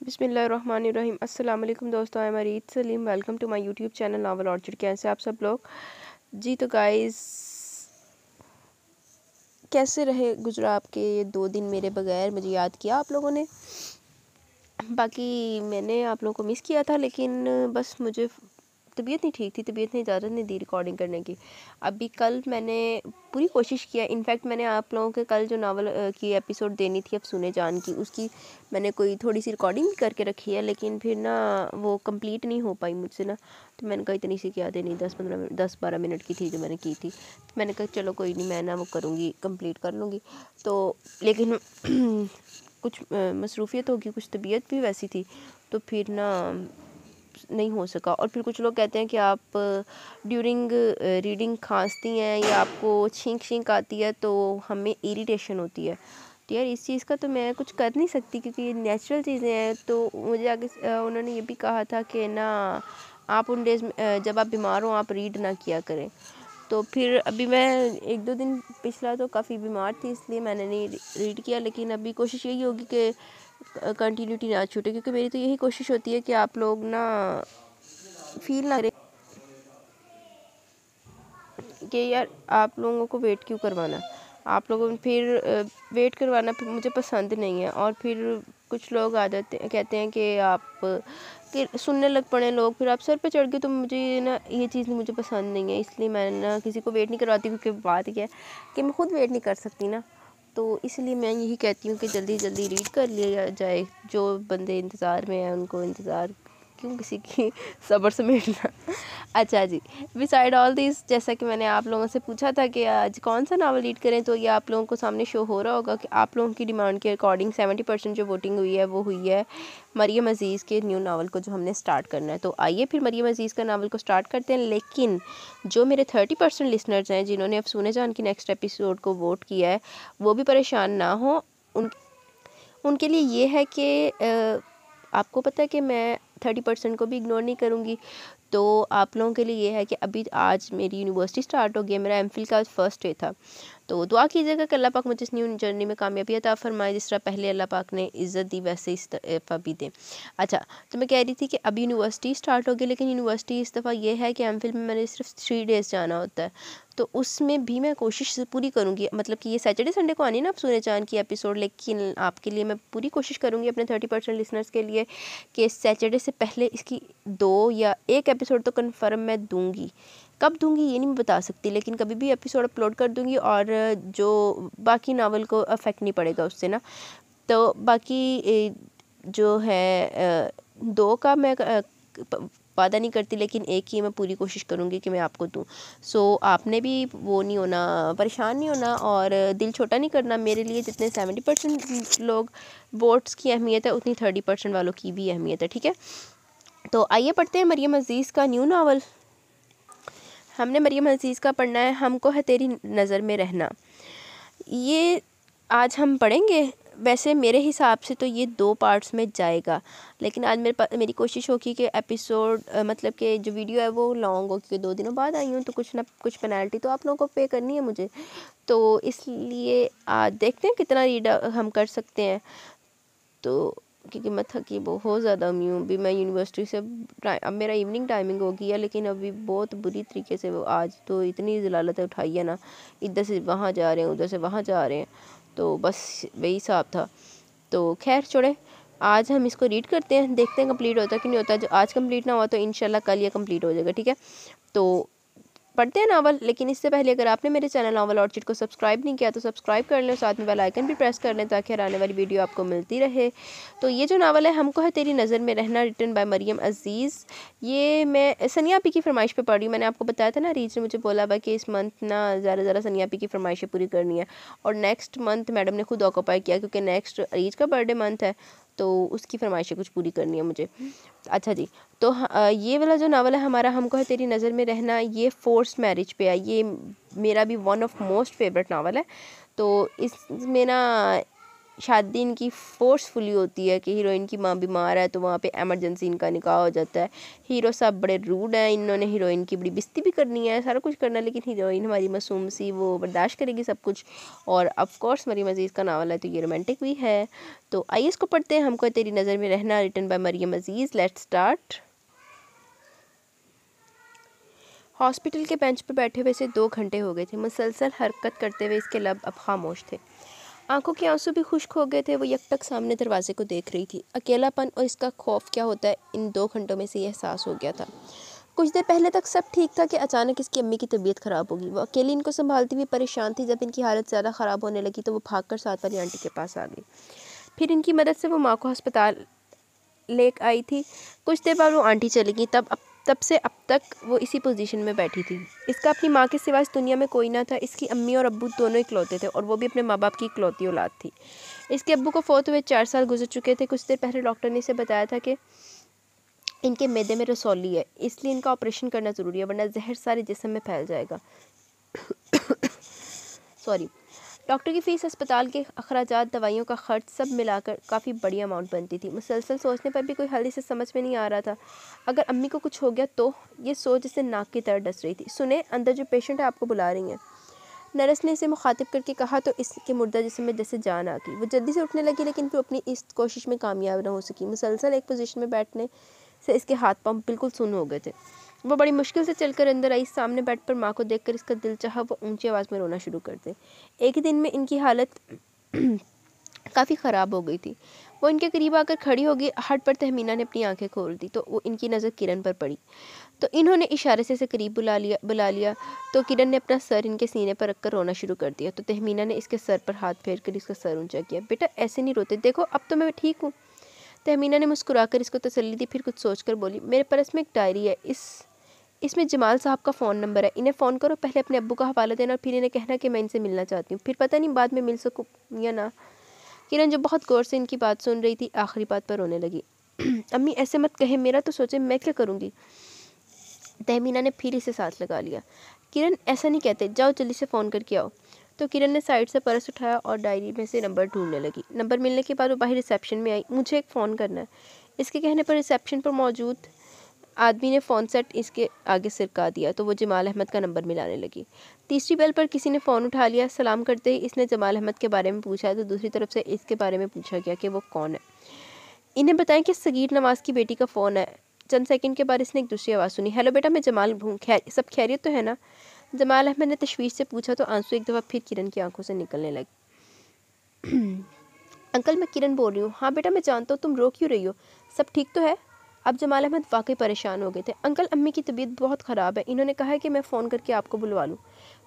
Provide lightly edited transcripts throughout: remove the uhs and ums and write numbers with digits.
बिस्मिल्लाहिर्रहमानिर्रहीम। अस्सलाम वालेकुम दोस्तों, I am Areed Salim. Welcome to my YouTube channel Naval Orchid. कैसे आप सब लोग जी? तो गाइस, कैसे रहे गुजरा आपके ये 2 दिन मेरे बगैर? मुझे याद किया आप लोगों ने? बाकी मैंने आप लोगों को मिस किया था, लेकिन बस मुझे तबीयत नहीं ठीक थी, तबीयत ने इजाज़त नहीं दी रिकॉर्डिंग करने की। अभी कल मैंने पूरी कोशिश किया, इनफैक्ट मैंने आप लोगों के कल जो नावल की एपिसोड देनी थी अफ़सूने जान की, उसकी मैंने कोई थोड़ी सी रिकॉर्डिंग भी करके रखी है, लेकिन फिर ना वो कंप्लीट नहीं हो पाई मुझसे ना। तो मैंने कहा इतनी सी क्या देनी, 10-12 मिनट की थी जो मैंने की थी। तो मैंने कहा चलो कोई नहीं, मैं ना वो करूँगी, कंप्लीट कर लूँगी। तो लेकिन कुछ मसरूफ़ियत होगी, कुछ तबीयत भी वैसी थी, तो फिर ना नहीं हो सका। और फिर कुछ लोग कहते हैं कि आप ड्यूरिंग रीडिंग खांसती हैं या आपको छींक छींक आती है तो हमें इरिटेशन होती है। तो यार इस चीज़ का तो मैं कुछ कर नहीं सकती, क्योंकि ये नेचुरल चीज़ें हैं। तो मुझे आगे उन्होंने ये भी कहा था कि ना आप उन डेज में जब आप बीमार हो आप रीड ना किया करें। तो फिर अभी मैं 1-2 दिन पिछला तो काफ़ी बीमार थी, इसलिए मैंने नहीं रीड किया। लेकिन अभी कोशिश यही होगी कि कंटिन्यूटी ना छूटे, क्योंकि मेरी तो यही कोशिश होती है कि आप लोग ना फील ना करें कि यार आप लोगों को वेट क्यों करवाना, आप लोगों फिर वेट करवाना फिर मुझे पसंद नहीं है। और फिर कुछ लोग आ जाते कहते हैं कि आप कि सुनने लग पड़े लोग, फिर आप सर पे चढ़ गए। तो मुझे ना ये चीज़ नहीं, मुझे पसंद नहीं है, इसलिए मैं ना किसी को वेट नहीं करवाती, क्योंकि बात क्या है कि मैं खुद वेट नहीं कर सकती ना। तो इसलिए मैं यही कहती हूँ कि जल्दी जल्दी रीड कर लिया जाए। जो बंदे इंतज़ार में हैं उनको इंतज़ार क्यों किसी की सब्र समेटना। अच्छा जी, बिसाइड ऑल दिस, जैसा कि मैंने आप लोगों से पूछा था कि आज कौन सा नावल रीड करें, तो ये आप लोगों को सामने शो हो रहा होगा कि आप लोगों की डिमांड के अकॉर्डिंग 70% जो वोटिंग हुई है वो हुई है मरियम अज़ीज़ के न्यू नावल को, जो हमने स्टार्ट करना है। तो आइए फिर मरियम अज़ीज़ का नावल को स्टार्ट करते हैं। लेकिन जो मेरे 30% लिसनर्स हैं जिन्होंने अफ़सूने जान की नेक्स्ट एपिसोड को वोट किया है, वो भी परेशान ना हो। उनके लिए ये है कि आपको पता है कि मैं 30% को भी इग्नोर नहीं करूँगी। तो आप लोगों के लिए ये है कि अभी आज मेरी यूनिवर्सिटी स्टार्ट हो गई है, मेरा एमफिल का फर्स्ट डे था। तो दुआ कीजिएगा कि अल्लाह पाक मुझे इस न्यू जर्नी में कामयाबी अता फरमाए, जिस तरह पहले अल्लाह पाक ने इज़्ज़त दी वैसे इस दफ़ा भी दे। अच्छा, तो मैं कह रही थी कि अभी यूनिवर्सिटी स्टार्ट हो गई, लेकिन यूनिवर्सिटी इस दफ़ा ये है कि एमफिल में मैंने सिर्फ 3 डेज़ जाना होता है। तो उसमें भी मैं कोशिश पूरी करूँगी, मतलब कि ये सैटरडे संडे को आनी है ना अफ़सूने जान की एपिसोड, लेकिन आपके लिए मैं पूरी कोशिश करूँगी अपने 30% लिसनर्स के लिए कि सैटरडे से पहले इसकी 2 या 1 एपिसोड तो कन्फर्म मैं दूँगी। कब दूँगी ये नहीं मैं बता सकती, लेकिन कभी भी एपिसोड अपलोड कर दूँगी। और जो बाकी नावल को अफेक्ट नहीं पड़ेगा उससे ना। तो बाकी जो है 2 का मैं वादा नहीं करती, लेकिन 1 की मैं पूरी कोशिश करूँगी कि मैं आपको दूँ। सो आपने भी वो नहीं होना, परेशान नहीं होना और दिल छोटा नहीं करना। मेरे लिए जितने 70% लोग वोट्स की अहमियत है, उतनी 30% वालों की भी अहमियत है, ठीक है? तो आइए पढ़ते हैं मरियम अज़ीज़ का न्यू नावल। हमने मरियम अज़ीज़ का पढ़ना है हमको है तेरी नज़र में रहना। ये आज हम पढ़ेंगे। वैसे मेरे हिसाब से तो ये 2 पार्ट्स में जाएगा, लेकिन आज मेरी कोशिश होगी कि एपिसोड मतलब कि जो वीडियो है वो लॉन्ग हो, क्योंकि 2 दिनों बाद आई हूँ तो कुछ ना कुछ पेनल्टी तो आप लोगों को पे करनी है मुझे। तो इसलिए आज देखते हैं कितना रीड हम कर सकते हैं। तो क्योंकि मैं थकी बहुत ज़्यादा हुई हूँ। अभी मैं यूनिवर्सिटी से अब मेरा इवनिंग टाइमिंग हो गई है, लेकिन अभी बहुत बुरी तरीके से वो आज तो इतनी ज़लालत उठाई है ना, इधर से वहाँ जा रहे हैं उधर से वहाँ जा रहे हैं, तो बस वही हिसाब था। तो खैर छोड़े, आज हम इसको रीड करते हैं, देखते हैं कंप्लीट होता कि नहीं होता। जो आज कंप्लीट ना हुआ तो इंशाल्लाह कल ये कंप्लीट हो जाएगा, ठीक है? तो पढ़ते हैं नावल। लेकिन इससे पहले अगर आपने मेरे चैनल नावल ऑर्चिड को सब्सक्राइब नहीं किया तो सब्सक्राइब कर लें, साथ में बेल आइकन भी प्रेस कर लें ताकि हर आने वाली वीडियो आपको मिलती रहे। तो ये जो नावल है हमको है तेरी नज़र में रहना, रिटन बाय मरियम अज़ीज़। ये मैं सनिया आपी की फरमाइश पे पढ़ रही हूँ। मैंने आपको बताया था ना, रीच ने मुझे बोला हुआ कि इस मंथ ना ज़्यादा सनिया आपी की फरमाइशें पूरी करनी है, और नेक्स्ट मंथ मैडम ने खुद ऑक्यूपाई किया, क्योंकि नेक्स्ट रीच का बर्थडे मंथ है, तो उसकी फरमाइशें कुछ पूरी करनी है मुझे। अच्छा जी, तो ये वाला जो नावल है हमारा हमको है तेरी नज़र में रहना, ये फोर्स्ड मैरिज पे है। ये मेरा भी one of most favourite novel है। तो इसमें ना शादी इनकी फोर्सफुली होती है कि हीरोइन की माँ बीमार है तो वहाँ पे इमरजेंसी इनका निकाह हो जाता है। हीरो साहब बड़े रूड हैं, इन्होंने हीरोइन की बड़ी बेइज्जती भी करनी है, सारा कुछ करना है, लेकिन हीरोइन हमारी मासूम सी वो बर्दाश्त करेगी सब कुछ। और ऑफ कोर्स मरियम अजीज़ का नावल है तो ये रोमांटिक भी है। तो आइए इसको पढ़ते हैं। हमको तेरी नज़र में रहना, written by Mariam Aziz. Let's start. Hospital के बेंच पर बैठे हुए इसे 2 घंटे हो गए थे। मुसलसल हरकत करते हुए इसके लब अब खामोश थे, आंखों के आंसू भी खुश्क हो गए थे। वो यकटक सामने दरवाजे को देख रही थी। अकेलापन और इसका खौफ क्या होता है, इन 2 घंटों में से ये एहसास हो गया था। कुछ देर पहले तक सब ठीक था कि अचानक इसकी अम्मी की तबीयत ख़राब होगी। वो अकेली इनको संभालती हुई परेशान थी। जब इनकी हालत ज़्यादा ख़राब होने लगी तो वो भागकर साथ वाली आंटी के पास आ गई। फिर इनकी मदद से वो माँ को अस्पताल ले आई थी। कुछ देर बाद वो आंटी चली गई। तब से अब तक वो इसी पोजीशन में बैठी थी। इसका अपनी माँ के सिवा इस दुनिया में कोई ना था। इसकी अम्मी और अब्बू दोनों इकलौते थे और वो भी अपने माँ बाप की इकलौती औलाद थी। इसके अब्बू को फौत हुए 4 साल गुजर चुके थे। कुछ देर पहले डॉक्टर ने इसे बताया था कि इनके मैदे में रसौली है, इसलिए इनका ऑपरेशन करना ज़रूरी है, वरना जहर सारे जिस्म में फैल जाएगा। सॉरी। डॉक्टर की फ़ीस, अस्पताल के अखराजात, दवाइयों का खर्च सब मिलाकर काफ़ी बड़ी अमाउंट बनती थी। मुसलसल सोचने पर भी कोई हल इसे समझ में नहीं आ रहा था। अगर अम्मी को कुछ हो गया तो, ये सोच इसे नाक की तरह डस रही थी। सुने, अंदर जो पेशेंट है आपको बुला रही हैं। नर्स ने इसे मुखातिब करके कहा तो इसके मुर्दा जिस्म में जैसे जान आ गई। वो जल्दी से उठने लगी, लेकिन फिर अपनी इस कोशिश में कामयाब न हो सकी। मुसलसल एक पोजीशन में बैठने से इसके हाथ पाँव बिल्कुल सुन्न हो गए थे। वो बड़ी मुश्किल से चलकर अंदर आई। सामने बेड पर माँ को देखकर इसका दिल चाहा वो ऊंची आवाज़ में रोना शुरू कर दे। एक ही दिन में इनकी हालत काफ़ी ख़राब हो गई थी। वो इनके करीब आकर खड़ी हो गई। हट पर तहमीना ने अपनी आंखें खोल दी तो वो इनकी नज़र किरण पर पड़ी, तो इन्होंने इशारे से इसे करीब बुला लिया। तो किरण ने अपना सर इनके सीने पर रखकर रोना शुरू कर दिया। तो तहमीना ने इसके सर पर हाथ फेर कर इसका सर ऊंचा किया। बेटा ऐसे नहीं रोते, देखो अब तो मैं ठीक हूँ। तहमीना ने मुस्कुराकर इसको तसल्ली दी, फिर कुछ सोचकर बोली, मेरे पास में एक डायरी है, इसमें जमाल साहब का फ़ोन नंबर है, इन्हें फ़ोन करो, पहले अपने अब्बू का हवाला देना और फिर इन्हें कहना कि मैं इनसे मिलना चाहती हूँ, फिर पता नहीं बाद में मिल सकूँ या ना। किरण जो बहुत गौर से इनकी बात सुन रही थी, आखिरी बात पर रोने लगी। अम्मी ऐसे मत कहे, मेरा तो सोचे, मैं क्या करूँगी। तहमीना ने फिर इसे साथ लगा लिया। किरण ऐसा नहीं कहते, जाओ जल्दी से फ़ोन करके आओ। तो किरण ने साइड से पर्स उठाया और डायरी में से नंबर ढूंढने लगी। नंबर मिलने के बाद वो बाहर रिसेप्शन में आई। मुझे एक फ़ोन करना है। इसके कहने पर रिसेप्शन पर मौजूद आदमी ने फ़ोन सेट इसके आगे सिरका दिया तो वो जमाल अहमद का नंबर मिलाने लगी। तीसरी बेल पर किसी ने फ़ोन उठा लिया। सलाम करते ही इसने जमाल अहमद के बारे में पूछा तो दूसरी तरफ से इसके बारे में पूछा गया कि वो कौन है। इन्हें बताएं कि सगीर नवाज़ की बेटी का फ़ोन है। चंद सेकंड के बाद इसने एक दूसरी आवाज़ सुनी, हेलो बेटा, मैं जमाल हूँ, सब खैरियत तो है ना। जमाल अहमद ने तशवीश से पूछा तो आंसू एक दफ़ा फिर किरण की आंखों से निकलने लगे। अंकल मैं किरण बोल रही हूँ। हाँ बेटा मैं जानता हूँ, तुम रो क्यों रही हो, सब ठीक तो है। अब जमाल अहमद वाकई परेशान हो गए थे। अंकल अम्मी की तबीयत बहुत ख़राब है, इन्होंने कहा है कि मैं फ़ोन करके आपको बुलवा लूँ।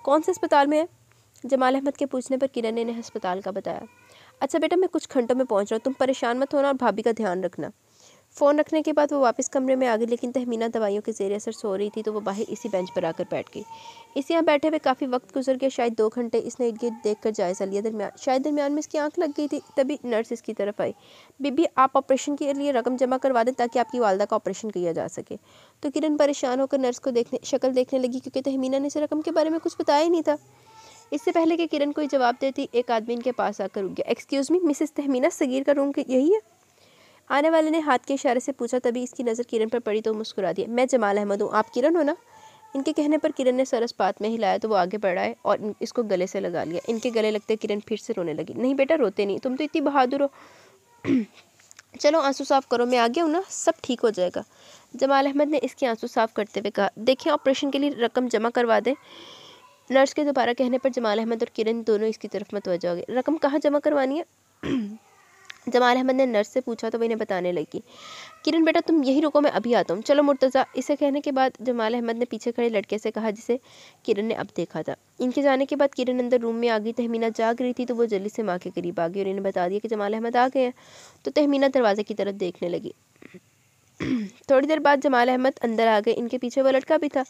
कौन से अस्पताल में है। जमाल अहमद के पूछने पर किरण ने इन्हें अस्पताल का बताया। अच्छा बेटा मैं कुछ घंटों में पहुँच रहा हूँ, तुम परेशान मत होना और भाभी का ध्यान रखना। फ़ोन रखने के बाद वो वापस कमरे में आ गई, लेकिन तहमीना दवाइयों के ज़ेर असर सो रही थी तो वो बाहर इसी बेंच पर आकर बैठ गई। इस यहाँ बैठे हुए काफ़ी वक्त गुजर गया, शायद 2 घंटे। इसने इर्द गिर्द देख कर जायज़ा लिया। शायद दरमियान में इसकी आंख लग गई थी। तभी नर्स इसकी तरफ आई। बीबी आप ऑपरेशन के लिए रकम जमा करवा दें ताकि आपकी वालदा का ऑपरेशन किया जा सके। तो किरण परेशान होकर नर्स को शक्ल देखने लगी, क्योंकि तहमीना ने इसे रकम के बारे में कुछ बताया ही नहीं था। इससे पहले कि किरण कोई जवाब देती, एक आदमी इनके पास आकर रुक गया। Excuse me Mrs Tahmina, Sagheer का रूम यही है। आने वाले ने हाथ के इशारे से पूछा। तभी इसकी नज़र किरण पर पड़ी तो मुस्कुरा दिया। मैं जमाल अहमद हूँ, आप किरण हो ना। इनके कहने पर किरण ने सर बात में हिलाया तो वो आगे बढ़ाए और इसको गले से लगा लिया। इनके गले लगते किरण फिर से रोने लगी। नहीं बेटा रोते नहीं, तुम तो इतनी बहादुर हो। चलो आंसू साफ़ करो, मैं आ गया हूँ ना, सब ठीक हो जाएगा। जमाल अहमद ने इसके आंसू साफ़ करते हुए कहा, देखिए ऑपरेशन के लिए रकम जमा करवा दें। नर्स के दोबारा कहने पर जमाल अहमद और किरण दोनों इसकी तरफ मतवज्जो हो गए। रकम कहाँ जमा करवानी है। जमाल अहमद ने नर्स से पूछा तो वो इन्हें बताने लगी। किरण बेटा तुम यही रुको, मैं अभी आता हूँ, चलो मुर्तज़ा। इसे कहने के बाद जमाल अहमद ने पीछे खड़े लड़के से कहा जिसे किरण ने अब देखा था। इनके जाने के बाद किरण अंदर रूम में आ गई। तहमीना जाग रही थी तो वो जल्दी से माँ के करीब आ गई और इन्हें बता दिया कि जमाल अहमद आ गए हैं। तो तहमीना दरवाजे की तरफ देखने लगी। थोड़ी देर बाद जमाल अहमद अंदर आ गए। इनके पीछे वो लड़का भी था।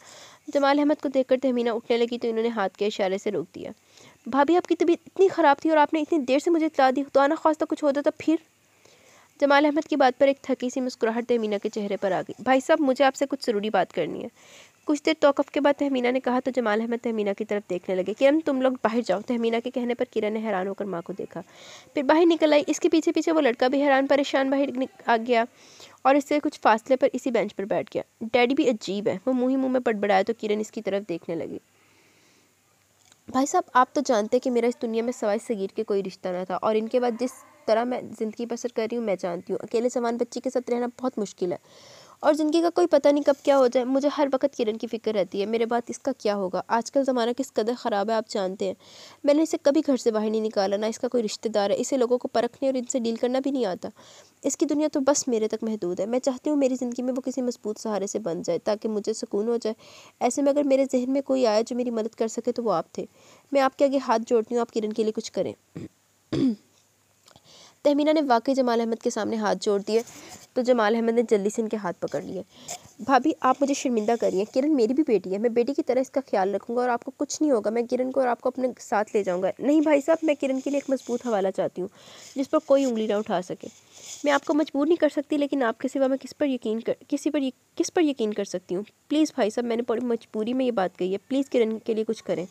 जमाल अहमद को देखकर तहमीना उठने लगी तो इन्होंने हाथ के इशारे से रोक दिया। भाभी आपकी तबीयत इतनी ख़राब थी और आपने इतनी देर से मुझे इत्तला दी, तो आना ख्वास्ता कुछ होता तो फिर। जमाल अहमद की बात पर एक थकी सी मुस्कुराहट तहमीना के चेहरे पर आ गई। भाई साहब, मुझे आपसे कुछ ज़रूरी बात करनी है। कुछ देर तौक़ुफ़ के बाद तहमीना ने कहा तो जमाल अहमद तहमीना की तरफ देखने लगे। किरण, तुम लोग बाहर जाओ। तहमीना के कहने पर किरण ने हैरान होकर माँ को देखा, फिर बाहर निकल आई। इसके पीछे पीछे वो लड़का भी हैरान परेशान बाहर आ गया और इससे कुछ फासले पर इसी बेंच पर बैठ गया। डैडी भी अजीब है, वो मुँह ही मुँह में बड़बड़ाया तो किरण इसकी तरफ देखने लगी। भाई साहब, आप तो जानते हैं कि मेरा इस दुनिया में सवाए सगीर के कोई रिश्ता ना था, और इनके बाद जिस तरह मैं ज़िंदगी बसर कर रही हूँ मैं जानती हूँ अकेले जवान बच्ची के साथ रहना बहुत मुश्किल है, और ज़िंदगी का कोई पता नहीं कब क्या हो जाए। मुझे हर वक्त किरण की फ़िक्र रहती है, मेरे बाद इसका क्या होगा। आजकल ज़माना किस कदर ख़राब है आप जानते हैं। मैंने इसे कभी घर से बाहर नहीं निकाला, ना इसका कोई रिश्तेदार है, इसे लोगों को परखने और इनसे डील करना भी नहीं आता। इसकी दुनिया तो बस मेरे तक महदूद है। मैं चाहती हूँ मेरी ज़िंदगी में वो किसी मजबूत सहारे से बन जाए ताकि मुझे सुकून हो जाए। ऐसे में अगर मेरे जहन में कोई आया जो मेरी मदद कर सके तो वो आप थे। मैं आपके आगे हाथ जोड़ती हूँ, आप किरण के लिए कुछ करें। तहमीना ने वाकई जमाल अहमद के सामने हाथ जोड़ दिए तो जमाल अहमद ने जल्दी से इनके हाथ पकड़ लिए। भाभी, आप मुझे शर्मिंदा करिए, किरण मेरी भी बेटी है, मैं बेटी की तरह इसका ख्याल रखूंगा और आपको कुछ नहीं होगा। मैं किरण को और आपको अपने साथ ले जाऊंगा। नहीं भाई साहब, मैं किरण के लिए एक मजबूत हवाला चाहती हूँ जिस पर कोई उंगली ना उठा सके। मैं आपको मजबूर नहीं कर सकती, लेकिन आपके सिवा मैं किस पर यकीन कर सकती हूँ। प्लीज़ भाई साहब, मैंने बड़ी मजबूरी में ये बात कही है, प्लीज़ किरण के लिए कुछ करें।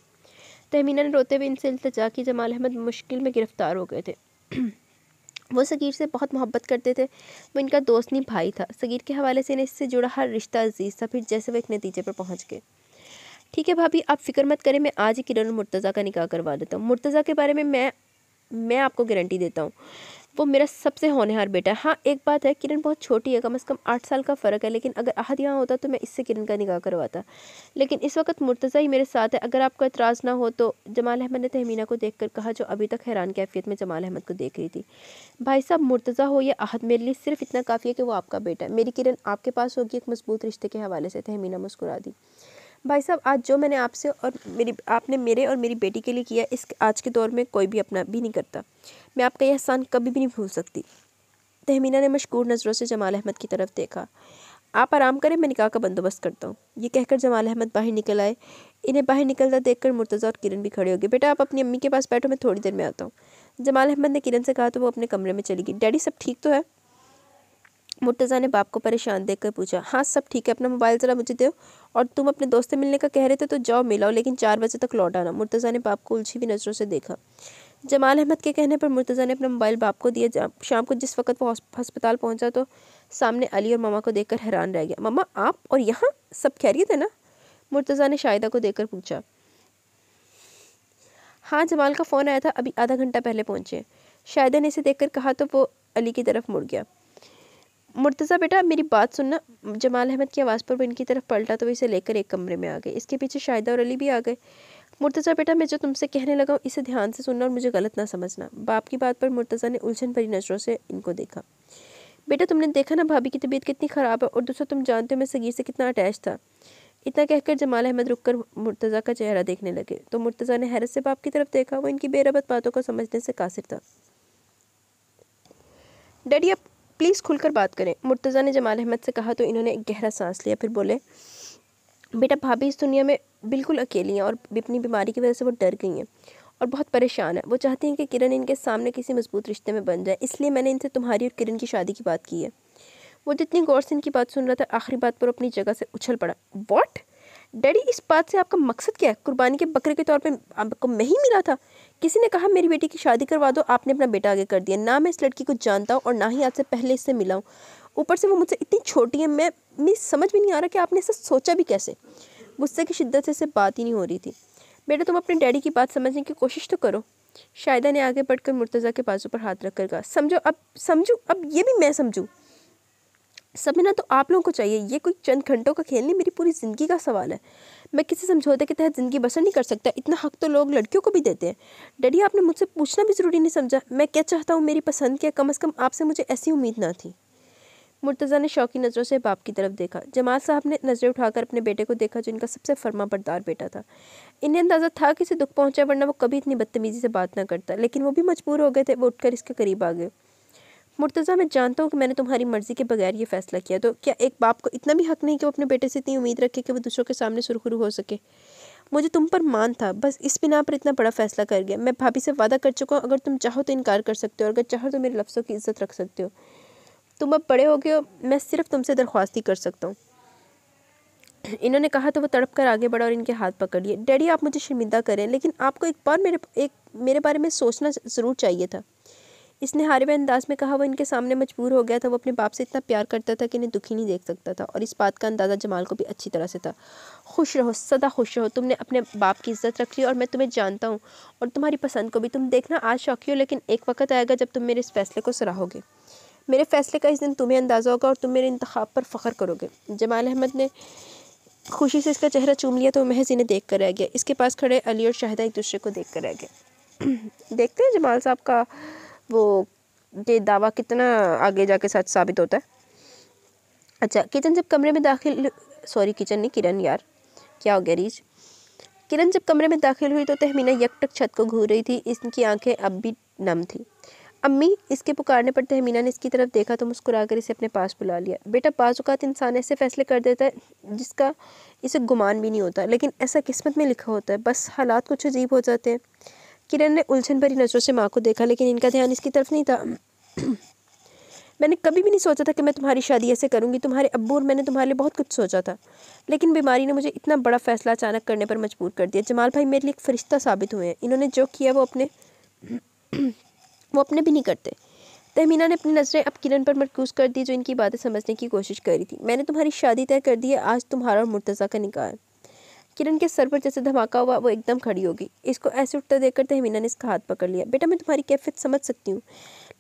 तहमीना ने रोते हुए इनसे इल्तिजा की। जमाल अहमद मुश्किल में गिरफ्तार हो गए थे। वो सगीर से बहुत मोहब्बत करते थे, वो इनका दोस्त नहीं भाई था। सगीर के हवाले से इन्हें इससे जुड़ा हर रिश्ता अजीज़ था। फिर जैसे वो एक नतीजे पर पहुंच गए। ठीक है भाभी, आप फिक्र मत करें, मैं आज ही किरण और मुर्तज़ा का निकाह करवा देता हूँ। मुर्तज़ा के बारे में मैं आपको गारंटी देता हूँ, वो मेरा सबसे होनहार बेटा है। हाँ, एक बात है, किरण बहुत छोटी है, कम से कम 8 साल का फ़र्क है, लेकिन अगर अहद यहाँ होता तो मैं इससे किरण का निकाह करवाता। लेकिन इस वक्त मुर्तज़ा ही मेरे साथ है, अगर आपको एतराज़ ना हो तो। जमाल अहमद ने तहमीना को देखकर कहा, जो अभी तक हैरान कैफियत में जमाल अहमद को देख रही थी। भाई साहब, मुर्तज़ा हो या अहद, मेरे लिए सिर्फ इतना काफ़ी है कि वो आपका बेटा है। मेरी किरण आपके पास होगी एक मजबूत रिश्ते के हवाले से। तहमीना मुस्कुरा दी। भाई साहब, आज जो मैंने आपने मेरे और मेरी बेटी के लिए किया, इस आज के दौर में कोई भी अपना भी नहीं करता। मैं आपका यह एहसान कभी भी नहीं भूल सकती। तहमीना ने मशकूर नज़रों से जमाल अहमद की तरफ देखा। आप आराम करें, मैं निकाह का बंदोबस्त करता हूँ। ये कहकर जमाल अहमद बाहर निकल आए। इन्हें बाहर निकलता देखकर मुर्तज़ा और किरण भी खड़े हो गए। बेटा, आप अपनी अम्मी के पास बैठो, मैं थोड़ी देर में आता हूँ। जमाल अहमद ने किरण से कहा तो वो अपने कमरे में चली गई। डैडी, सब ठीक तो है? मुर्तज़ा ने बाप को परेशान देखकर पूछा। हाँ, सब ठीक है, अपना मोबाइल ज़रा मुझे दो। और तुम अपने दोस्त से मिलने का कह रहे थे तो जाओ मिलाओ, लेकिन 4 बजे तक लौट आना। मुर्तज़ा ने बाप को उलझी हुई नज़रों से देखा। जमाल अहमद के कहने पर मुर्तज़ा ने अपना मोबाइल बाप को दिया। शाम को जिस वक्त वो अस्पताल पहुंचा तो सामने अली और मामा को देखकर हैरान रह गया। मामा, आप और यहाँ सब खैरियत है ना? मुर्तज़ा ने शाहिदा को देखकर पूछा। हाँ, जमाल का फ़ोन आया था, अभी आधा घंटा पहले पहुँचे। शाहिदा ने इसे देखकर कहा तो वो अली की तरफ मुड़ गया। मुर्तज़ा बेटा, मेरी बात सुनना। जमाल अहमद की आवाज़ पर वो इनकी तरफ पलटा तो वो इसे लेकर एक कमरे में आ गए। इसके पीछे शाहिदा और अली भी आ गए। मुर्तज़ा बेटा, मैं जो तुमसे कहने लगा हूँ इसे ध्यान से सुनना और मुझे गलत ना समझना। बाप की बात पर मुर्तज़ा ने उलझन भरी नज़रों से इनको देखा। बेटा, तुमने देखा ना भाभी की तबीयत कितनी ख़राब है, और दूसरा तुम जानते हो मैं सगीर से कितना अटैच था। इतना कहकर जमाल अहमद रुककर मुर्तज़ा का चेहरा देखने लगे तो मुर्तज़ा ने हैरत से बाप की तरफ देखा। वो इनकी बेरबत बातों को समझने से कासिर था। डैडी, आप प्लीज़ खुलकर बात करें, मुर्तज़ा ने जमाल अहमद से कहा तो इन्होंने एक गहरा सांस लिया। फिर बोले, बेटा, भाभी इस दुनिया में बिल्कुल अकेली हैं और अपनी बीमारी की वजह से वो डर गई हैं और बहुत परेशान है। वो चाहती हैं कि किरण इनके सामने किसी मजबूत रिश्ते में बन जाए, इसलिए मैंने इनसे तुम्हारी और किरण की शादी की बात की है। वो जितनी गौर से इनकी बात सुन रहा था, आखिरी बात पर अपनी जगह से उछल पड़ा। व्हाट? डैडी, इस बात से आपका मकसद क्या है? कुर्बानी के बकरे के तौर पे आपको मैं ही मिला था? किसी ने कहा मेरी बेटी की शादी करवा दो, आपने अपना बेटा आगे कर दिया। ना मैं इस लड़की को जानता हूँ और ना ही आज से पहले इससे मिला हूँ। ऊपर से वो मुझसे इतनी छोटी है, मैं समझ में नहीं आ रहा कि आपने ऐसा सोचा भी कैसे। गुस्से की शिद्दत से इससे बात ही नहीं हो रही थी। बेटा, तुम अपने डैडी की बात समझने की कोशिश तो करो। शाहिदा ने आगे बढ़कर मुर्तज़ा के बाजू पर हाथ रखकर कहा, समझो, अब ये भी मैं समझूँ? समझना तो आप लोगों को चाहिए, ये कोई चंद घंटों का खेल नहीं, मेरी पूरी ज़िंदगी का सवाल है। मैं किसी समझौते के तहत ज़िंदगी बसर नहीं कर सकता। इतना हक तो लोग लड़कियों को भी देते हैं। डैडी, आपने मुझसे पूछना भी ज़रूरी नहीं समझा मैं क्या चाहता हूँ, मेरी पसंद क्या? कम से कम आपसे मुझे ऐसी उम्मीद ना थी। मुर्तज़ा ने शौकी नज़रों से बाप की तरफ देखा। जमाल साहब ने नज़रें उठाकर अपने बेटे को देखा, जो इनका सबसे फर्माबरदार बेटा था। इन्हें अंदाज़ा था कि इसे दुख पहुँचा, वरना वो कभी इतनी बदतमीज़ी से बात ना करता, लेकिन वो भी मजबूर हो गए थे। वो उठकर इसके करीब आ गए। मुर्तज़ा, मैं जानता हूँ कि मैंने तुम्हारी मर्ज़ी के बगैर ये फ़ैसला किया, तो क्या एक बाप को इतना भी हक़ नहीं कि वो अपने बेटे से इतनी उम्मीद रखे कि वो दूसरों के सामने सुरखरू हो सके? मुझे तुम पर मान था, बस इस बिना पर इतना बड़ा फ़ैसला कर गया। मैं भाभी से वादा कर चुका हूँ, अगर तुम चाहो तो इनकार कर सकते हो, और अगर चाहो तो मेरे लफ्ज़ों की इज़्ज़त रख सकते हो। तुम अब बड़े हो गए हो, मैं सिर्फ तुमसे दरख्वास्त ही कर सकता हूँ। इन्होंने कहा तो वो तड़प कर आगे बढ़ा और इनके हाथ पकड़ लिए। डैडी आप मुझे शर्मिंदा करें, लेकिन आपको एक बार मेरे बारे में सोचना ज़रूर चाहिए था। इसने हारे हुए अंदाज में कहा। वो इनके सामने मजबूर हो गया था। वो अपने बाप से इतना प्यार करता था कि इन्हें दुखी नहीं देख सकता था, और इस बात का अंदाज़ा जमाल को भी अच्छी तरह से था। खुश रहो, सदा खुश रहो। तुमने अपने बाप की इज्जत रख ली और मैं तुम्हें जानता हूँ, और तुम्हारी पसंद को भी। तुम देखना आज शौकी हो, लेकिन एक वक्त आएगा जब तुम मेरे इस फैसले को सराहोगे। मेरे फैसले का इस दिन तुम्हें अंदाज़ा होगा और तुम मेरे इंतखाब पर फ़ख्र करोगे। जमाल अहमद ने खुशी से इसका चेहरा चूम लिया तो महज इन्हें देख कर रह गया। इसके पास खड़े अली और शाहिदा एक दूसरे को देख कर रह गए। देखते हैं जमाल साहब का वो ये दावा कितना आगे जाके सच साबित होता है। अच्छा, किरण जब कमरे में दाखिल किरण नहीं, किरण यार, क्या हो गया रीज। किरण जब कमरे में दाखिल हुई तो तहमीना यकटक छत को घूर रही थी। इसकी आंखें अब भी नम थी। अम्मी, इसके पुकारने पर तहमीना ने इसकी तरफ देखा तो मुस्कुराकर इसे अपने पास बुला लिया। बेटा, बाज़ औक़ात इंसान ऐसे फैसले कर देता है जिसका इसे गुमान भी नहीं होता, लेकिन ऐसा किस्मत में लिखा होता है। बस हालात कुछ अजीब हो जाते हैं। किरण ने उलझन भरी नज़रों से माँ को देखा, लेकिन इनका ध्यान इसकी तरफ नहीं था। मैंने कभी भी नहीं सोचा था कि मैं तुम्हारी शादी ऐसे करूँगी। तुम्हारे अब्बू और मैंने तुम्हारे लिए बहुत कुछ सोचा था, लेकिन बीमारी ने मुझे इतना बड़ा फ़ैसला अचानक करने पर मजबूर कर दिया। जमाल भाई मेरे लिए एक फ़रिश्ता साबित हुए हैं। इन्होंने जो किया वो अपने भी नहीं करते। तहमीना ने अपनी नज़रें अब किरण पर मरकूज़ कर दी, जो इनकी बातें समझने की कोशिश कर रही थी। मैंने तुम्हारी शादी तय कर दी है। आज तुम्हारा और मुर्तज़ा का निकाह है। किरण के सर पर जैसे धमाका हुआ, वो एकदम खड़ी होगी। इसको ऐसे उठता देखकर तहमीना ने इसका हाथ पकड़ लिया। बेटा, मैं तुम्हारी कैफियत समझ सकती हूँ,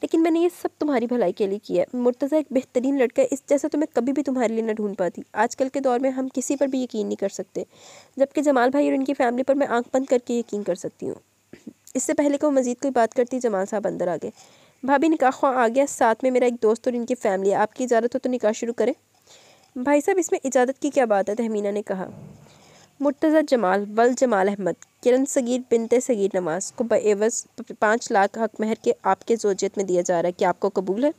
लेकिन मैंने ये सब तुम्हारी भलाई के लिए किया है। मुर्तज़ा एक बेहतरीन लड़का है, इस जैसा तो मैं कभी भी तुम्हारे लिए न ढूंढ पाती। आजकल के दौर में हम किसी पर भी यकीन नहीं कर सकते, जबकि जमाल भाई और इनकी फैमिली पर मैं आंख बंद करके यकीन कर सकती हूँ। इससे पहले कि वो मज़ीद कोई बात करती, जमाल साहब अंदर आ गए। भाभी, निकाह ख्वाह आ गया, साथ में मेरा एक दोस्त और इनकी फैमिली है। आपकी इजाज़त हो तो निकाह शुरू करें। भाई साहब, इसमें इजाज़त की क्या बात है, तहमीना ने कहा। मुर्तज़ा जमाल वल जमाल अहमद किरण सगीर बिनते सगीर नवाज को बएवज़ 5 लाख हक महर के आपके ज़ौजियत में दिया जा रहा है। क्या आपको कबूल है?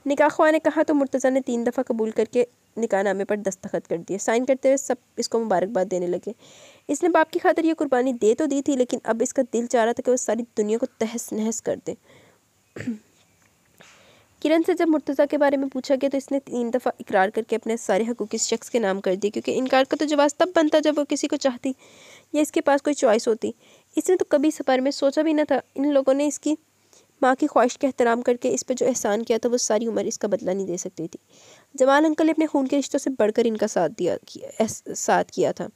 निकाह ख्वाह ने कहा तो मुर्तज़ा ने 3 दफ़ा कबूल करके निकाहनामे पर दस्तखत कर दिए। साइन करते हुए सब इसको मुबारकबाद देने लगे। इसने बाप की खातिर ये कुर्बानी दे तो दी थी, लेकिन अब इसका दिल चाह रहा था कि वो सारी दुनिया को तहस नहस कर दे। किरण से जब मुर्तज़ा के बारे में पूछा गया तो इसने 3 दफ़ा इकरार करके अपने सारे हकूक़ इस शख्स के नाम कर दिए, क्योंकि इनकार का तो जवाब तब बनता जब वो किसी को चाहती या इसके पास कोई चॉइस होती। इसने तो कभी इस बारे में सोचा भी न था। इन लोगों ने इसकी माँ की ख्वाहिश का एहतराम करके इस पर जो एहसान किया था, वो सारी उम्र इसका बदला नहीं दे सकती थी। जमाल अंकल ने अपने खून के रिश्तों से बढ़कर इनका साथ किया था।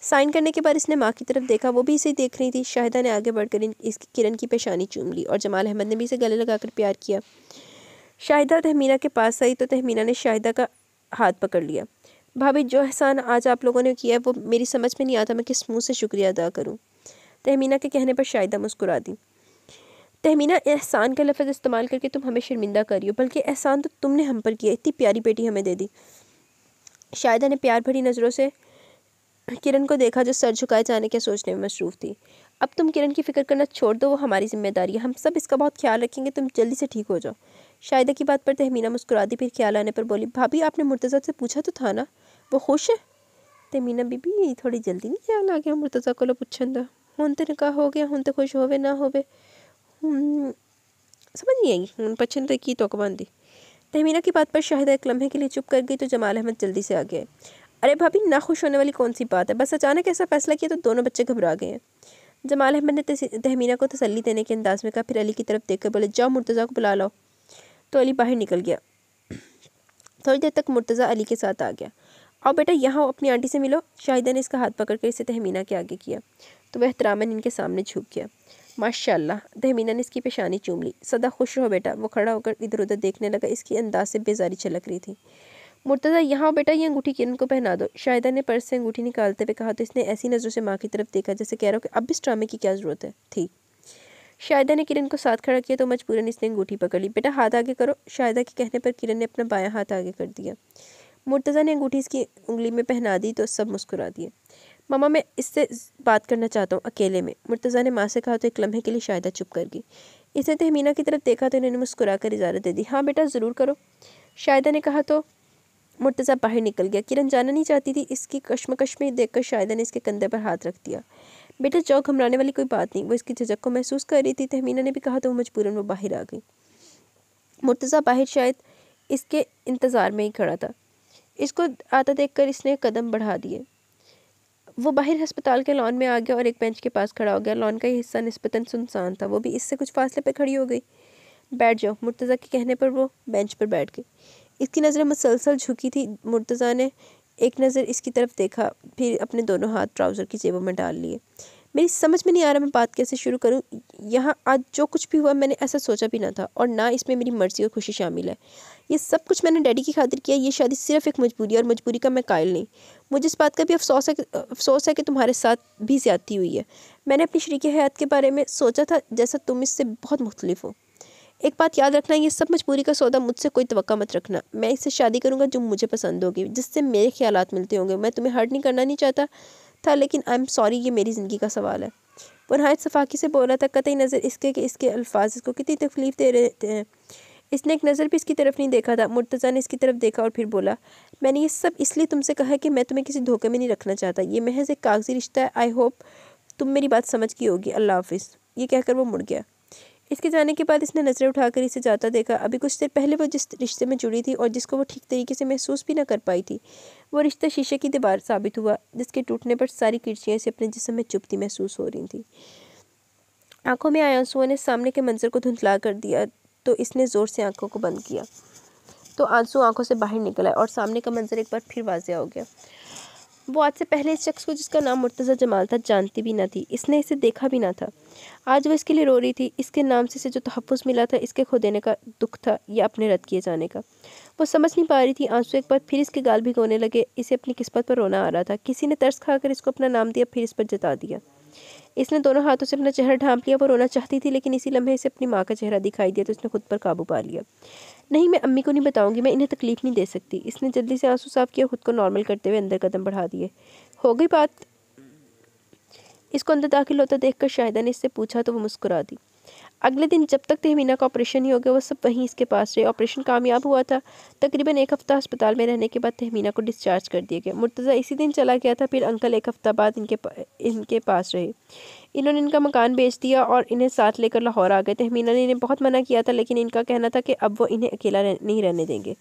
साइन करने के बाद इसने माँ की तरफ देखा, वो भी इसे देख रही थी। शाहिदा ने आगे बढ़कर इसकी किरण की पेशानी चूम ली और जमाल अहमद ने भी इसे गले लगाकर प्यार किया। शाहिदा तहमीना के पास आई तो तहमीना ने शाहिदा का हाथ पकड़ लिया। भाभी, जो एहसान आज आप लोगों ने किया है वो मेरी समझ में नहीं आता मैं किस मुँह से शुक्रिया अदा करूँ। तहमीना के कहने पर शाहिदा मुस्कुरा दी। तहमीना, एहसान का लफ्ज़ इस्तेमाल करके तुम हमें शर्मिंदा कर रही हो, बल्कि एहसान तो तुमने हम पर किया। इतनी प्यारी बेटी हमें दे दी। शाहिदा ने प्यार भरी नज़रों से किरण को देखा, जो सर झुकाए जाने के सोचने में मसरूफ़ थी। अब तुम किरण की फ़िक्र करना छोड़ दो, वो हमारी जिम्मेदारी है। हम सब इसका बहुत ख्याल रखेंगे। तुम जल्दी से ठीक हो जाओ। शाहिदा की बात पर तहमीना मुस्कुरा दी, फिर ख्याल आने पर बोली, भाभी आपने मुर्तज़ा से पूछा तो था ना, वो खुश है? तहमीना बीबी, थोड़ी जल्दी नहीं ख्याल आ गया मुर्तज़ा को पूछन दा। हुण ते निकाह हो गया, हुण ते खुश होवे ना होवे, समझ नहीं आई। हुण पछन ते की तोक बांधी। तहमीना की बात पर शाहिदा एक लम्हे के लिए चुप कर गई तो जमाल अहमद जल्दी से आ गए। अरे भाभी, ना खुश होने वाली कौन सी बात है, बस अचानक ऐसा फैसला किया तो दोनों बच्चे घबरा गए हैं। जमाल अहमद ने तहमीना को तसल्ली देने के अंदाज में कहा, फिर अली की तरफ देखकर बोले, जाओ मुर्तज़ा को बुला लो। तो अली बाहर निकल गया। थोड़ी देर तक मुर्तज़ा अली के साथ आ गया। आओ बेटा, यहाँ अपनी आंटी से मिलो। शाहिदा ने इसका हाथ पकड़कर इसे तहमीना के आगे किया तो वह एहतरामन इनके सामने झुक गया। माशाल्लाह, तहमीना ने इसकी पेशानी चूम ली। सदा खुश रहो बेटा। वो खड़ा होकर इधर उधर देखने लगा। इसकी अंदाज से बेजारी छलक रही थी। मुर्तज़ा, यहाँ बेटा, ये अंगूठी किरण को पहना दो। शाहिदा ने पर्स से अंगूठी निकालते हुए कहा तो इसने ऐसी नज़रों से माँ की तरफ देखा जैसे कह रहा हो कि अब इस ड्रामे की क्या ज़रूरत है थी। शाहिदा ने किरण को साथ खड़ा किया तो मजबूरन इसने अंगूठी पकड़ ली। बेटा, हाथ आगे करो। शाहिदा के कहने पर किरण ने अपना बायां हाथ आगे कर दिया। मुर्तज़ा ने अंगूठी इसकी उंगली में पहना दी तो सब मुस्कुरा दिए। मामा, मैं इससे बात करना चाहता हूँ, अकेले में। मुर्तज़ा ने माँ से कहा तो एक लम्हे के लिए शाहिदा चुप कर गई। इसने तहमीना की तरफ देखा तो इन्होंने मुस्कुरा कर इजाज़त दे दी। हाँ बेटा, ज़रूर करो। शाहिदा ने कहा तो मुर्तज़ा बाहर निकल गया। किरण जाना नहीं चाहती थी। इसकी कश्मकश में देखकर शाहिदा ने इसके कंधे पर हाथ रख दिया। बेटा जाओ, घबराने वाली कोई बात नहीं। वो इसकी झिझक को महसूस कर रही थी। तहमीना ने भी कहा तो वो मजबूरन वो बाहर आ गई। मुर्तज़ा बाहर शायद इसके इंतज़ार में ही खड़ा था। इसको आता देखकर इसने कदम बढ़ा दिए। वो बाहर अस्पताल के लॉन में आ गया और एक बेंच के पास खड़ा हो गया। लॉन का ये हिस्सा निस्बतन सुनसान था। वो भी इससे कुछ फासले पर खड़ी हो गई। बैठ जाओ, मुर्तज़ा के कहने पर वो बेंच पर बैठ गई। इसकी नज़रें मुसलसल झुकी थी। मुर्तज़ा ने एक नज़र इसकी तरफ देखा, फिर अपने दोनों हाथ ट्राउज़र की जेबों में डाल लिए। मेरी समझ में नहीं आ रहा मैं बात कैसे शुरू करूं। यहाँ आज जो कुछ भी हुआ मैंने ऐसा सोचा भी ना था, और ना इसमें मेरी मर्ज़ी और खुशी शामिल है। ये सब कुछ मैंने डैडी की खातिर किया। ये शादी सिर्फ एक मजबूरी, और मजबूरी का मैं कायल नहीं। मुझे इस बात का भी अफसोस है कि तुम्हारे साथ भी ज़्यादती हुई है। मैंने अपनी शरीक हयात के बारे में सोचा था जैसा तुम इससे बहुत मुख्तलिफ हो। एक बात याद रखना, ये सब मजबूरी का सौदा मुझसे कोई तवक्का मत रखना। मैं इससे शादी करूँगा जो मुझे पसंद होगी, जिससे मेरे ख्यालात मिलते होंगे। मैं तुम्हें हर्ट नहीं करना नहीं चाहता था, लेकिन आई एम सॉरी, ये मेरी ज़िंदगी का सवाल है। वो नहायत सफाकी से बोला था, कतई नज़र इसके कि इसके अल्फाज इसको कितनी तकलीफ़ दे रहे थे। इसने एक नज़र भी इसकी तरफ नहीं देखा था। मुर्तज़ा ने इसकी तरफ देखा और फिर बोला, मैंने ये सब इसलिए तुमसे कहा है कि मैं तुम्हें किसी धोखे में नहीं रखना चाहता। ये महज एक कागज़ी रिश्ता है। आई होप तुम मेरी बात समझ गई होगी। अल्लाह हाफिज़। ये कहकर वो मुड़ गया। इसके जाने के बाद इसने नज़रें उठाकर इसे जाता देखा। अभी कुछ देर पहले वो जिस रिश्ते में जुड़ी थी और जिसको वो ठीक तरीके से महसूस भी ना कर पाई थी, वो रिश्ता शीशे की दीवार साबित हुआ, जिसके टूटने पर सारी किरचियाँ इसे अपने जिस्म में चुभती महसूस हो रही थी। आंखों में आए आंसुओं ने सामने के मंजर को धुंधला कर दिया, तो इसने ज़ोर से आंखों को बंद किया तो आंसू आंखों से बाहर निकल आए और सामने का मंजर एक बार फिर वाज़ेह हो गया। वो आज से पहले इस शख्स को, जिसका नाम मुर्तज़ा जमाल था, जानती भी ना थी। इसने इसे देखा भी ना था। आज वो इसके लिए रो रही थी। इसके नाम से इसे जो तहफ़्फ़ुज़ मिला था, इसके खो देने का दुख था या अपने रद्द किए जाने का, वो समझ नहीं पा रही थी। आंसू एक बार फिर इसके गाल भिगोने लगे। इसे अपनी किस्मत पर रोना आ रहा था। किसी ने तरस खाकर इसको अपना नाम दिया, फिर इस पर जता दिया। इसने दोनों हाथों से अपना चेहरा ढांप लिया। वो रोना चाहती थी, लेकिन इसी लम्हे इसे अपनी माँ का चेहरा दिखाई दिया तो इसने खुद पर काबू पा लिया। नहीं, मैं अम्मी को नहीं बताऊंगी, मैं इन्हें तकलीफ़ नहीं दे सकती। इसने जल्दी से आंसू साफ किया, खुद को नॉर्मल करते हुए अंदर कदम बढ़ा दिए। हो गई बात? इसको अंदर दाखिल होता देखकर शाहिदा ने इससे पूछा तो वो मुस्कुरा दी। अगले दिन जब तक तहमीना का ऑपरेशन नहीं हो गया, वो सब वहीं इसके पास रहे। ऑपरेशन कामयाब हुआ था। तकरीबन एक हफ़्ता अस्पताल में रहने के बाद तहमीना को डिस्चार्ज कर दिया गया। मुर्तज़ा इसी दिन चला गया था। फिर अंकल एक हफ़्ता बाद इनके पास रहे। इन्होंने इनका मकान बेच दिया और इन्हें साथ लेकर लाहौर आ गए। तहमीना ने इन्हें बहुत मना किया था, लेकिन इनका कहना था कि अब वो इन्हें अकेला नहीं रहने देंगे।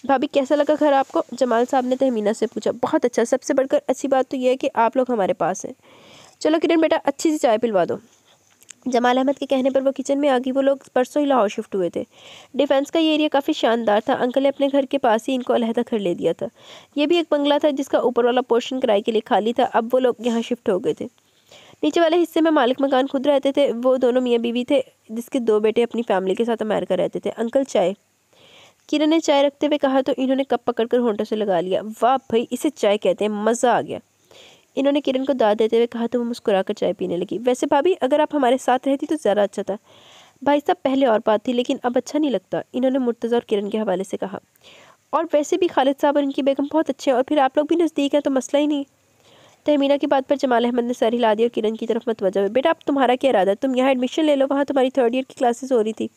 भाभी, कैसा लगा घर आपको? जमाल साहब ने तहमीना से पूछा। बहुत अच्छा। सबसे बढ़कर अच्छी बात तो यह है कि आप लोग हमारे पास हैं। चलो किरण बेटा, अच्छी सी चाय पिलवा दो। जमाल अहमद के कहने पर वो किचन में आ गई। वो लोग परसों ही लाहौर शिफ्ट हुए थे। डिफेंस का ये एरिया काफ़ी शानदार था। अंकल ने अपने घर के पास ही इनको अलहदा घर ले दिया था। ये भी एक बंगला था जिसका ऊपर वाला पोर्शन किराए के लिए खाली था। अब वो लोग यहाँ शिफ्ट हो गए थे। नीचे वाले हिस्से में मालिक मकान खुद रहते थे। वो दोनों मियाँ बीवी थे, जिसके 2 बेटे अपनी फैमिली के साथ अमेरिका रहते थे। अंकल चाय? किरण ने चाय रखते हुए कहा तो इन्होंने कप पकड़कर होंठों से लगा लिया। वाह भाई, इसे चाय कहते हैं, मज़ा आ गया। इन्होंने किरण को दाद देते हुए कहा तो वो मुस्कुराकर चाय पीने लगी। वैसे भाभी, अगर आप हमारे साथ रहती तो ज़्यादा अच्छा था। भाई साहब, पहले और बात थी, लेकिन अब अच्छा नहीं लगता, इन्होंने मुर्तज़ा और किरण के हवाले से कहा। और वैसे भी खालिद साहब और इनकी बेगम बहुत अच्छे हैं, और फिर आप लोग भी नज़दीक हैं तो मसला ही नहीं। तहमीना की बात पर जमाल अहमद ने सर हिला दिया और किरण की तरफ मतवज्जा हुए। बेटा, अब तुम्हारा क्या इरादा है? तुम यहाँ एडमिशन ले लो, वहाँ तुम्हारी 3rd ईयर की क्लासेस हो रही थी।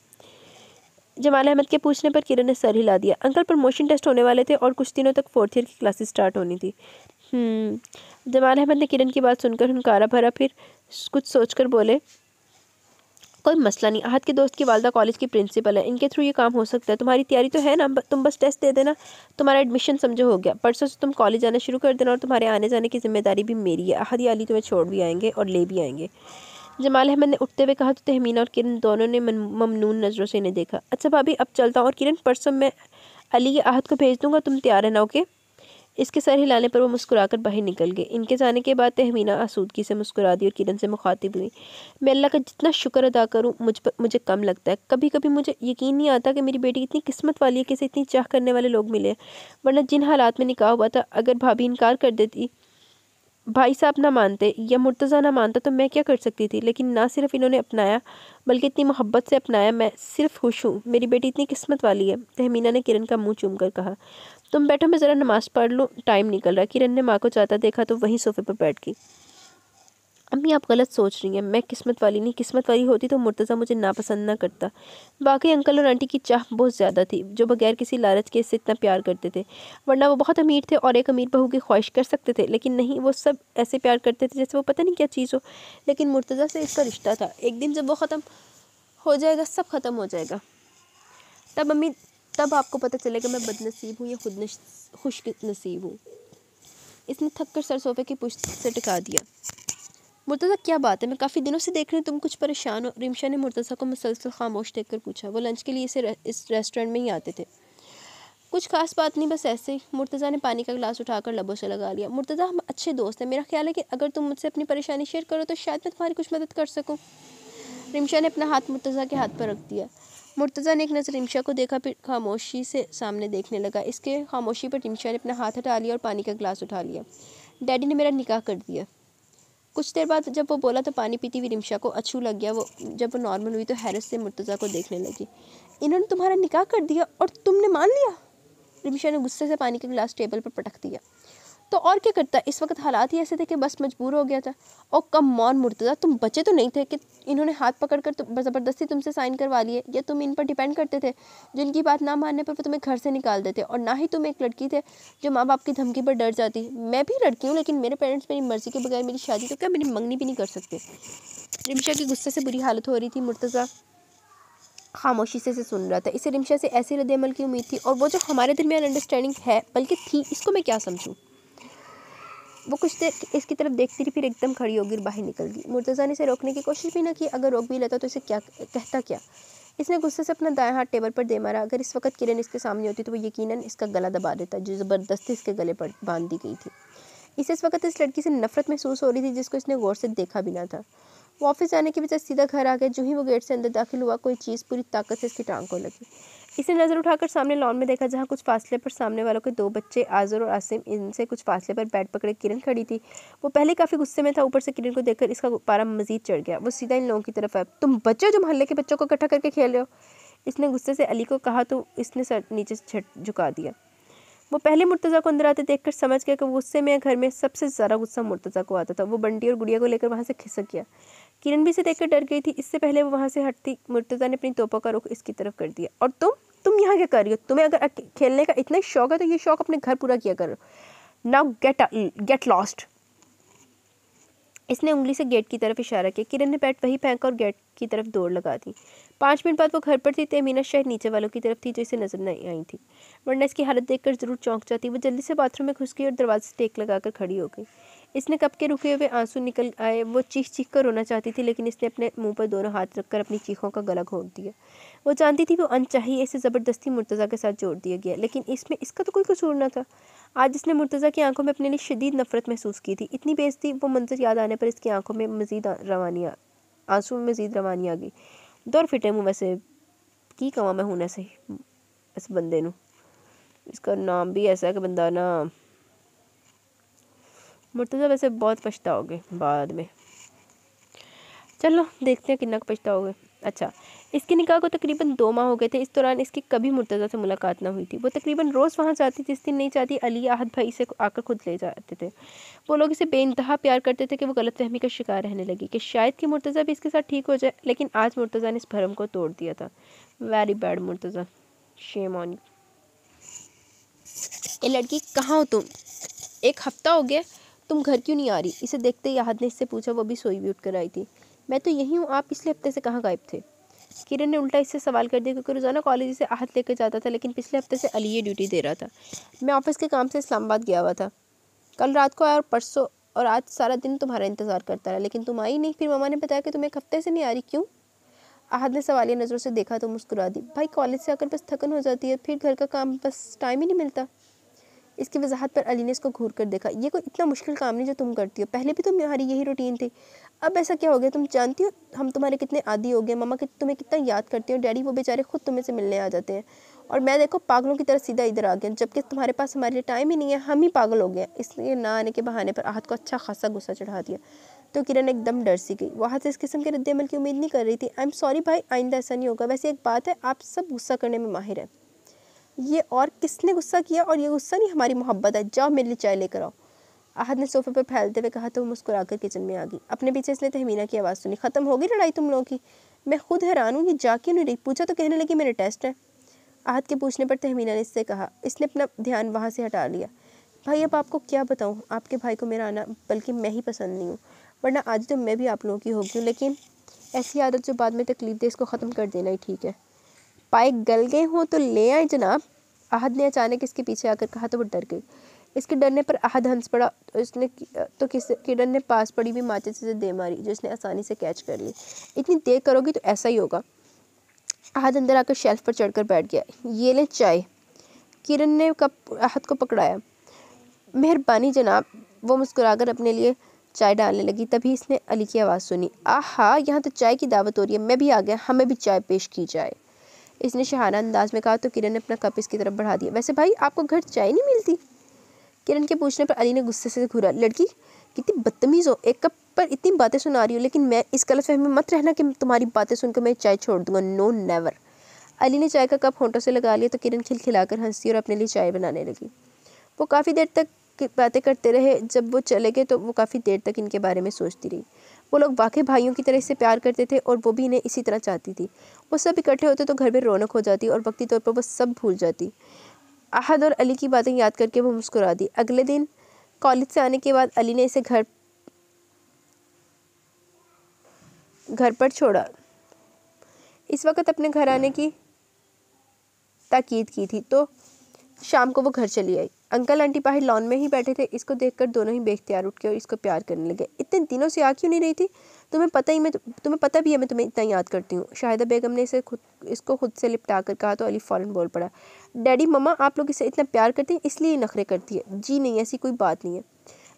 जमाल अहमद के पूछने पर किरण ने सर हिला दिया। अंकल, प्रमोशन टेस्ट होने वाले थे और कुछ दिनों तक 4th ईयर की क्लासेस स्टार्ट होनी थी। जमाल अहमद ने किरण की बात सुनकर हुनकारा भरा, फिर कुछ सोचकर बोले, कोई मसला नहीं। आहत के दोस्त की वालदा कॉलेज की प्रिंसिपल है, इनके थ्रू ये काम हो सकता है। तुम्हारी तैयारी तो है ना? तुम बस टेस्ट दे देना, तुम्हारा एडमिशन समझो हो गया। परसों से तुम कॉलेज आना शुरू कर देना और तुम्हारे आने जाने की जिम्मेदारी भी मेरी है। आहद या अली तुम्हें छोड़ भी आएंगे और ले भी आएंगे। जमाल अहमद ने उठते हुए कहा तो तहमीना और किरण दोनों ने ममनून नज़रों से इन्हें देखा। अच्छा भाभी, अब चलता हूँ। और किरण, परसों मैं अली या आहद को भेज दूँगा, तुम तैयार रहना, ओके? इसके सर हिलाने पर वो मुस्कुराकर बाहर निकल गए। इनके जाने के बाद तहमीना आसूदगी से मुस्कुरा दी और किरण से मुखातिब हुई। मैं अल्लाह का जितना शुक्र अदा करूं मुझे कम लगता है। कभी कभी मुझे यकीन नहीं आता कि मेरी बेटी इतनी किस्मत वाली है कि इसे इतनी चाह करने वाले लोग मिले। वरना जिन हालात में निकाह हुआ था, अगर भाभी इनकार कर देती, भाई साहब ना मानते या मुर्तज़ा ना मानता, तो मैं क्या कर सकती थी। लेकिन ना सिर्फ इन्होंने अपनाया, बल्कि इतनी मोहब्बत से अपनाया। मैं सिर्फ खुश हूँ। मेरी बेटी इतनी किस्मत वाली है। तहमीना ने किरण का मुंह चूम कर कहा। तुम बैठो, मैं ज़रा नमाज़ पढ़ लूँ, टाइम निकल रहा है। किरण ने माँ को जाता देखा तो वहीं सोफे पर बैठ गई। अम्मी, आप गलत सोच रही हैं। मैं किस्मत वाली नहीं। किस्मत वाली होती तो मुर्तज़ा मुझे नापसंद ना करता। वाकई अंकल और आंटी की चाह बहुत ज़्यादा थी, जो बगैर किसी लालच के इससे इतना प्यार करते थे। वरना वो बहुत अमीर थे और एक अमीर बहू की ख्वाहिश कर सकते थे, लेकिन नहीं, वो सब ऐसे प्यार करते थे जैसे वो पता नहीं क्या चीज़ हो। लेकिन मुर्तज़ा से इसका रिश्ता था। एक दिन जब वो ख़त्म हो जाएगा, सब ख़त्म हो जाएगा। तब अम्मी तब आपको पता चलेगा मैं बदनसीब हूँ या खुश नसीब हूँ। इसने थक कर सर सोफे की पुश्त से टिका दिया। मुर्तज़ा क्या बात है, मैं काफ़ी दिनों से देख रही हूँ तुम कुछ परेशान हो। रिमशा ने मुर्तज़ा को मुसलसल खामोश देखकर पूछा। वो लंच के लिए इस रेस्टोरेंट में ही आते थे। कुछ खास बात नहीं, बस ऐसे ही। मुर्तज़ा ने पानी का गिलास उठाकर लबों से लगा लिया। मुर्तज़ा हम अच्छे दोस्त हैं, मेरा ख्याल है कि अगर तुम मुझसे अपनी परेशानी शेयर करो तो शायद मैं तुम्हारी कुछ मदद कर सकूँ। रिमशा ने अपना हाथ मुर्तज़ा के हाथ पर रख दिया। मुर्तज़ा ने एक नज़र रिमशा को देखा, फिर खामोशी से सामने देखने लगा। इसके खामोशी पर रिमशा ने अपना हाथ हटा लिया और पानी का गिलास उठा लिया। डैडी ने मेरा निकाह कर दिया। कुछ देर बाद जब वो बोला तो पानी पीती हुई रिमशा को अच्छू लग गया। जब वो नॉर्मल हुई तो हैरत से मुर्तज़ा को देखने लगी। इन्होंने तुम्हारा निकाह कर दिया और तुमने मान लिया? रिमशा ने गुस्से से पानी का गिलास टेबल पर पटक दिया। तो और क्या करता, इस वक्त हालात ही ऐसे थे कि बस मजबूर हो गया था। और कम ऑन मुर्तज़ा, तुम बचे तो नहीं थे कि इन्होंने हाथ पकड़कर ज़बरदस्ती तुमसे साइन करवा लिए, या तुम इन पर डिपेंड करते थे जिनकी बात ना मानने पर वो तुम्हें घर से निकाल देते। और ना ही तुम एक लड़की थे जो माँ बाप की धमकी पर डर जाती। मैं भी लड़की हूँ, लेकिन मेरे पेरेंट्स मेरी मर्ज़ी के बगैर मेरी शादी तो क्या मेरी मंगनी भी नहीं कर सकते। रिमशा की गुस्से से बुरी हालत हो रही थी। मुर्तज़ा खामोशी से सुन रहा था। इसे रिमशा से ऐसी रद्द-ए-अमल की उम्मीद थी, और वो जो हमारे दरमियान अंडरस्टैंडिंग है, बल्कि थी, इसको मैं क्या समझूं। वो कुछ देर इसकी तरफ देखती रही, फिर एकदम खड़ी होगी और बाहर निकल गई। मुर्तज़ा ने इसे रोकने की कोशिश भी ना की। अगर रोक भी लेता तो इसे क्या कहता क्या। इसने गुस्से से अपना दायां हाथ टेबल पर दे मारा। अगर इस वक्त किरण इसके सामने होती तो वो यकीनन इसका गला दबा देता, जो ज़बरदस्ती इसके गले पर बांध दी गई थी। इसे इस वक्त इस लड़की से नफरत महसूस हो रही थी जिसको इसने गौर से देखा भी ना था। वो ऑफिस जाने की बजाय सीधा घर आ गया। जो ही वो गेट से अंदर दाखिल हुआ, कोई चीज़ पूरी ताकत से इसकी टांग को लगी। इसने नज़र उठाकर सामने लॉन में देखा, जहाँ कुछ फासले पर सामने वालों के दो बच्चे आज़र और आसिम, इनसे कुछ फासले पर बैट पकड़े किरण खड़ी थी। वो पहले काफ़ी गुस्से में था, ऊपर से किरण को देखकर इसका पारा मजीद चढ़ गया। वो सीधा इन लोगों की तरफ आया। तुम बच्चे जो मोहल्ले के बच्चों को इकट्ठा करके खेल रहे हो, इसने गुस्से से अली को कहा तो इसने सर नीचे झुका दिया। वो पहले मुर्तज़ा को अंदर आते देखकर समझ गया कि वो गुस्से में घर में सबसे ज़्यादा गुस्सा मुर्तज़ा को आता था। वो बंटी और गुड़िया को लेकर वहाँ से खिसक गया। किरण भी इसे देखकर डर गई थी। इससे पहले वो वहाँ से हटती, मुर्तज़ा ने अपनी तोपों का रुख इसकी तरफ कर दिया। और तुम यहाँ क्या कर रही हो? तुम्हें अगर खेलने का इतना शौक है तो ये शौक अपने घर पूरा किया करो। Now get lost. इसने उंगली से गेट की तरफ इशारा किया। किरण ने बैट वहीं फेंका और गेट की तरफ दौड़ लगा दी। 5 मिनट बाद वो घर पर थी। तहमीना शायद नीचे वालों की तरफ थी, जो इसे नजर नहीं आई थी, वरना इसकी हालत देखकर जरूर चौंक जाती। वो जल्दी से बाथरूम में घुस गई और दरवाजे से टेक लगाकर खड़ी हो गई। इसने कब के रुके हुए आंसू निकल आए। वो चीख कर रोना चाहती थी, लेकिन इसने अपने मुंह पर दोनों हाथ रखकर अपनी चीखों का गला घोंट दिया। वो जानती थी वो अनचाही इसे ज़बरदस्ती मुर्तज़ा के साथ जोड़ दिया गया, लेकिन इसमें इसका तो कोई कसूर न था। आज इसने मुर्तज़ा की आंखों में अपने लिए शदीद नफरत महसूस की थी। इतनी बेइज्जती, वो मंजर याद आने पर इसकी आंखों में आंसू में मज़ीद रवानी आ गई। दौर फिटे मुँह वैसे की कवा मैं हूँ ऐसे इस बंदे नू। इसका नाम भी ऐसा है कि बंदा ना, मुर्तज़ा वैसे बहुत पछताओगे बाद में। चलो देखते हैं कितना पछताओगे। अच्छा, इसके निकाह को तकरीबन 2 माह हो गए थे। इस दौरान इसकी कभी मुर्तज़ा से मुलाकात ना हुई थी। वो तकरीबन रोज़ वहाँ जाती, जिस दिन नहीं चाहती अली आहद भाई से आकर खुद ले जाते थे। वो लोग इसे बेइंतहा प्यार करते थे कि वो गलतफहमी का शिकार रहने लगी कि शायद कि मुर्तज़ा भी इसके साथ ठीक हो जाए। लेकिन आज मुर्तज़ा ने इस भरम को तोड़ दिया था। Very bad Murtaza, shame on you. ए लड़की, कहाँ हो तुम? 1 हफ्ता हो गया, तुम घर क्यों नहीं आ रही? इसे देखते ही आहद ने इससे पूछा। वो भी सोई हुई उठ कर आई थी। मैं तो यही हूँ, आप पिछले हफ्ते से कहाँ गायब थे? किरण ने उल्टा इससे सवाल कर दिया, क्योंकि रोज़ाना कॉलेज से आहद लेकर जाता था, लेकिन पिछले हफ्ते से अली ये ड्यूटी दे रहा था। मैं ऑफिस के काम से इस्लामाबाद गया हुआ था। कल रात को आया और परसों और आज सारा दिन तुम्हारा इंतज़ार करता रहा, लेकिन तुम आई नहीं। फिर मामा ने बताया कि तुम 1 हफ्ते से नहीं आ रही, क्यों? आहद ने सवालिया नज़रों से देखा तो मुस्कुरा दी। भाई, कॉलेज से आकर बस थकन हो जाती है, फिर घर का काम, बस टाइम ही नहीं मिलता। इसकी वजाहत पर अली ने इसको घूर कर देखा। ये कोई इतना मुश्किल काम नहीं जो तुम करती हो, पहले भी तुम्हारी यही रूटीन थी, अब ऐसा क्या हो गया? तुम जानती हो हम तुम्हारे कितने आदी हो गए, मामा तुम्हें कितना याद करती हो, डैडी वो बेचारे खुद तुम्हें से मिलने आ जाते हैं, और मैं देखो पागलों की तरह सीधा इधर आ गया, जबकि तुम्हारे पास हमारे लिए टाइम ही नहीं है, हम ही पागल हो गए। इसलिए ना आने के बहाने पर आहद को अच्छा खासा गुस्सा चढ़ा दिया। तो किरण एकदम डर सी गई। वहाँ से इस किस्म के रद्द-ए-अमल की उम्मीद नहीं कर रही थी। आई एम सॉरी भाई, आइंदा ऐसा नहीं होगा। वैसे एक बात है, आप सब गुस्सा करने में माहिर हैं। ये और किसने गुस्सा किया? और ये गुस्सा नहीं, हमारी मोहब्बत है। जाओ मेरे लिए चाय लेकर आओ। आहद ने सोफे पर फैलते हुए कहा तो वो मुस्कुराकर किचन में आ गई। अपने पीछे इसने तहमीना की आवाज़ सुनी। ख़त्म होगी लड़ाई तुम लोगों की? मैं खुद हैरान हूँ, ये जा क्यों नहीं रही? पूछा तो कहने लगी मेरे टेस्ट है। आहद के पूछने पर तहमीना ने इससे कहा। इसने अपना ध्यान वहाँ से हटा लिया। भाई, अब आपको क्या बताऊँ, आपके भाई को मेरा आना बल्कि मैं ही पसंद नहीं हूँ, वरना आज तो मैं भी आप लोगों की होगी, लेकिन ऐसी आदत जो बाद में तकलीफ दे, इसको ख़त्म कर देना ही ठीक है। पाए गल गए हों तो ले आए जनाब। आहद ने अचानक इसके पीछे आकर कहा तो वो डर गई। इसके डरने पर आहद हंस पड़ा तो इसने तो किरण ने पास पड़ी भी माचिस से दे मारी जो इसने आसानी से कैच कर ली। इतनी देर करोगी तो ऐसा ही होगा। आहद अंदर आकर शेल्फ पर चढ़कर बैठ गया। ये ले चाय। किरण ने कप आहद को पकड़ाया। मेहरबानी जनाब। वो मुस्कुराकर अपने लिए चाय डालने लगी। तभी इसने अली की आवाज़ सुनी। आहा, यहाँ तो चाय की दावत हो रही है, मैं भी आ गया, हमें भी चाय पेश की जाए, इसने शहाना अंदाज में कहा। तो किरण ने अपना कप इसकी तरफ बढ़ा दिया। वैसे भाई आपको घर चाय नहीं मिलती? किरण के पूछने पर अली ने गुस्से से घूरा। लड़की कितनी बदतमीज़ हो, एक कप पर इतनी बातें सुना रही हो, लेकिन मैं इस गलतफहमी में मत रहना कि तुम्हारी बातें सुनकर मैं चाय छोड़ दूंगा। No never. अली ने चाय का कप होंठों से लगा लिया तो किरण खिलखिलाकर हंसी और अपने लिए चाय बनाने लगी। वो काफ़ी देर तक बातें करते रहे। जब वो चले गए तो वो काफ़ी देर तक इनके बारे में सोचती रही। वो लोग वाकई भाइयों की तरह इससे प्यार करते थे और वो भी इन्हें इसी तरह चाहती थी। वो सब इकट्ठे होते तो घर में रौनक हो जाती और वक्ती तौर पर वो सब भूल जाती। आहद और अली की बातें याद करके वो मुस्कुरा दी। अगले दिन कॉलेज से आने के बाद अली ने इसे घर पर छोड़ा। इस वक्त अपने घर आने की ताकीद की थी तो शाम को वो घर चली आई। अंकल आंटी बाहर लॉन में ही बैठे थे। इसको देखकर दोनों ही बेख्तियार उठ के और इसको प्यार करने लगे। इतने दिनों से आ क्यों नहीं रही थी? तुम्हें पता भी है मैं तुम्हें इतना याद करती हूँ। शाहिदा बेगम ने इसको खुद से लिपटा कर कहा तो अली फ़ौरन बोल पड़ा। डैडी मम्मा आप लोग इसे इतना प्यार करते हैं इसलिए नखरे करती है। जी नहीं, ऐसी कोई बात नहीं है।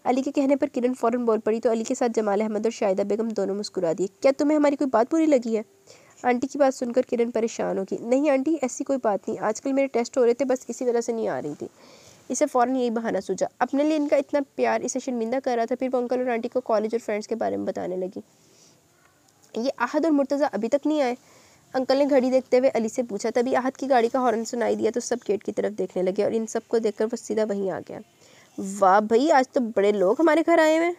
अली के कहने पर किरण फ़ौरन बोल पड़ी तो अली के साथ जमाल अहमद और शाहिदा बेगम दोनों मुस्कुरा दिए। क्या तुम्हें हमारी कोई बात बुरी लगी है? आंटी की बात सुनकर किरण परेशान होगी। नहीं आंटी, ऐसी कोई बात नहीं, आजकल मेरे टेस्ट हो रहे थे, बस इसी वजह से नहीं आ रही थी। इसे फ़ौरन यही बहाना सूझा। अपने लिए इनका इतना प्यार इसे शर्मिंदा कर रहा था। फिर वो अंकल और आंटी को कॉलेज और फ्रेंड्स के बारे में बताने लगी। ये आहद और मुर्तज़ा अभी तक नहीं आए? अंकल ने घड़ी देखते हुए अली से पूछा। तभी आहद की गाड़ी का हॉर्न सुनाई दिया तो सब गेट की तरफ देखने लगे और इन सबको देखकर वो सीधा वहीं आ गया। वाह भाई, आज तो बड़े लोग हमारे घर आए हुए।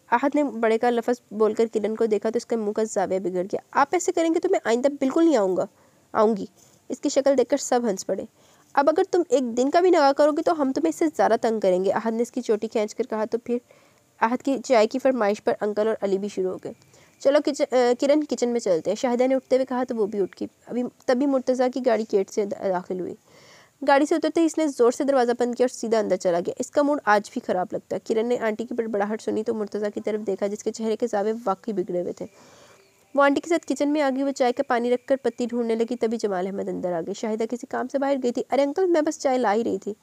आहद ने बड़े का लफ्ज़ बोलकर किरण को देखा तो इसका मुंह का जाविया बिगड़ गया। आप ऐसे करेंगे तो मैं आइंदा बिल्कुल नहीं आऊँगी। इसकी शक्ल देखकर सब हंस पड़े। अब अगर तुम एक दिन का भी नगा करोगे तो हम तुम्हें इससे ज़्यादा तंग करेंगे, आहद ने इसकी चोटी खींच कर कहा। तो फिर आहद की चाय की फरमाइश पर अंकल और अली भी शुरू हो गए। चलो किरण किचन में चलते हैं, शाहिदा ने उठते हुए कहा तो वो भी उठ गई। तभी मुर्तज़ा की गाड़ी गेट से दाखिल हुई। गाड़ी से उतरते ही इसने ज़ोर से दरवाज़ा बंद किया और सीधा अंदर चला गया। इसका मूड आज भी ख़राब लगता है। किरण ने आंटी की बड़बड़ाहट सुनी तो मुर्तज़ा की तरफ देखा जिसके चेहरे के जावे वाकई बिगड़े हुए थे। वो आंटी के साथ किचन में आ गई। वो चाय का पानी रखकर पत्ती ढूंढने लगी। तभी जमाल अहमद अंदर आ गई। शाहिदा किसी काम से बाहर गई थी। अरे अंकल, मैं बस चाय ला ही रही थी।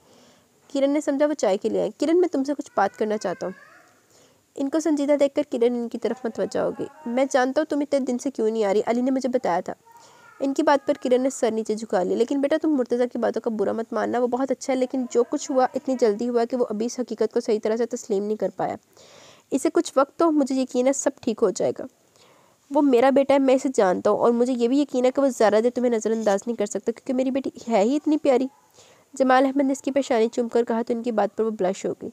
किरण ने समझा वो चाय के लिए आए। किरण, मैं तुमसे कुछ बात करना चाहता हूँ। इनको संजीदा देखकर किरण इनकी तरफ मतवज्जा हो गई। मैं जानता हूँ तुम इतने दिन से क्यों नहीं आ रही, अली ने मुझे बताया था। इनकी बात पर किरण ने सर नीचे झुका लिया। लेकिन बेटा, तुम मुर्तज़ा की बातों का बुरा मत मानना, वो बहुत अच्छा है, लेकिन जो कुछ हुआ इतनी जल्दी हुआ कि वो अभी इस हकीकत को सही तरह से तस्लीम नहीं कर पाया। इसे कुछ वक्त तो, मुझे यकीन है सब ठीक हो जाएगा। वो मेरा बेटा है, मैं इसे जानता हूँ और मुझे ये भी यकीन है कि वो ज़्यादा देर तुम्हें नज़रअंदाज नहीं कर सकता क्योंकि मेरी बेटी है ही इतनी प्यारी। जमाल अहमद ने इसकी पेशानी चूमकर कहा तो इनकी बात पर वो ब्लश हो गई।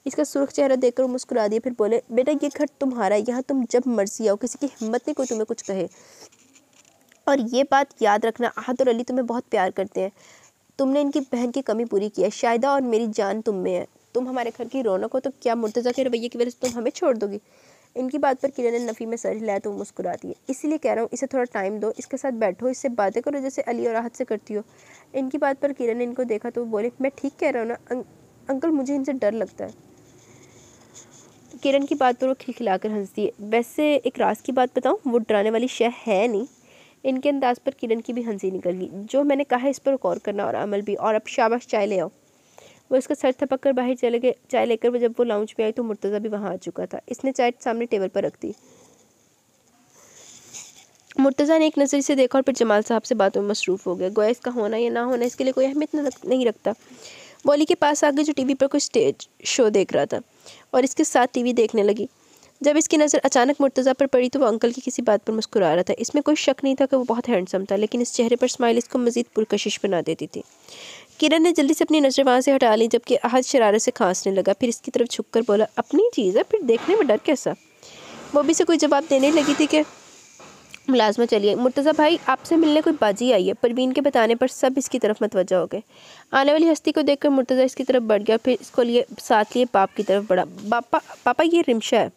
इसका सुर्ख चेहरा देखकर वो मुस्कुरा दिया। फिर बोले, बेटा ये घर तुम्हारा है, यहाँ तुम जब मर्जी आओ, किसी की हिम्मत नहीं कोई तुम्हें कुछ कहे। और ये बात याद रखना, आहद और अली तुम्हें बहुत प्यार करते हैं। तुमने इनकी बहन की कमी पूरी की है। शाहिदा और मेरी जान तुम में है। तुम हमारे घर की रौनक हो तो क्या मुर्तज़ा के रवैये की वजह से तुम हमें छोड़ दोगी? इनकी बात पर किरण ने नफ़ी में सर हिलाया तो मुस्कुरा दिए। इसीलिए कह रहा हूँ, इसे थोड़ा टाइम दो, इसके साथ बैठो, इससे बातें करो जैसे अली और आहद से करती हो। इनकी बात पर किरण ने इनको देखा तो बोले, मैं ठीक कह रहा हूँ ना अंकल, मुझे इनसे डर लगता है। किरण की बात पर वो खिलखिलाकर हंस दिए। वैसे एक राज की बात बताऊँ, वो डराने वाली शय है नहीं। इनके अंदाज पर किरण की भी हंसी निकल गई। जो मैंने कहा इस पर गौर करना और अमल भी। और अब शाबाश, चाय ले आओ। वो इसका सर थपक कर बाहर चले गए। चाय लेकर वो जब वो लाउंज में आई तो मुर्तज़ा भी वहाँ आ चुका था। इसने चाय सामने टेबल पर रख दी। मुर्तज़ा ने एक नज़र से देखा और फिर जमाल साहब से बातों में मसरूफ़ हो गया। गोया इसका होना या ना होना इसके लिए कोई अहमियत नहीं रखता। बॉली के पास आगे जो टीवी पर कोई स्टेज शो देख रहा था और इसके साथ टीवी देखने लगी। जब इसकी नज़र अचानक मुर्तज़ा पर पड़ी तो वो अंकल की किसी बात पर मुस्कुरा रहा था। इसमें कोई शक नहीं था कि वो बहुत हैंडसम था, लेकिन इस चेहरे पर स्माइल इसको मज़ीद पुरकशिश बना देती थी। किरण ने जल्दी से अपनी नज़र वहाँ से हटा ली जबकि आहद शरारत से खांसने लगा। फिर इसकी तरफ झुककर बोला, अपनी चीज़ है, फिर देखने में डर कैसा? वो भी से कोई जवाब देने लगी थी कि मुलाजमा चलिए। मुर्तज़ा भाई, आपसे मिलने कोई बाजी आई है। परवीन के बताने पर सब इसकी तरफ मतवज्जा हो गए। आने वाली हस्ती को देखकर मुर्तज़ा इसकी तरफ बढ़ गया। फिर इसको लिए साथ लिए बाप की तरफ बढ़ा। पापा ये रिमशा है।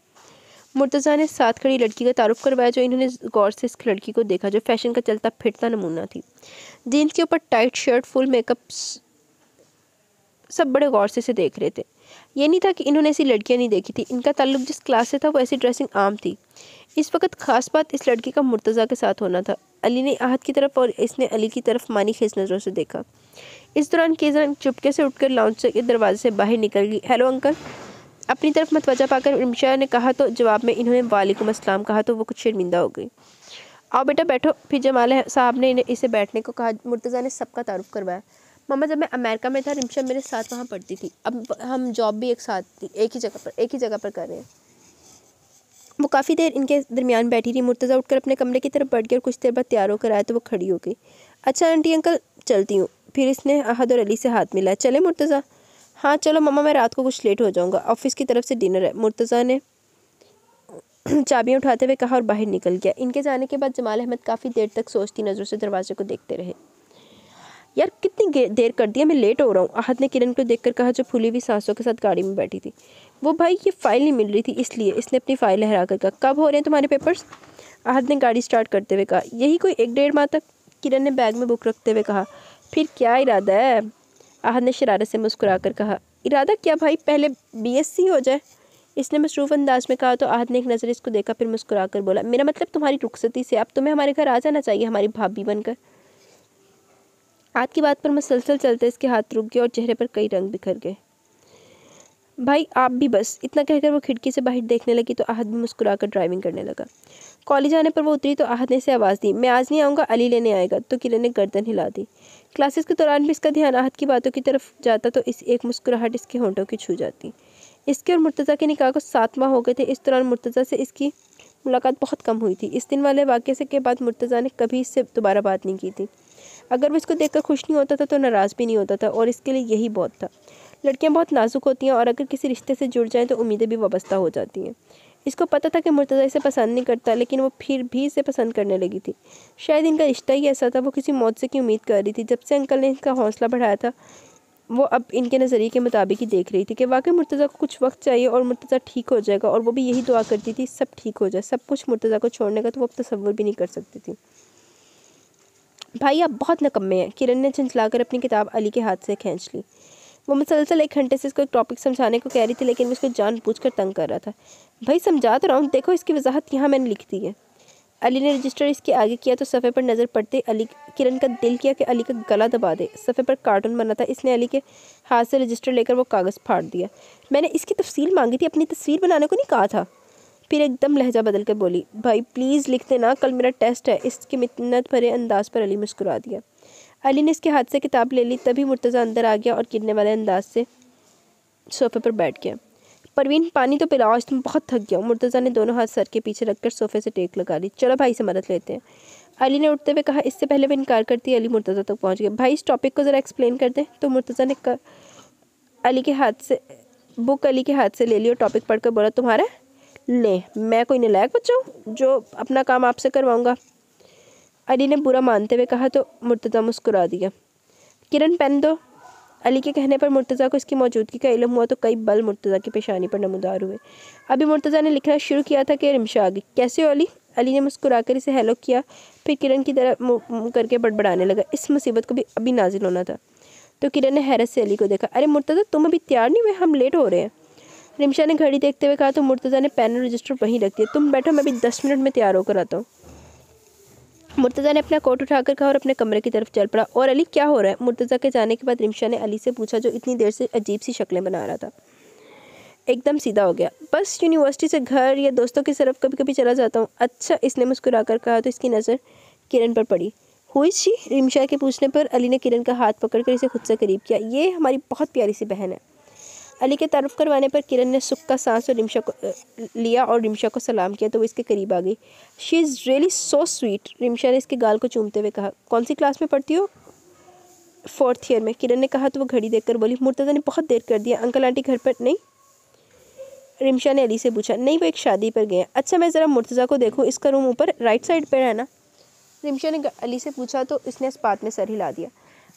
मुर्तज़ा ने साथ खड़ी लड़की का तारुफ करवाया जो इन्होंने गौर से इस लड़की को देखा, जो फैशन का चलता फिरता नमूना थी। जीन्स के ऊपर टाइट शर्ट, फुल मेकअप, सब बड़े गौर से इसे देख रहे थे। ये नहीं था कि इन्होंने ऐसी लड़कियां नहीं देखी थी, इनका ताल्लुक जिस क्लास से था वो ऐसी ड्रेसिंग आम थी। इस वक्त खास बात इस लड़की का मुर्तज़ा के साथ होना था। अली ने आहत की तरफ और इसने अली की तरफ मानी खेज नज़रों से देखा। इस दौरान केज़न चुपके से उठकर लाउंज के दरवाजे से बाहर निकल गई। हेलो अंकल, अपनी तरफ मतवजा पाकर रिमशा ने कहा तो जवाब में इन्होंने वालेकुम अस्सलाम कहा तो वो कुछ शर्मिंदा हो गई। आओ बेटा बैठो। फिर जमाल साहब ने इसे बैठने को कहा। मुर्तज़ा ने सबका तारुफ करवाया। मम्मा, जब मैं अमेरिका में था रिमशा मेरे साथ वहाँ पढ़ती थी, अब हम जॉब भी एक ही जगह पर कर रहे हैं। वो काफ़ी देर इनके दरमियान बैठी रही। मुर्तज़ा उठकर अपने कमरे की तरफ बढ़ गया और कुछ देर बाद तैयार होकर आया तो वो खड़ी हो गई। अच्छा आंटी अंकल, चलती हूँ। फिर इसने अहद और अली से हाथ मिलाया। चले मुर्तज़ा? हाँ चलो मम्मा, मैं रात को कुछ लेट हो जाऊँगा, ऑफिस की तरफ से डिनर है। मुर्तज़ा ने चाबियाँ उठाते हुए कहा और बाहर निकल गया। इनके जाने के बाद जमाल अहमद काफ़ी देर तक सोचती नज़रों से दरवाजे को देखते रहे। यार कितनी देर कर दिया, मैं लेट हो रहा हूँ, आहद ने किरण को देखकर कहा जो फूली हुई सांसों के साथ गाड़ी में बैठी थी। वो भाई ये फ़ाइल नहीं मिल रही थी इसलिए। इसने अपनी फ़ाइल लहरा कर कहा। कब हो रहे हैं तुम्हारे पेपर्स? आहद ने गाड़ी स्टार्ट करते हुए कहा। यही कोई 1-1.5 माह तक, किरण ने बैग में बुक रखते हुए कहा। फिर क्या इरादा है? आहद ने शरारत से मुस्कुरा कर कहा। इरादा क्या भाई, पहले BSc हो जाए, इसने मसरूफ़ अंदाज में कहा तो आहद ने एक नज़र इसको देखा फिर मुस्कुरा कर बोला। मेरा मतलब तुम्हारी रुखसती से अब तुम्हें हमारे घर आ जाना चाहिए, हमारी भाभी बनकर। आहद की बात पर मुसलसल चलते इसके हाथ रुक गए और चेहरे पर कई रंग बिखर गए। भाई आप भी बस, इतना कहकर वो खिड़की से बाहर देखने लगी तो आहद भी मुस्कुरा कर ड्राइविंग करने लगा। कॉलेज आने पर वो उतरी तो आहद ने इसे आवाज़ दी। मैं आज नहीं आऊँगा, अली लेने आएगा। तो किरण ने गर्दन हिला दी। क्लासेस के दौरान भी इसका ध्यान आहद की बातों की तरफ जाता तो इस एक मुस्कुराहट इसके होंठों की छू जाती। इसके और मुर्तज़ा के निकाह को 7 माह हो गए थे। इस दौरान मुर्तज़ा से इसकी मुलाकात बहुत कम हुई थी। इस दिन वाले वाक़ये से के बाद मुर्तज़ा ने कभी इससे दोबारा बात नहीं की थी। अगर वो इसको देखकर खुश नहीं होता था तो नाराज़ भी नहीं होता था और इसके लिए यही बहुत था। लड़कियां बहुत नाजुक होती हैं और अगर किसी रिश्ते से जुड़ जाएं तो उम्मीदें भी वाबस्ता हो जाती हैं। इसको पता था कि मुर्तज़ा इसे पसंद नहीं करता, लेकिन वो फिर भी इसे पसंद करने लगी थी। शायद इनका रिश्ता ही ऐसा था। वो किसी मौत से की उम्मीद कर रही थी। जब से अंकल ने इसका हौसला बढ़ाया था वो अब इनके नज़रिए के मुताबिक ही देख रही थी कि वाकई मुर्तज़ा को कुछ वक्त चाहिए और मुर्तज़ा ठीक हो जाएगा। और वो भी यही दुआ करती थी सब ठीक हो जाए। सब कुछ मुर्तज़ा को छोड़ने का तो वो अब तसव्वुर भी नहीं कर सकती थी। भाई आप बहुत नकम्मे हैं, किरण ने झंझलाकर अपनी किताब अली के हाथ से खींच ली। वो मुसलसल 1 घंटे से इसको एक टॉपिक समझाने को कह रही थी लेकिन वो इसको जानबूझकर तंग कर रहा था। भाई समझा तो रहा हूँ, देखो इसकी वजाहत यहाँ मैंने लिख दी है। अली ने रजिस्टर इसके आगे किया तो सफ़े पर नज़र पड़ते किरण का दिल किया कि अली का गला दबा दे। सफ़े पर कार्टून बना था। इसने अली के हाथ से रजिस्टर लेकर वो कागज़ फाड़ दिया। मैंने इसकी तफसील मांगी थी, अपनी तस्वीर बनाने को नहीं कहा था। फिर एकदम लहजा बदल कर बोली। भाई प्लीज़ लिख देना, कल मेरा टेस्ट है। इसकी मिन्नत भरे अंदाज पर अली मुस्कुरा दिया। अली ने इसके हाथ से किताब ले ली। तभी मुर्तज़ा अंदर आ गया और गिरने वाले अंदाज से सोफ़े पर बैठ गया। परवीन पानी तो पिलाओ, तुम बहुत थक गया। मुर्तज़ा ने दोनों हाथ सर के पीछे रखकर सोफ़े से टेक लगा ली। चलो भाई से मदद लेते हैं, अली ने उठते हुए कहा। इससे पहले वह इनकार करती अली मुर्तज़ा तक पहुंच गया। भाई इस टॉपिक को ज़रा एक्सप्लेन कर दें। तो मुर्तज़ा ने अली के हाथ से ले ली और टॉपिक पढ़कर बोला। तुम्हारा ले, मैं कोई नालायक बच्चा हूँ जो अपना काम आपसे करवाऊँगा? अली ने बुरा मानते हुए कहा तो मुर्तज़ा मुस्कुरा दिया। किरण पेन दो। अली के कहने पर मुर्तज़ा को इसकी मौजूदगी का इल्म हुआ तो कई बल मुर्तज़ा की पेशानी पर नमूदार हुए। अभी मुर्तज़ा ने लिखना शुरू किया था कि रिमशा आ गई। कैसे हो अली? अली ने मुस्कुराकर इसे हेलो किया फिर किरण की तरफ मुँह करके बड़बड़ाने लगा। इस मुसीबत को भी अभी नाजिल होना था। तो किरण ने हैरत से अली को देखा। अरे मुर्तज़ा तुम अभी तैयार नहीं हुए, हम लेट हो रहे हैं। रिमशा ने घड़ी देखते हुए कहा तो मुर्तज़ा ने पेन और रजिस्टर वहीं रख दिया। तुम बैठो, मैं भी 10 मिनट में तैयार होकर आता हूँ। मुर्तज़ा ने अपना कोट उठाकर कहा और अपने कमरे की तरफ चल पड़ा। और अली क्या हो रहा है? मुर्तज़ा के जाने के बाद रिमशा ने अली से पूछा जो इतनी देर से अजीब सी शक्लें बना रहा था। एकदम सीधा हो गया। बस यूनिवर्सिटी से घर या दोस्तों की तरफ कभी कभी चला जाता हूँ। अच्छा, इसने मुस्कुराकर कहा तो इसकी नज़र किरण पर पड़ी। हुई शी? रिमशा के पूछने पर अली ने किरण का हाथ पकड़कर इसे खुद से करीब किया। ये हमारी बहुत प्यारी सी बहन है। अली के तारुफ करवाने पर किरण ने सुख का सांस और रिमशा को लिया और रिमशा को सलाम किया तो वो इसके करीब आ गई। She is really so sweet, Rimsha ने इसके गाल को चूमते हुए कहा। कौन सी क्लास में पढ़ती हो? 4th ईयर में, किरण ने कहा तो वो घड़ी देखकर बोली। मुर्तज़ा ने बहुत देर कर दिया, अंकल आंटी घर पर नहीं? रिमशा ने अली से पूछा। नहीं, वो एक शादी पर गए हैं। अच्छा, मैं ज़रा मुर्तज़ा को देखूँ, इसका रूम ऊपर राइट साइड पर है ना? रिमशा ने अली से पूछा तो इसने इस बात में सर हिला दिया।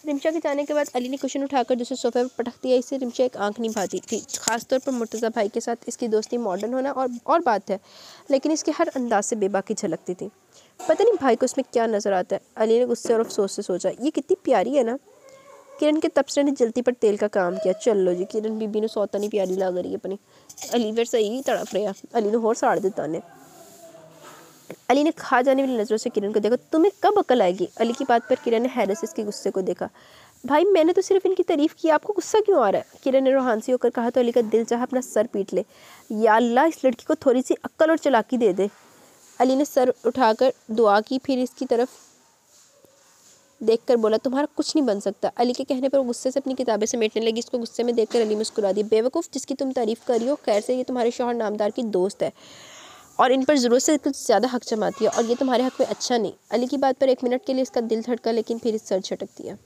रिमशा के जाने के बाद अली ने कुशन उठाकर दूसरे सोफे पर पटक दिया। इससे रिमशा एक आंख नहीं भाती थी। खासतौर पर मुर्तज़ा भाई के साथ इसकी दोस्ती मॉडर्न होना और बात है, लेकिन इसके हर अंदाज से बेबाकी झलकती थी। पता नहीं भाई को उसमें क्या नज़र आता है। अली ने गुस्से और अफसोस से सोचा, ये कितनी प्यारी है ना। किरण के तबसरे ने जल्दी पर तेल का काम किया। चल लो जी, किरण बीबी ने सौता नहीं प्यारी लग रही है अपनी। अली फिर सही तड़प रहा। अली ने होर साड़ दिता ने। अली ने खा जाने वाली नज़रों से किरण को देखा। तुम्हें कब अकल आएगी? अली की बात पर किरण ने हैरत से इसके गुस्से को देखा। भाई मैंने तो सिर्फ इनकी तारीफ की, आपको गुस्सा क्यों आ रहा है? किरण ने रूहानसी होकर कहा तो अली का दिल चाहा अपना सर पीट ले। या अल्लाह, इस लड़की को थोड़ी सी अक्ल और चालाकी दे दे। अली ने सर उठाकर दुआ की, फिर इसकी तरफ देखकर बोला, तुम्हारा कुछ नहीं बन सकता। अली के कहने पर वो गुस्से से अपनी किताबें समेटने लगी। इसको गुस्से में देखकर अली मुस्कुरा दी। बेवकूफ़, जिसकी तुम तारीफ कर रही हो, खैर से ये तुम्हारे शौहर नामदार की दोस्त है और इन पर ज़रूरत से कुछ ज़्यादा हक जमाती है, और ये तुम्हारे हक में अच्छा नहीं। अली की बात पर एक मिनट के लिए इसका दिल धड़का, लेकिन फिर इस सर झटक दिया।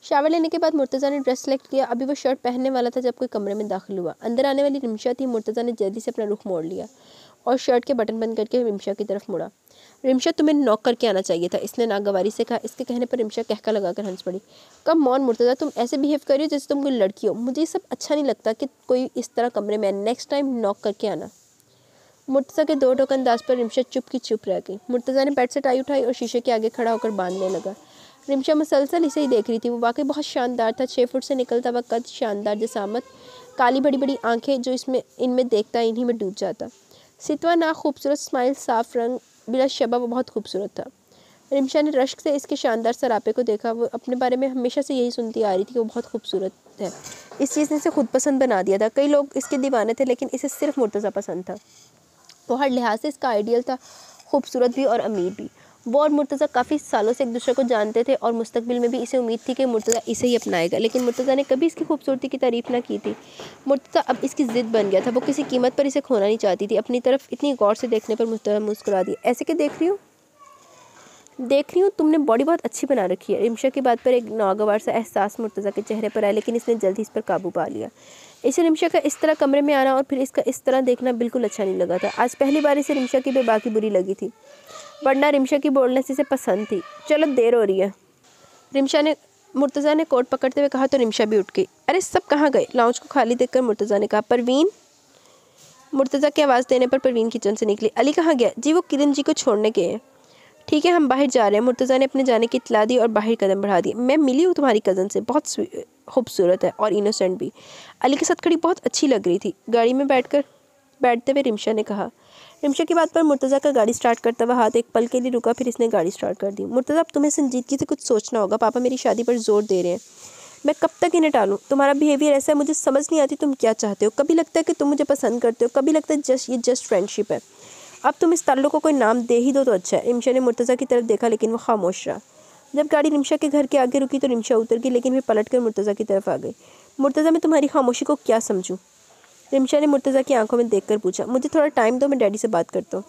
शावर लेने के बाद मुर्तज़ा ने ड्रेस सेलेक्ट किया। अभी वो शर्ट पहनने वाला था जब कोई कमरे में दाखिल हुआ। अंदर आने वाली रिमशा थी। मुर्तज़ा ने जल्दी से अपना रुख मोड़ लिया और शर्ट के बटन बंद करके रिमशा की तरफ मुड़ा। रिमशा, तुम्हें नॉक करके आना चाहिए था, इसने नागवारी से कहा। इसके कहने पर रिमशा कहका लगाकर हंस पड़ी। कम ऑन मुर्तज़ा, तुम ऐसे बिहेव कर रही हो जैसे तुम कोई लड़की हो। मुझे ये सब अच्छा नहीं लगता कि कोई इस तरह कमरे में। नेक्स्ट टाइम नॉक करके आना। मुर्तज़ा के दो टोकन अंदाज पर रिमशा चुप की चुप रह गई। मुर्तज़ा ने बेड से टाई उठाई और शीशे के आगे खड़ा होकर बांधने लगा। रिमशा मुसलसल इसे ही देख रही थी। वो वाकई बहुत शानदार था। 6 फुट से निकलता हुआ कद, शानदार जसामत, काली बड़ी बड़ी आंखें, जो इनमें देखता इन्हीं में डूब जाता। सितवा ना खूबसूरत स्माइल, साफ रंग, बिला शबा, वो बहुत खूबसूरत था। रिमशा ने रश्क से इसके शानदार सरापे को देखा। वो अपने बारे में हमेशा से यही सुनती आ रही थी कि वो बहुत खूबसूरत है। इस चीज़ ने इसे खुद पसंद बना दिया था। कई लोग इसके दीवाने थे, लेकिन इसे सिर्फ मुर्तज़ा पसंद था। वो हर लिहाज से इसका आइडियल था, खूबसूरत भी और अमीर भी। वो और मुर्तज़ा काफ़ी सालों से एक दूसरे को जानते थे और मुस्तकबिल में भी इसे उम्मीद थी कि मुर्तज़ा इसे ही अपनाएगा, लेकिन मुर्तज़ा ने कभी इसकी खूबसूरती की तारीफ़ ना की थी। मुर्तज़ा अब इसकी ज़िद बन गया था। वो किसी कीमत पर इसे खोना नहीं चाहती थी। अपनी तरफ इतनी गौर से देखने पर मुर्तज़ा मुस्कुरा दी। ऐसे क्या देख रही हूँ? देख रही हूँ तुमने बॉडी बहुत अच्छी बना रखी है। रिमशा की बात पर एक नागवार सा एहसास मुर्तज़ा के चेहरे पर आया, लेकिन इसने जल्दी इस पर काबू पा लिया। इसे रिमशा का इस तरह कमरे में आना और फिर इसका इस तरह देखना बिल्कुल अच्छा नहीं लगा था। आज पहली बार इसे रिमशा की बेबाकी बुरी लगी थी, वरना रिमशा की बोलने से इसे पसंद थी। चलो देर हो रही है, रिमशा ने मुर्तज़ा ने कोट पकड़ते हुए कहा तो रिमशा भी उठ गई। अरे सब कहाँ गए? लाउंज को खाली देखकर मुर्तज़ा ने कहा। परवीन। मुर्तज़ा की आवाज़ देने पर परवीन किचन से निकली। अली कहाँ गया? जी वो किरण जी को छोड़ने गए हैं। ठीक है, हम बाहर जा रहे हैं। मुर्तज़ा ने अपने जाने की इत्तला दी और बाहर कदम बढ़ा दिए। मैं मिली हूँ तुम्हारी कज़न से, बहुत खूबसूरत है और इनोसेंट भी। अली के साथ खड़ी बहुत अच्छी लग रही थी। गाड़ी में बैठते हुए रिमशा ने कहा। रिमशा की बात पर मुर्तज़ा का गाड़ी स्टार्ट करता हुआ हाथ एक पल के लिए रुका, फिर इसने गाड़ी स्टार्ट कर दी। मुर्तज़ा, अब तुम्हें संजीदगी से कुछ सोचना होगा। पापा मेरी शादी पर जोर दे रहे हैं। मैं कब तक इन्हें टालूं? तुम्हारा बिहेवियर ऐसा है, मुझे समझ नहीं आती तुम क्या चाहते हो। कभी लगता है कि तुम मुझे पसंद करते हो, कभी लगता है ये जस्ट फ्रेंडशिप है। अब तुम इस ताल्लुक को कोई नाम दे ही दो तो अच्छा है। रिमशा ने मुर्तज़ा की तरफ देखा, लेकिन वो खामोश रहा। जब गाड़ी रिमशा के घर के आगे रुकी तो रिमशा उतर गई, लेकिन फिर पलट कर मुर्तज़ा की तरफ आ गई। मुर्तज़ा, मैं तुम्हारी खामोशी को क्या समझूं? रिमशा ने मुर्तज़ा की आंखों में देखकर पूछा। मुझे थोड़ा टाइम दो, मैं डैडी से बात करता हूँ।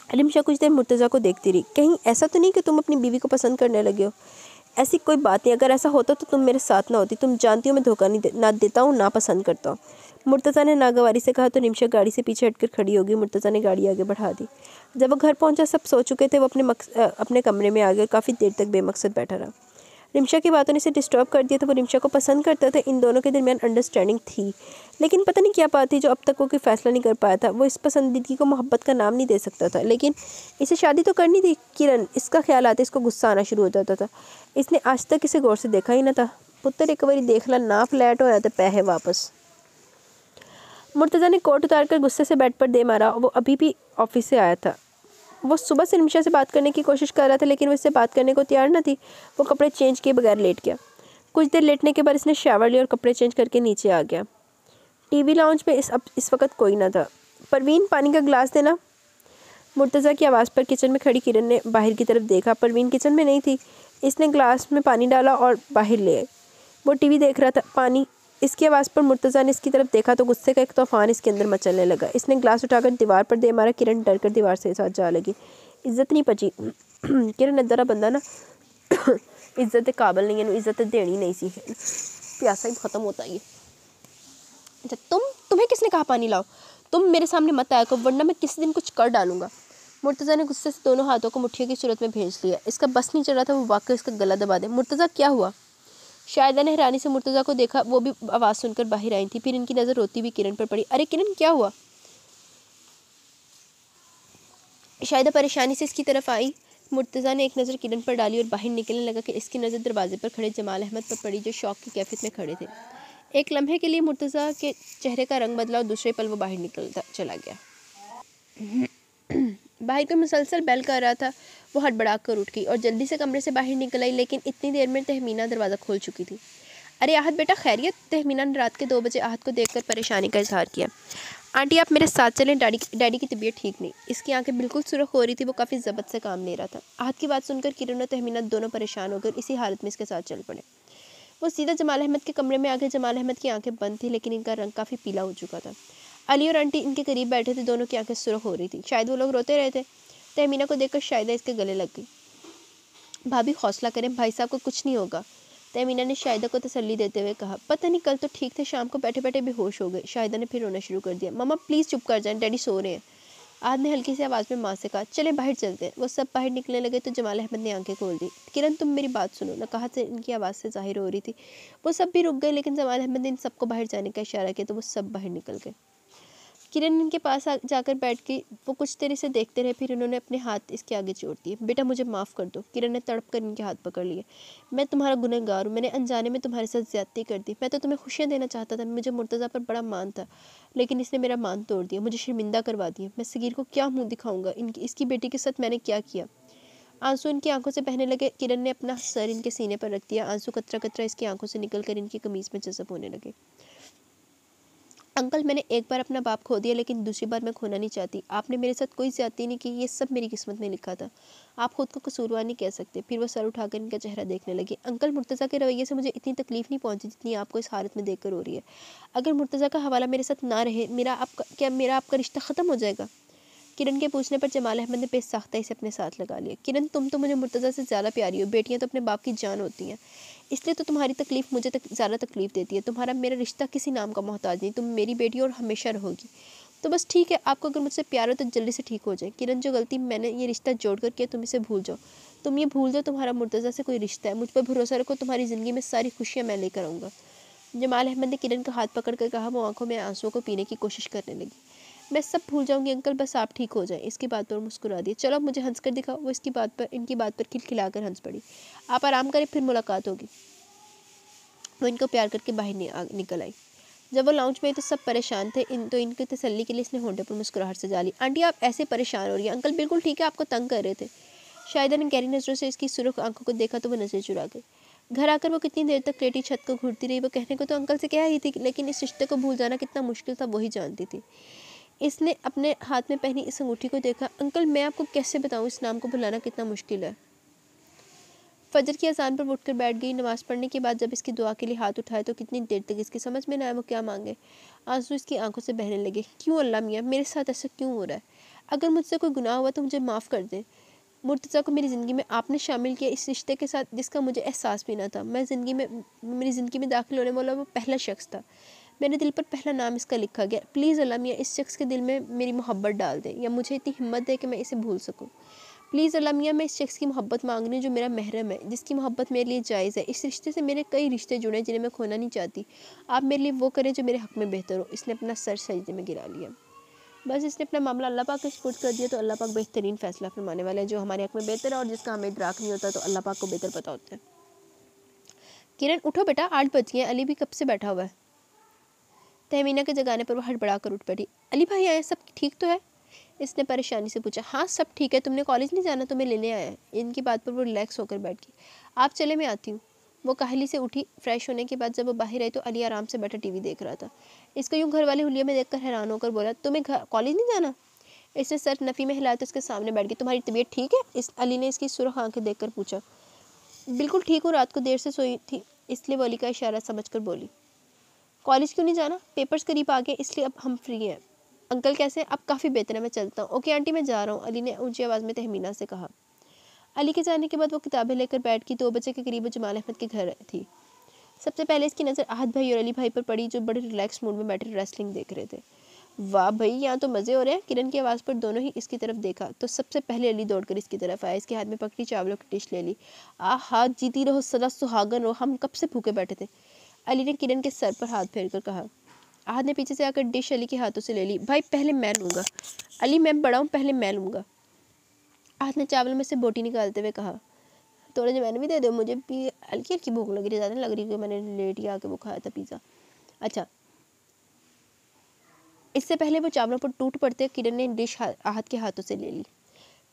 रिमशा कुछ देर मुर्तज़ा को देखती रही। कहीं ऐसा तो नहीं कि तुम अपनी बीवी को पसंद करने लगे हो? ऐसी कोई बात नहीं, अगर ऐसा होता तो तुम मेरे साथ ना होती। तुम जानती हो मैं धोखा ना देता हूँ, ना पसंद करता हूँ। मुर्तज़ा ने नागवारी से कहा तो रिमशा गाड़ी से पीछे हटकर खड़ी होगी। मुर्तज़ा ने गाड़ी आगे बढ़ा दी। जब वो घर पहुंचा सब सो चुके थे। वो अपने कमरे में आ गए और काफ़ी देर तक बेमकसद बैठा रहा। रिमशा की बातों ने इसे डिस्टर्ब कर दिया था। वो रिमशा को पसंद करता था। इन दोनों के दरमियान अंडरस्टैंडिंग थी, लेकिन पता नहीं क्या बात थी जो अब तक वो कोई फैसला नहीं कर पाया था। वो इस पसंदीदगी को मोहब्बत का नाम नहीं दे सकता था, लेकिन इसे शादी तो करनी थी। किरण, इसका ख्याल आते इसको गुस्सा आना शुरू हो जाता था। इसने आज तक इसे गौर से देखा ही ना था। पुत्र एक बारी देख ला, ना फ्लैट हो जाते पैसे वापस। मुर्तज़ा ने कोट उतार कर गुस्से से बेड पर दे मारा। वो अभी भी ऑफिस से आया था। वो सुबह से रिमशा से बात करने की कोशिश कर रहा था, लेकिन वो इससे बात करने को तैयार न थी। वो कपड़े चेंज किए बगैर लेट गया। कुछ देर लेटने के बाद इसने शावर लिया और कपड़े चेंज करके नीचे आ गया। टीवी लाउंज में इस वक्त कोई ना था। परवीन, पानी का गिलास देना। मुर्तज़ा की आवाज़ पर किचन में खड़ी किरण ने बाहर की तरफ देखा। परवीन किचन में नहीं थी। इसने गिलास में पानी डाला और बाहर ले आई। वो टीवी देख रहा था। पानी। इसकी आवाज़ पर मुर्तज़ा ने इसकी तरफ देखा तो गुस्से का एक तूफान इसके अंदर मचलने लगा। इसने ग्लास उठाकर दीवार पर दे मारा। किरण डर कर दीवार से साथ जा लगी। इज्जत नहीं पची। किरण अदरा बंदा ना इज्जत के काबिल नहीं है, इज्जत देनी नहीं सी। प्यासा ही ख़त्म होता है। अच्छा तुम्हें किसने कहा पानी लाओ? तुम मेरे सामने मत आया करो, वरना मैं किसी दिन कुछ कर डालूंगा। मुर्तज़ा ने गुस्से से दोनों हाथों को मुट्ठियों की सूरत में भेज लिया। इसका बस नहीं चल रहा था वो वाकई इसका गला दबा दे। मुर्तज़ा क्या हुआ? शाहिदा ने हैरानी से मुर्तज़ा को देखा, वो भी आवाज़ सुनकर बाहर आई थी। फिर इनकी नज़र रोती हुई किरण पर पड़ी। अरे किरण क्या हुआ? शाहिदा परेशानी से इसकी तरफ आई। मुर्तज़ा ने एक नज़र किरण पर डाली और बाहर निकलने लगा कि इसकी नज़र दरवाजे पर खड़े जमाल अहमद पर पड़ी, जो शौक की कैफियत में खड़े थे। एक लम्हे के लिए मुर्तज़ा के चेहरे का रंग बदला और दूसरे पल वो बाहर निकलता चला गया। बाहर कोई मुसलसल बेल कर रहा था। वो हड़बड़ा कर उठ गई और जल्दी से कमरे से बाहर निकल आई, लेकिन इतनी देर में तहमीना दरवाज़ा खोल चुकी थी। अरे आहत बेटा, खैरियत? तहमीना ने रात के 2 बजे आहत को देखकर परेशानी का इजहार किया। आंटी आप मेरे साथ चलें, डैडी की तबीयत ठीक नहीं। इसकी आंखें बिल्कुल सुर्ख हो रही थी। वो काफ़ी ज़बत से काम ले रहा था। आहत की बात सुनकर किरण और तहमीना दोनों परेशान होकर इसी हालत में इसके साथ चल पड़े। वो सीधा जमाल अहमद के कमरे में आ गए। जमाल अहमद की आंखें बंद थी, लेकिन इनका रंग काफ़ी पीला हो चुका था। अली और आंटी इनके करीब बैठे थे। दोनों की आंखें सुर्ख हो रही थी। शायद वो लोग रोते रहे थे। तहमीना को देखकर शायदा इसके गले लग गई। भाभी हौसला करें, भाई साहब को कुछ नहीं होगा। तहमीना ने शाहिदा को तसल्ली देते हुए कहा। पता नहीं, कल तो ठीक थे, शाम को बैठे बैठे बेहोश हो गए। शाहिदा ने फिर रोना शुरू कर दिया। मम्मा प्लीज़ चुप कर जाएं, डैडी सो रहे हैं। आज ने हल्की सी आवाज़ में माँ से कहा, चले बाहर चलते हैं। वो सब बाहर निकलने लगे तो जमाल अहमद ने आंखें खोल दी। किरण तुम मेरी बात सुनो, नकाहत से इनकी आवाज़ से जाहिर हो रही थी। वो सब भी रुक गए, लेकिन जमाल अहमद ने इन सबको बाहर जाने का इशारा किया तो वो सब बाहर निकल गए। किरण इनके पास जाकर बैठ गई। वो कुछ देर इसे देखते रहे, फिर उन्होंने अपने हाथ इसके आगे जोड़ दिए। बेटा मुझे माफ़ कर दो। किरण ने तड़प कर इनके हाथ पकड़ लिए। मैं तुम्हारा गुनहगार हूँ, मैंने अनजाने में तुम्हारे साथ ज़्यादती कर दी। मैं तो तुम्हें खुशियाँ देना चाहता था, मुझे मुर्तज़ा पर बड़ा मान था, लेकिन इसने मेरा मान तोड़ दिया, मुझे शर्मिंदा करवा दिया। मैं सगीर को क्या मुँह दिखाऊँगा? इसकी बेटी के साथ मैंने क्या किया? आंसू इनकी आंखों से बहने लगे। किरण ने अपना सर इनके सीने पर रख दिया। आंसू कतरा कतरा इसकी आंखों से निकल कर इनकी कमीज़ में जज़ब होने लगे। अंकल मैंने एक बार अपना बाप खो दिया, लेकिन दूसरी बार मैं खोना नहीं चाहती। आपने मेरे साथ कोई ज्यादती नहीं की, ये सब मेरी किस्मत में लिखा था। आप खुद को कसूरवार नहीं कह सकते। फिर वो सर उठाकर इनका चेहरा देखने लगी। अंकल मुर्तज़ा के रवैये से मुझे इतनी तकलीफ नहीं पहुंची जितनी आपको इस हालत में देखकर हो रही है। अगर मुर्तज़ा का हवाला मेरे साथ ना रहे, मेरा आपका रिश्ता ख़त्म हो जाएगा? किरण के पूछने पर जमाल अहमद ने बेसाख्ता से अपने साथ लगा लिया। किरण तुम तो मुझे मुर्तज़ा से ज़्यादा प्यारी हो। बेटियां तो अपने बाप की जान होती हैं, इसलिए तो तुम्हारी तकलीफ़ मुझे ज़्यादा तकलीफ़ देती है। तुम्हारा मेरा रिश्ता किसी नाम का मोहताज नहीं। तुम मेरी बेटी और हमेशा रहोगी। तो बस ठीक है, आपको अगर मुझसे प्यार हो तो जल्दी से ठीक हो जाए। किरण जो गलती मैंने ये रिश्ता जोड़ कर किया, तुम इसे भूल जाओ। तुम ये भूल जाओ तुम्हारा मुर्तज़ा से कोई रिश्ता है। मुझ पर भरोसा रखो, तुम्हारी ज़िंदगी में सारी खुशियाँ मैं लेकर आऊँगा। जमाल अहमद ने किरण का हाथ पकड़ कर कहा। वो आंखों में आंसुओं को पीने की कोशिश करने लगी। मैं सब भूल जाऊंगी अंकल, बस आप ठीक हो जाएं। इसकी बात पर मुस्कुरा दिया। चलो अब मुझे हंस कर दिखाओ। वो इनकी बात पर खिलखिलाकर हंस पड़ी। आप आराम करें, फिर मुलाकात होगी। वो इनको प्यार करके बाहर निकल आई। जब वो लाउंज में तो सब परेशान थे। इनकी तसल्ली के लिए इसने होंठे पर मुस्कुराहट से डाली। आंटी आप ऐसे परेशान हो रही हैं? अंकल बिल्कुल ठीक है, आपको तंग कर रहे थे। शाहिदा ने गहरी नज़रों से इसकी सुर्ख आंखों को देखा तो वो नजर चुरा गई। घर आकर वो कितनी देर तक लेटी छत को घूरती रही। वो कहने को तो अंकल से कह ही थी, लेकिन इस रिश्ते को भूल जाना कितना मुश्किल था वही जानती थी। इसने अपने हाथ में पहनी इस अंगूठी को देखा। अंकल मैं आपको कैसे बताऊं, इस नाम को भुलाना कितना मुश्किल है। फजर की अजान पर उठकर बैठ गई। नमाज़ पढ़ने के बाद जब इसकी दुआ के लिए हाथ उठाए तो कितनी देर तक इसकी समझ में ना आया वो क्या मांगे। आंसू इसकी आंखों से बहने लगे। क्यों अल्लाह मियाँ, मेरे साथ ऐसा क्यों हो रहा है? अगर मुझसे कोई गुनाह हुआ तो मुझे माफ़ कर दें। मुर्तज़ा को मेरी ज़िंदगी में आपने शामिल किया, इस रिश्ते के साथ जिसका मुझे एहसास भी ना था। मेरी ज़िंदगी में दाखिल होने वाला वो पहला शख्स था। मेरे दिल पर पहला नाम इसका लिखा गया। प्लीज़ अल्लाह मियाँ इस शख्स के दिल में मेरी मोहब्बत डाल दें, या मुझे इतनी हिम्मत दे कि मैं इसे भूल सकूं। प्लीज़ अल्लाह मियाँ मैं इस शख्स की मोहब्बत मांग रही हूँ जो मेरा महरम है, जिसकी मोहब्बत मेरे लिए जायज़ है। इस रिश्ते से मेरे कई रिश्ते जुड़े हैं जिन्हें मैं खोना नहीं चाहती। आप मेरे लिए वो करें जो मेरे हक़ में बेहतर हो। इसने अपना सर सजदे में गिरा लिया। बस इसने अपना मामला अल्लाह पाक के सुपुर्द कर दिया। तो अल्लाह पाक बेहतरीन फ़ैसला फरमाने वाला है, जो हमारे हक़ में बेहतर है और जिसका हमें इदराक नहीं होता तो अल्लाह पाक को बेहतर पता होता है। किरण उठो बेटा, 8 बज गए। अली भी कब से बैठा हुआ है। तहमीना के जगाने पर वो हड़बड़ा कर उठ पड़ी। अली भाई आए, सब ठीक तो है? इसने परेशानी से पूछा। हाँ सब ठीक है, तुमने कॉलेज नहीं जाना, तुम्हें लेने आया है। इनकी बात पर वो रिलैक्स होकर बैठ गई। आप चले, मैं आती हूँ। वो काहली से उठी। फ्रेश होने के बाद जब वो बाहर आई तो अली आराम से बैठा टीवी देख रहा था। इसको यूँ घर वाले हुलिया में देखकर हैरान होकर बोला, तुम्हें कॉलेज नहीं जाना? इसने सर नफ़ी में हिलाया तो उसके सामने बैठ गई। तुम्हारी तबीयत ठीक है? इस अली ने इसकी सुर्ख आंखें देखकर पूछा। बिल्कुल ठीक हूँ, रात को देर से सोई थी, इसलिए वो अली का इशारा समझकर बोली। कॉलेज क्यों नहीं जाना? पेपर्स करीब आ गए, इसलिए अब हम फ्री हैं। अंकल कैसे? अब काफ़ी बेहतर है, मैं चलता हूँ। ओके आंटी मैं जा रहा हूँ, अली ने ऊंची आवाज़ में तहमीना से कहा। अली के जाने के बाद वो किताबें लेकर बैठ गई। 2 बजे के करीब जमाल अहमद के घर थी। सबसे पहले इसकी नज़र आहत भाई और अली भाई पर पड़ी, जो बड़े रिलैक्स मूड में बैठे रेसलिंग देख रहे थे। वाह भाई, यहाँ तो मज़े हो रहे हैं। किरण की आवाज़ पर दोनों ही इसकी तरफ देखा तो सबसे पहले अली दौड़कर इसकी तरफ आया, इसके हाथ में पकड़ी चावलों की डिश ले ली। आहा, जीती रहो, सदा सुहागन रहो, हम कब से भूखे बैठे थे। अली ने किरण के सर पर हाथ फेर कर कहा। आहद ने पीछे से आकर डिश अली के हाथों से ले ली। भाई पहले मैं लूँगा। अली मैं बड़ा हूँ, पहले मैं लूँगा। आहद ने चावल में से बोटी निकालते हुए कहा। थोड़े जो मैंने भी दे दो, मुझे भी हल्की हल्की भूख लग रही है, ज़्यादा नहीं लग रही, क्योंकि मैंने लेट ही आके वो खाया था पिज़्ज़ा। अच्छा, इससे पहले वो चावलों पर टूट पड़ते किरण ने डिश आहद के हाथों से ले ली।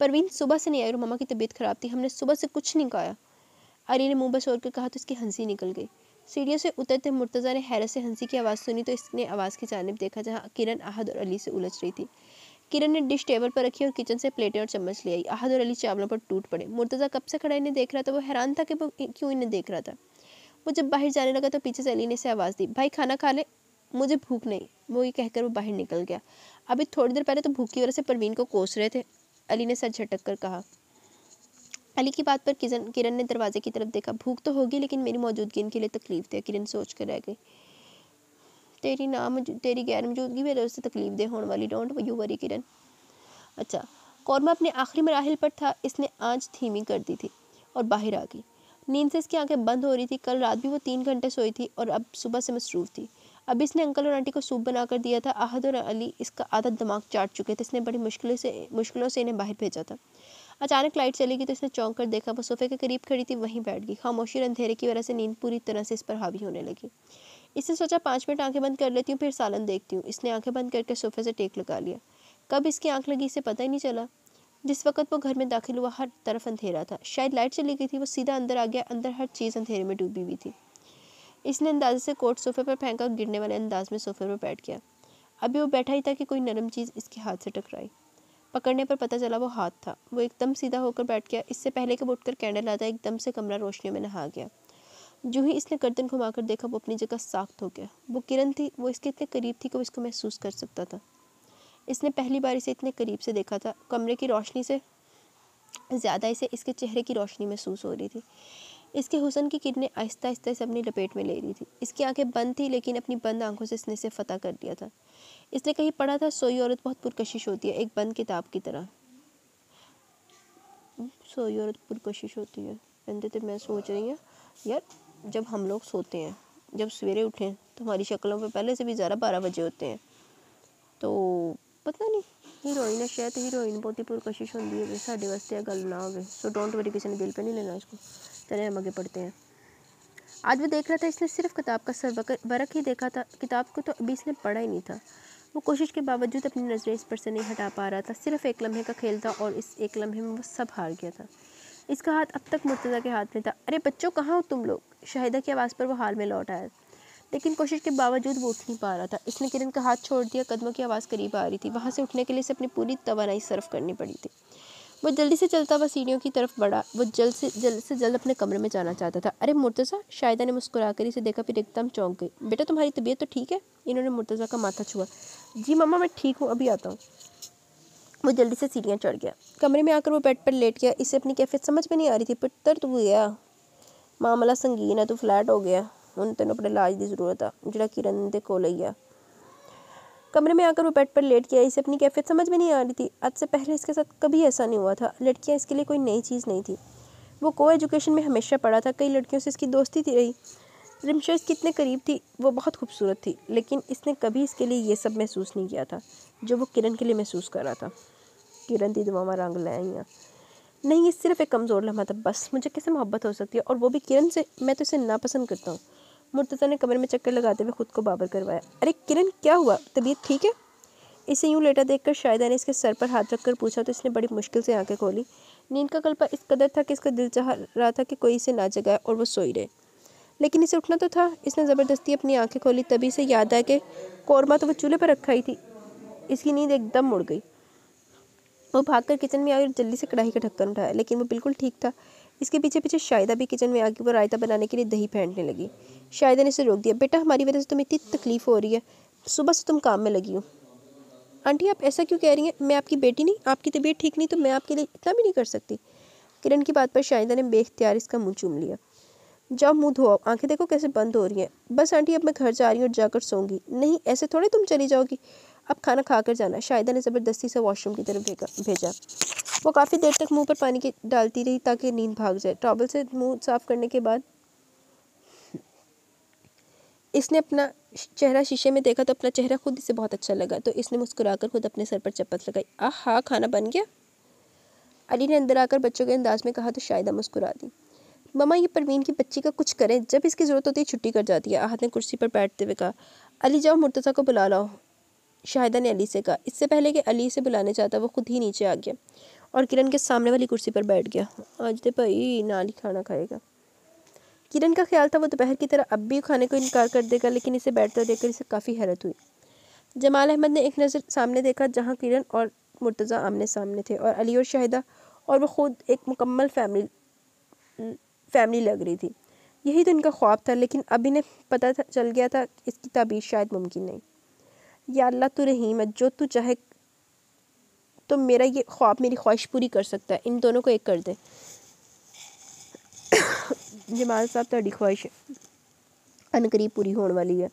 परवीन सुबह से नहीं आई और मम्मा की तबीयत खराब थी, हमने सुबह से कुछ नहीं खाया। अली ने मुंह बसोर कर कहा तो इसकी हंसी निकल गई। सीढ़ियों से उतरते मुर्तज़ा ने हैरत से हंसी की आवाज़ सुनी तो इसने आवाज़ की जानिब देखा जहाँ किरण आहद और अली से उलझ रही थी। किरण ने डिश टेबल पर रखी और किचन से प्लेटें और चम्मच ले आई। आहद और अली चावलों पर टूट पड़े। मुर्तज़ा कब से खड़ा इन्हें देख रहा था, वो हैरान था कि वो क्यों इन्हें देख रहा था। वो जब बाहर जाने लगा तो पीछे से अली ने से आवाज़ दी, भाई खाना खा ले, मुझे भूख नहीं। वो ये कहकर वो बाहर निकल गया। अभी थोड़ी देर पहले तो भूख की वजह से परवीन को कोस रहे थे, अली ने सर झटक कर कहा। अली की बात पर किरण ने दरवाजे की तरफ देखा। भूख तो होगी लेकिन मेरी मौजूदगी इनके लिए तकलीफ दे, किरण सोच कर रह गई। तेरी गैर मौजूदगी में वजह से तकलीफ दे होने वाली, डोंट यू वरी किरण। अच्छा, कौरमा अपने आखिरी मराहिल पर था, इसने आँच धीमी कर दी थी और बाहर आ गई। नींद से इसकी आंखें बंद हो रही थी। कल रात भी वो 3 घंटे सोई थी और अब सुबह से मसरूफ़ थी। अब इसने अंकल और आंटी को सूप बना कर दिया था। आहद और अली इसका आधा दिमाग चाट चुके थे, इसने बड़ी मुश्किलों से इन्हें बाहर भेजा था। अचानक लाइट चली गई तो इसने चौंक कर देखा, वो सोफे के करीब खड़ी थी, वहीं बैठ गई। खामोशी और अंधेरे की वजह से नींद पूरी तरह से इस पर हावी होने लगी। इसने सोचा 5 मिनट आंखें बंद कर लेती हूँ, फिर सालन देखती हूँ। इसने आंखें बंद करके सोफे से टेक लगा लिया। कब इसकी आंख लगी इसे पता ही नहीं चला। जिस वक्त वो घर में दाखिल हुआ हर तरफ अंधेरा था, शायद लाइट चली गई थी। वो सीधा अंदर आ गया। अंदर हर चीज़ अंधेरे में डूबी हुई थी। इसने अंदाजे से कोट सोफे पर फेंका, गिरने वाले अंदाज में सोफे पर बैठ गया। अभी वो बैठा ही था कि कोई नरम चीज़ इसके हाथ से टकराई। पकड़ने पर पता चला वो हाथ था। वो एकदम सीधा होकर बैठ गया। इससे पहले कि वो उठकर कैंडल आता, एकदम से कमरा रोशनियों में नहा गया। जो ही इसने गर्दन घुमाकर देखा, वो अपनी जगह साख्त हो गया। वो किरण थी। वो इसके इतने करीब थी कि वो इसको महसूस कर सकता था। इसने पहली बार इसे इतने करीब से देखा था। कमरे की रोशनी से ज़्यादा इसे इसके चेहरे की रोशनी महसूस हो रही थी। इसके हुस्न की किरणें आहिस्ता आहिस्ता से अपनी लपेट में ले रही थी। इसकी आंखें बंद थी, लेकिन अपनी बंद आंखों से इसने इसे फतह कर दिया था। इसने कहीं पढ़ा था, सोई औरत बहुत पुरकशिश होती है, एक बंद किताब की तरह। सोई औरत पुरकशिश होती है, कहते थे। मैं सोच रही हूँ यार, जब हम लोग सोते हैं, जब सवेरे उठें तो हमारी शक्लों पे पहले से भी ज़्यादा 12 बजे होते हैं। तो पता नहीं, हीरोइन है शायद, हीरोइन बहुत ही पुरकशिश होती है। साढ़े वास्ते गल ना हो, सो डोंट वरी, किसी ने दिल पे नहीं लेना इसको। चले हम आगे पढ़ते हैं। आज वो देख रहा था, इसने सिर्फ किताब का बरक ही देखा था, किताब को तो अभी इसने पढ़ा ही नहीं था। वो कोशिश के बावजूद अपनी नज़रें इस पर से नहीं हटा पा रहा था। सिर्फ एक लम्हे का खेल था और इस एक लम्हे में वो सब हार गया था। इसका हाथ अब तक मुर्तज़ा के हाथ में था। अरे बच्चों, कहाँ हो तुम लोग? शाहिदा की आवाज़ पर वो हाल में लौट आया, लेकिन कोशिश के बावजूद वो उठ नहीं पा रहा था। इसने किरण का हाथ छोड़ दिया। कदमों की आवाज़ करीब आ रही थी। वहाँ से उठने के लिए इसे अपनी पूरी तवानाई सर्फ करनी पड़ी थी। वो जल्दी से चलता हुआ सीढ़ियों की तरफ बढ़ा। वो जल्द से जल्द अपने कमरे में जाना चाहता था। अरे मुर्तज़ा, शाहिदा ने मुस्कुराकर इसे देखा, फिर एकदम चौंक गई। बेटा, तुम्हारी तबीयत तो ठीक है? इन्होंने मुर्तज़ा का माथा छुआ। जी मम्मा, मैं ठीक हूँ, अभी आता हूँ। वो जल्दी से सीढ़ियाँ चढ़ गया। कमरे में आकर वो बेड पर लेट गया। इसे अपनी कैफियत समझ में नहीं आ रही थी। पुत्तर तू गया, मामला संगीन है, तू फ्लैट हो गया, हुण तेन अपने इलाज की जरूरत है, जिहड़ा किरण दे कोल ही आ। कमरे में आकर वो बेड पर लेट गया। इसे अपनी कैफियत समझ में नहीं आ रही थी। आज से पहले इसके साथ कभी ऐसा नहीं हुआ था। लड़कियां इसके लिए कोई नई चीज़ नहीं थी। वो को एजुकेशन में हमेशा पढ़ा था। कई लड़कियों से इसकी दोस्ती थी रही। रिमशा इसकी इतने करीब थी। वो बहुत खूबसूरत थी, लेकिन इसने कभी इसके लिए ये सब महसूस नहीं किया था जो वो किरण के लिए महसूस कर रहा था। किरण दी दुआवां रंग ले आईयां। नहीं, ये सिर्फ एक कमज़ोर लम्हा था बस। मुझे कैसे मोहब्बत हो सकती है, और वो भी किरण से? मैं तो इसे नापसंद करता हूँ। मुर्तज़ा ने कमरे में चक्कर लगाते हुए खुद को बाबर करवाया। अरे किरण, क्या हुआ? तबीयत ठीक है? इसे यूँ लेटा देखकर शाहिदा ने इसके सर पर हाथ रखकर पूछा तो इसने बड़ी मुश्किल से आंखें खोली। नींद का कल्पा इस कदर था कि इसका दिल चाह रहा था कि कोई इसे ना जगाए और वो सोई रहे, लेकिन इसे उठना तो था। इसने ज़बरदस्ती अपनी आंखें खोली। तभी से याद आया कि कौरमा तो वो चूल्हे पर रखा ही थी। इसकी नींद एकदम मुड़ गई। वो भागकर किचन में आई और जल्दी से कढ़ाई का ढक्कन उठाया, लेकिन वो बिल्कुल ठीक था। इसके पीछे पीछे शाहिदा भी किचन में आके वो रायता बनाने के लिए दही फेंटने लगी। शाहिदा ने इसे रोक दिया। बेटा, हमारी वजह से तुम्हें इतनी तकलीफ हो रही है, सुबह से तुम काम में लगी हो। आंटी, आप ऐसा क्यों कह रही हैं? मैं आपकी बेटी नहीं? आपकी तबीयत ठीक नहीं तो मैं आपके लिए इतना भी नहीं कर सकती? किरण की बात पर शाहिदा ने बेख्तियार इसका मुंह चूम लिया। जाओ मुंह धोओ, आंखें देखो कैसे बंद हो रही हैं। बस आंटी, अब मैं घर जा रही हूँ और जाकर सोऊंगी। नहीं, ऐसे थोड़े तुम चली जाओगी। अब खाना खा कर जाना। शाहिदा ने ज़बरदस्ती से वॉशरूम की तरफ भेजा। वो काफ़ी देर तक मुंह पर पानी की डालती रही ताकि नींद भाग जाए। टॉवल से मुंह साफ करने के बाद इसने अपना चेहरा शीशे में देखा तो अपना चेहरा खुद इसे बहुत अच्छा लगा, तो इसने मुस्कुराकर खुद अपने सर पर चप्पत लगाई। आहा, खाना बन गया। अली ने अंदर आकर बच्चों के अंदाज में कहा तो शाहिदा मुस्कुरा दी। मम्मा, ये परवीन की बच्ची का कुछ करें, जब इसकी ज़रूरत होती है छुट्टी कर जाती है। आहत ने कुर्सी पर बैठते हुए कहा। अली जाओ मुर्तज़ा को बुला लाओ, शाहिदा ने अली से कहा। इससे पहले कि अली से बुलाने चाहता वो खुद ही नीचे आ गया और किरण के सामने वाली कुर्सी पर बैठ गया। आज दे भाई नाल ही खाना खाएगा। किरण का ख्याल था वो दोपहर की तरह अब भी खाने को इनकार कर देगा, लेकिन इसे बैठता देखकर इसे काफ़ी हैरत हुई। जमाल अहमद ने एक नज़र सामने देखा जहाँ किरण और मुर्तज़ा आमने सामने थे और अली और शाहिदा और वो खुद एक मुकम्मल फैमिली लग रही थी। यही तो इनका ख्वाब था, लेकिन अब इन्हें पता चल गया था इसकी ताबीर शायद मुमकिन नहीं। या अल्लाह तू रहीम है, जो तू चाहे तो मेरा ये ख्वाब, मेरी ख्वाहिश पूरी कर सकता है। इन दोनों को एक कर दे। जमाल साहब ਤੁਹਾਡੀ ख्वाहिश अनकरीब पूरी होने वाली है।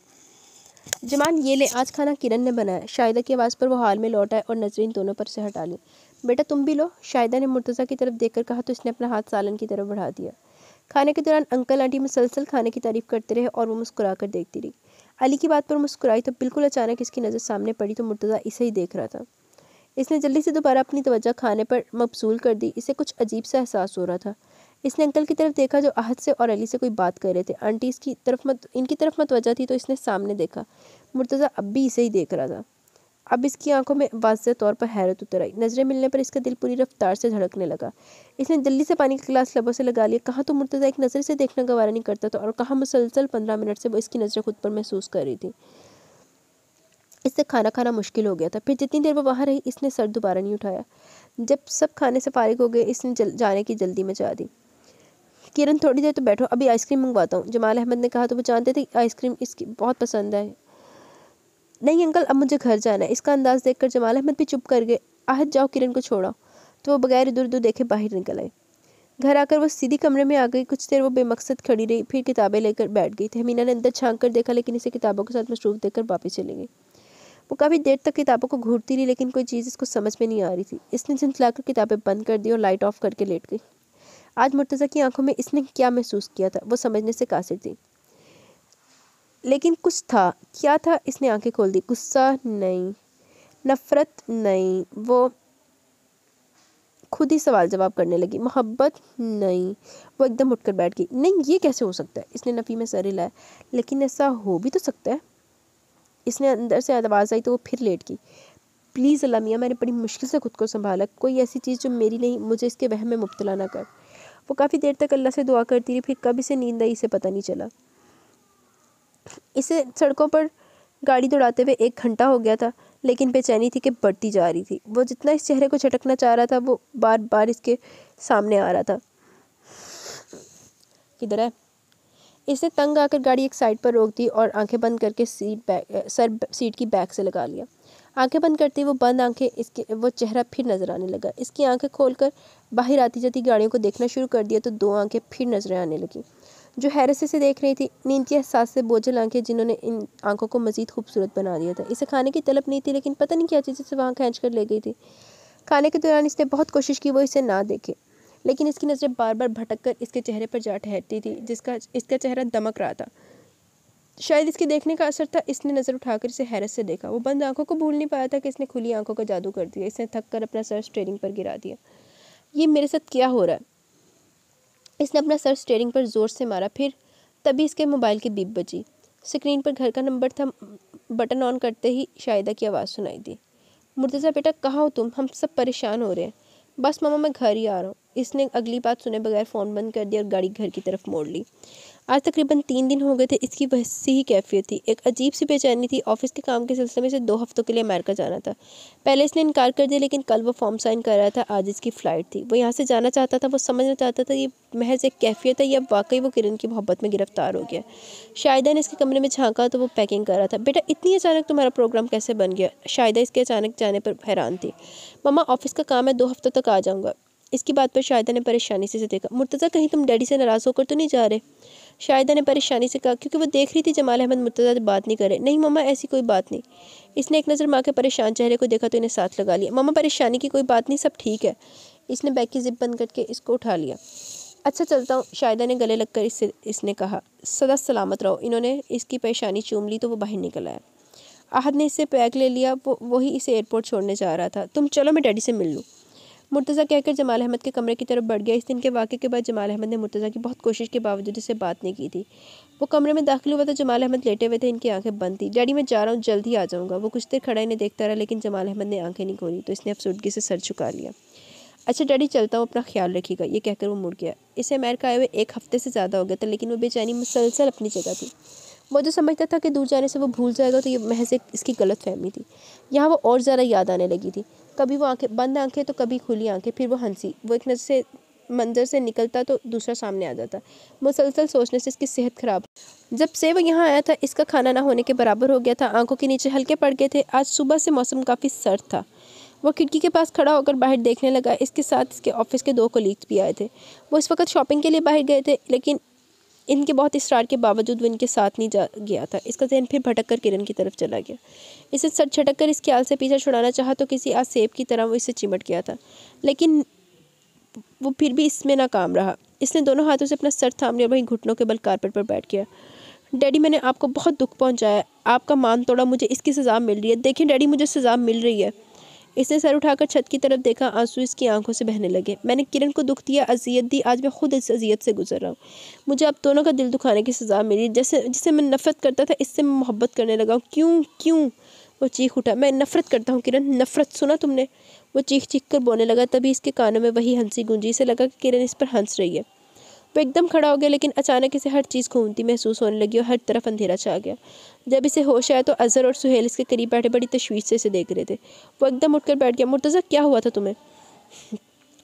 जमाल ये ले, आज खाना किरण ने बनाया। शाहिदा की आवाज़ पर वो हाल में लौट आए और नजरें इन दोनों पर से हटा ली। बेटा तुम भी लो, शाहिदा ने मुर्तज़ा की तरफ देखकर कहा तो इसने अपना हाथ सालन की तरफ बढ़ा दिया। खाने के दौरान अंकल आंटी मुसलसल खाने की तारीफ करते रहे और वो मुस्कुरा कर देखती रही। अली की बात पर मुस्कुराई तो बिल्कुल अचानक इसकी नज़र सामने पड़ी तो मुर्तज़ा इसे ही देख रहा था। इसने जल्दी से दोबारा अपनी तवज्जो खाने पर मबसूल कर दी। इसे कुछ अजीब सा एहसास हो रहा था। इसने अंकल की तरफ देखा जो आहत से और अली से कोई बात कर रहे थे। आंटी इनकी तरफ मतवज्जा थी तो इसने सामने देखा। मुर्तज़ा अब भी इसे ही देख रहा था। अब इसकी आंखों में वाज़ेह तौर पर हैरत उतर आई। नज़रें मिलने पर इसका दिल पूरी रफ्तार से धड़कने लगा। इसने जल्दी से पानी का गिलास लबों से लगा लिया। कहाँ तो मुर्तज़ा एक नज़र से देखना गवारा नहीं करता था और कहाँ मुसलसल 15 मिनट से वो इसकी नज़रें खुद पर महसूस कर रही थी। इससे खाना खाना मुश्किल हो गया था। फिर जितनी देर वो वहाँ रही इसने सर दोबारा नहीं उठाया। जब सब खाने से फारिग हो गए इसने जाने की जल्दी मचा दी। किरण थोड़ी देर तो बैठो, अभी आइसक्रीम मंगवाता हूँ, जमाल अहमद ने कहा तो वो जानते थे आइसक्रीम इसकी बहुत पसंद है। नहीं अंकल, अब मुझे घर जाना है। इसका अंदाज देखकर जमाल अहमद भी चुप कर गए। आहत जाओ किरण को छोड़ो, तो वो बगैर इधर उधर देखे बाहर निकल आए। घर आकर वो सीधी कमरे में आ गई। कुछ देर वो बेमकसद खड़ी रही, फिर किताबें लेकर बैठ गई। तहमीना ने अंदर झांक कर देखा लेकिन इसे किताबों के साथ मसरूफ़ देखकर वापस चली गई। वो काफ़ी देर तक किताबों को घूरती रही लेकिन कोई चीज़ इसको समझ में नहीं आ रही थी। इसने झंझलाकर किताबें बंद कर दी और लाइट ऑफ करके लेट गई। आज मुर्तज़ा की आंखों में इसने क्या महसूस किया था वो समझने से कासिर थी, लेकिन कुछ था। क्या था? इसने आंखें खोल दी। गुस्सा नहीं, नफ़रत नहीं, वो खुद ही सवाल जवाब करने लगी। मोहब्बत नहीं। वो एकदम उठकर बैठ गई। नहीं, ये कैसे हो सकता है? इसने नफ़ी में सर हिलाया। लेकिन ऐसा हो भी तो सकता है। इसने अंदर से आवाज़ आई तो वो फिर लेट गई। प्लीज़ अल्लाह मियाँ, मैंने बड़ी मुश्किल से खुद को संभाला, कोई ऐसी चीज़ जो मेरी नहीं, मुझे इसके वहम में मुब्तला ना कर। वो काफ़ी देर तक अल्लाह से दुआ करती रही। फिर कब इसे नींद आई इसे पता नहीं चला। इसे सड़कों पर गाड़ी दौड़ाते हुए 1 घंटा हो गया था, लेकिन बेचैनी थी कि बढ़ती जा रही थी। वो जितना इस चेहरे को झटकना चाह रहा था वो बार बार इसके सामने आ रहा था। किधर है? इसने तंग आकर गाड़ी एक साइड पर रोक दी और आंखें बंद करके सीट की बैक से लगा लिया। आंखें बंद करते ही वो बंद आंखें वो चेहरा फिर नज़र आने लगा। इसकी आंखें खोलकर बाहर आती जाती गाड़ियों को देखना शुरू कर दिया तो 2 आंखें फिर नजरें आने लगी जो हैरत से देख रही थी। नींद के एहसास से बोझल आंखें जिन्होंने इन आंखों को मज़ीद खूबसूरत बना दिया था। इसे खाने की तलब नहीं थी लेकिन पता नहीं क्या चीज़ इसे वहाँ खींच कर ले गई थी। खाने के दौरान इसने बहुत कोशिश की वो इसे ना देखे, लेकिन इसकी नज़रें बार बार भटक कर इसके चेहरे पर जा ठहरती थी जिसका इसका चेहरा दमक रहा था। शायद इसके देखने का असर था। इसने नज़र उठाकर इसे हैरत से देखा। वो बंद आंखों को भूल नहीं पाया था कि इसने खुली आंखों का जादू कर दिया। इसने थक कर अपना सर स्टीयरिंग पर गिरा दिया। ये मेरे साथ क्या हो रहा है? इसने अपना सर स्टीयरिंग पर ज़ोर से मारा। फिर तभी इसके मोबाइल की बीप बजी। स्क्रीन पर घर का नंबर था। बटन ऑन करते ही शाहिदा की आवाज़ सुनाई दी। मुर्तज़ा बेटा, कहाँ हो तुम? हम सब परेशान हो रहे हैं। बस मामा, मैं घर ही आ रहा हूँ। इसने अगली बात सुने बगैर फ़ोन बंद कर दिया और गाड़ी घर की तरफ मोड़ ली। आज तकरीबन 3 दिन हो गए थे। इसकी वैसी ही कैफियत थी। एक अजीब सी बेचैनी थी। ऑफिस के काम के सिलसिले में से 2 हफ्तों के लिए अमेरिका जाना था। पहले इसने इनकार कर दिया लेकिन कल वो फॉर्म साइन कर रहा था। आज इसकी फ़्लाइट थी। वो यहाँ से जाना चाहता था। वो समझना चाहता था ये महज एक कैफियत है या वाकई वो किरण की मोहब्बत में गिरफ्तार हो गया। शाहिदा ने इसके कमरे में झांका तो वो पैकिंग कर रहा था। बेटा, इतनी अचानक तुम्हारा प्रोग्राम कैसे बन गया? शाहिदा इसके अचानक जाने पर हैरान थी। मम्मा, ऑफिस का काम है, 2 हफ्तों तक आ जाऊँगा। इसकी बात पर शाहिदा ने परेशानी से देखा। मुर्तज़ा, कहीं तुम डैडी से नाराज़ होकर तो नहीं जा रहे? शाहिदा ने परेशानी से कहा, क्योंकि वो देख रही थी जमाल अहमद मुर्तज़ा से बात नहीं करे। नहीं मम्मा, ऐसी कोई बात नहीं। इसने एक नज़र माँ के परेशान चेहरे को देखा तो इन्हें साथ लगा लिया। मम्मा परेशानी की कोई बात नहीं, सब ठीक है। इसने बैग की जिप बंद करके इसको उठा लिया। अच्छा चलता हूँ, शाहिदा ने गले लगकर इसने कहा। सदा सलामत रहो। इन्होंने इसकी परेशानी चूम ली तो वो बाहर निकल आया। आहद ने इससे बैग ले लिया, वही इसे एयरपोर्ट छोड़ने जा रहा था। तुम चलो, मैं डैडी से मिल लूँ, मुर्तज़ा कहकर जमाल अहमद के कमरे की तरफ बढ़ गया। इस दिन के वाक़े के बाद जमाल अहमद ने मुर्तज़ा की बहुत कोशिश के बावजूद इससे बात नहीं की थी। वो कमरे में दाखिल हुआ तो जमाल अहमद लेटे हुए थे, इनकी आंखें बंद थी। डैडी मैं जा रहा हूँ, जल्द ही आ जाऊँगा। वो कुछ देर खड़ा इन्हें देखता रहा, लेकिन जमाल अहमद ने आंखें नहीं खोली तो इसने अफसुर्दगी से सर झुका लिया। अच्छा डैडी चलता हूँ, अपना ख्याल रखिएगा, ये कहकर वो मुड़ गया। इसे अमेरिका आए हुए 1 हफ्ते से ज़्यादा हो गया था, लेकिन वो बेचैनी मुसलसल अपनी जगह थी। वो जो समझता था कि दूर जाने से वो भूल जाएगा, तो ये महज एक इसकी गलत फहमी थी। यहाँ वो और ज़्यादा याद आने लगी थी। कभी वो बंद आंखें तो कभी खुली आंखें, फिर वो हंसी। वो एक नज़र से मंजर से निकलता तो दूसरा सामने आ जाता। मुसलसल सोचने से इसकी सेहत खराब। जब से वो यहाँ आया था, इसका खाना ना होने के बराबर हो गया था। आंखों के नीचे हल्के पड़ गए थे। आज सुबह से मौसम काफ़ी सर्द था। वो खिड़की के पास खड़ा होकर बाहर देखने लगा। इसके साथ इसके ऑफिस के 2 कोलीग्स भी आए थे। वो इस वक्त शॉपिंग के लिए बाहर गए थे, लेकिन इनके बहुत इसरार के बावजूद वो इनके साथ नहीं जा गया था। इसका ज़हन फिर भटक कर किरण की तरफ चला गया। इसे सर झटक कर इस ख्याल से पीछा छुड़ाना चाहा तो किसी आज सेब की तरह वो इससे चिमट गया था, लेकिन वो फिर भी इसमें नाकाम रहा। इसने दोनों हाथों से अपना सर थाम लिया और वहीं घुटनों के बल कारपेट पर बैठ गया। डैडी मैंने आपको बहुत दुख पहुंचाया है, आपका मान तोड़ा, मुझे इसकी सज़ा मिल रही है। देखिए डैडी, मुझे सज़ा मिल रही है। इसने सर उठाकर छत की तरफ देखा। आंसू इसकी आंखों से बहने लगे। मैंने किरण को दुख दिया, अजियत दी, आज मैं खुद इस अजियत से गुजर रहा हूँ। मुझे आप दोनों का दिल दुखाने की सज़ा मिली। जैसे जिसे मैं नफ़रत करता था, इससे मैं मोहब्बत करने लगा। क्यों क्यों? वो चीख उठा। मैं नफ़रत करता हूँ किरण, नफ़रत, सुना तुमने? वो चीख चीख कर बोलने लगा। तभी इसके कानों में वही हंसी गूंजी। इसे लगा कि किरण इस पर हंस रही है। वो एकदम खड़ा हो गया, लेकिन अचानक इसे हर चीज़ घूमती महसूस होने लगी और हर तरफ अंधेरा छा गया। जब इसे होश आया तो अज़हर और सुहेल इसके करीब बैठे बड़ी तशवीश से इसे देख रहे थे। वो एकदम उठकर बैठ गया। मुर्तज़ा क्या हुआ था तुम्हें?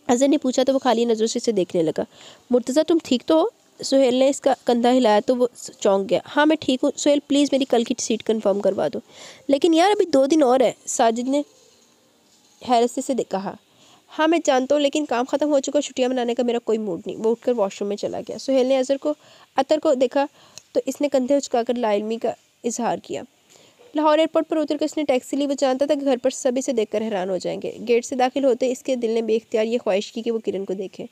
अज़हर ने पूछा तो वो खाली नज़रों से इसे देखने लगा। मुर्तज़ा तुम ठीक तो हो? सुहेल ने इसका कंधा हिलाया तो वो चौंक गया। हाँ मैं ठीक हूँ सुहेल, प्लीज़ मेरी कल की सीट कन्फर्म करवा दो। लेकिन यार अभी 2 दिन और है, साजिद ने हैरत से कहा। हाँ मैं जानता हूँ, लेकिन काम ख़त्म हो चुका, छुट्टियाँ मनाने का मेरा कोई मूड नहीं। वो उठकर वॉशरूम में चला गया। सुहेल ने अतर को देखा तो इसने कंधे उचकाकर लाइलमी का इजहार किया। लाहौर एयरपोर्ट पर उतरकर इसने टैक्सी ली। वो जानता था कि घर पर सभी से देखकर हैरान हो जाएंगे। गेट से दाखिल होते इसके दिल ने बेख्तियार ये ख्वाहिश की कि वो किरण को देखे।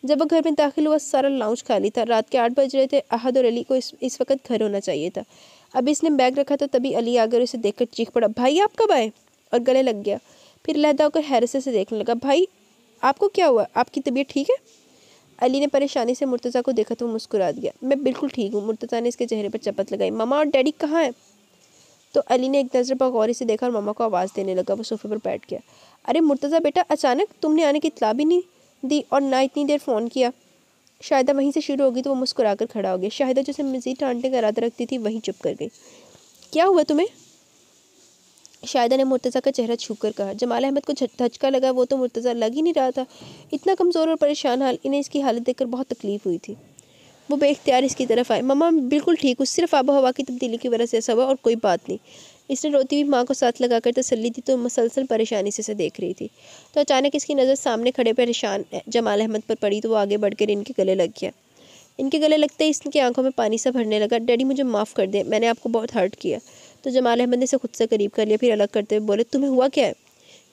जब वो घर में दाखिल हुआ, सारा लाउंज खाली था। रात के 8 बज रहे थे। अहद और अली को इस वक्त घर होना चाहिए था। अभी इसने बैग रखा था, तभी अली आकर उसे देखकर चीख पड़ा, भाई आप कब आए? और गले लग गया। फिर लहदा होकर हैरत से देखने लगा। भाई आपको क्या हुआ? आपकी तबीयत ठीक है? अली ने परेशानी से मुर्तज़ा को देखा तो वो मुस्कुरा दिया। मैं बिल्कुल ठीक हूँ। मुर्तज़ा ने इसके चेहरे पर चपत लगाई। मामा और डैडी कहाँ हैं? तो अली ने एक नज़र बगौरी से देखा और मामा को आवाज़ देने लगा। वो सोफे पर बैठ गया। अरे मुर्तज़ा बेटा, अचानक तुमने आने की इत्तला भी नहीं दी और ना इतनी देर फ़ोन किया। शाहिदा वहीं से शुरू होगी तो वो मुस्कुरा कर खड़ा हो गया। शाहिदा जिसे मज़ीद डांटने का इरादा रखती थी वहीं चुप कर गई। क्या हुआ तुम्हें? शाहिदा ने मुर्तज़ा का चेहरा छूकर कहा। जमाल अहमद को धचका लगा। वो तो मुर्तज़ा लग ही नहीं रहा था। इतना कमज़ोर और परेशान हाल। इन्हें इसकी हालत देखकर बहुत तकलीफ़ हुई थी। वो बेख्तियार इसकी तरफ आए। मम्मा बिल्कुल ठीक हूँ, सिर्फ आबो हवा की तब्दीली की वजह से ऐसा हुआ और कोई बात नहीं। इसने रोती हुई माँ को साथ लगाकर तसल्ली दी तो मुसलसल परेशानी से देख रही थी। तो अचानक इसकी नज़र सामने खड़े परेशान जमाल अहमद पर पड़ी तो वो आगे बढ़कर इनके गले लग गया। इनके गले लगते ही इसकी आंखों में पानी सा भरने लगा। डैडी मुझे माफ़ कर दे, मैंने आपको बहुत हर्ट किया। तो जमाल अहमद ने इसे खुद से करीब कर लिया। फिर अलग करते हुए बोले, तुम्हें हुआ क्या है?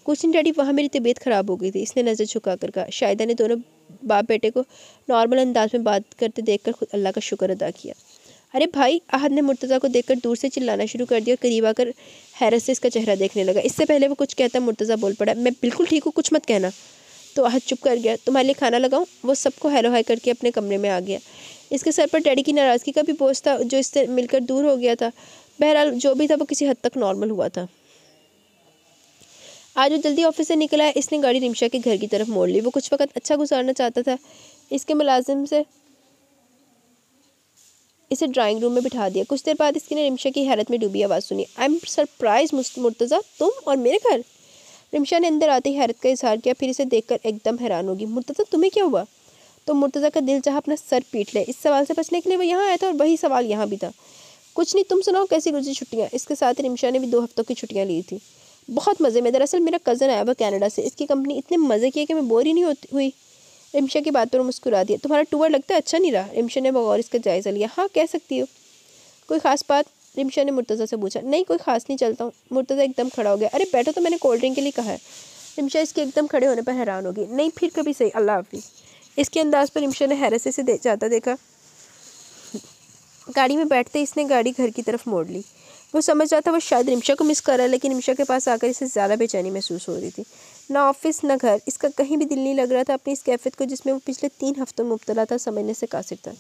कुछ नहीं डैडी, वहाँ मेरी तबीयत ख़राब हो गई थी। इसने नज़र झुका कर कहा। शाहिदा ने दोनों बाप बेटे को नॉर्मल अंदाज में बात करते देखकर खुद अल्लाह का शुक्र अदा किया। अरे भाई, अहद ने मुर्तज़ा को देखकर दूर से चिल्लाना शुरू कर दिया। करीब आकर हैरत से इसका चेहरा देखने लगा। इससे पहले वो कुछ कहता मुर्तज़ा बोल पड़ा, मैं बिल्कुल ठीक हूँ, कुछ मत कहना। तो अहद चुप कर गया। तुम्हारे लिए खाना लगाऊं? वो सबको हेलो हाय करके अपने कमरे में आ गया। इसके सर पर डैडी की नाराज़गी का भी बोझ था जो इससे मिलकर दूर हो गया था। बहरहाल जो भी था वो किसी हद तक नॉर्मल हुआ था। आज वो जल्दी ऑफिस से निकला है। इसने गाड़ी रिमशा के घर की तरफ मोड़ ली। वो कुछ वक्त अच्छा गुजारना चाहता था। इसके मुलाजिम से इसे ड्राइंग रूम में बिठा दिया। कुछ देर बाद इसकी ने रिमशा की हैरत में डूबी आवाज़ सुनी। आई एम सरप्राइज मुर्तज़ा, तुम और मेरे घर? रिमशा ने अंदर आते ही हैरत का इजहार किया। फिर इसे देखकर एकदम हैरान होगी। मुर्तज़ा तुम्हें क्या हुआ? तो मुर्तज़ा का दिल चाहा अपना सर पीट ले। इस सवाल से बचने के लिए वो यहाँ आया था और वही सवाल यहाँ भी था। कुछ नहीं, तुम सुनाओ कैसी गुजरी छुट्टियाँ? इसके साथ रिमशा ने भी 2 हफ्तों की छुट्टियाँ ली थी। बहुत मज़े में। दरअसल मेरा कज़न आया हुआ कनाडा से। इसकी कंपनी इतने मज़े किए कि मैं बोर ही नहीं हुई। रिमशा की बात पर मुस्कुरा दिया। तुम्हारा टूर लगता है अच्छा नहीं रहा। रिमशा ने बगौर इसका जायज़ा लिया। हाँ कह सकती हो। कोई ख़ास बात? रिमशा ने मुर्तज़ा से पूछा। नहीं कोई ख़ास नहीं, चलता हूँ। मुर्तज़ा एकदम खड़ा हो गया। अरे बैठो, तो मैंने कोल्ड ड्रिंक के लिए कहा है। रिमशा इसके एकदम खड़े होने पर हैरान होगी। नहीं फिर कभी सही, अल्लाह हाफिज़। इसके अंदाज़ पर रिमशा ने हैरत से जाता देखा। गाड़ी में बैठते इसने गाड़ी घर की तरफ मोड़ ली। वो समझ रहा था वो शायद रिमशा को मिस कर रहा है, लेकिन रिमशा के पास आकर इसे ज़्यादा बेचैनी महसूस हो रही थी। ना ऑफिस ना घर, इसका कहीं भी दिल नहीं लग रहा था। अपनी इस कैफियत को जिसमें वो पिछले 3 हफ्तों में मुब्तला था समझने से कासिर था।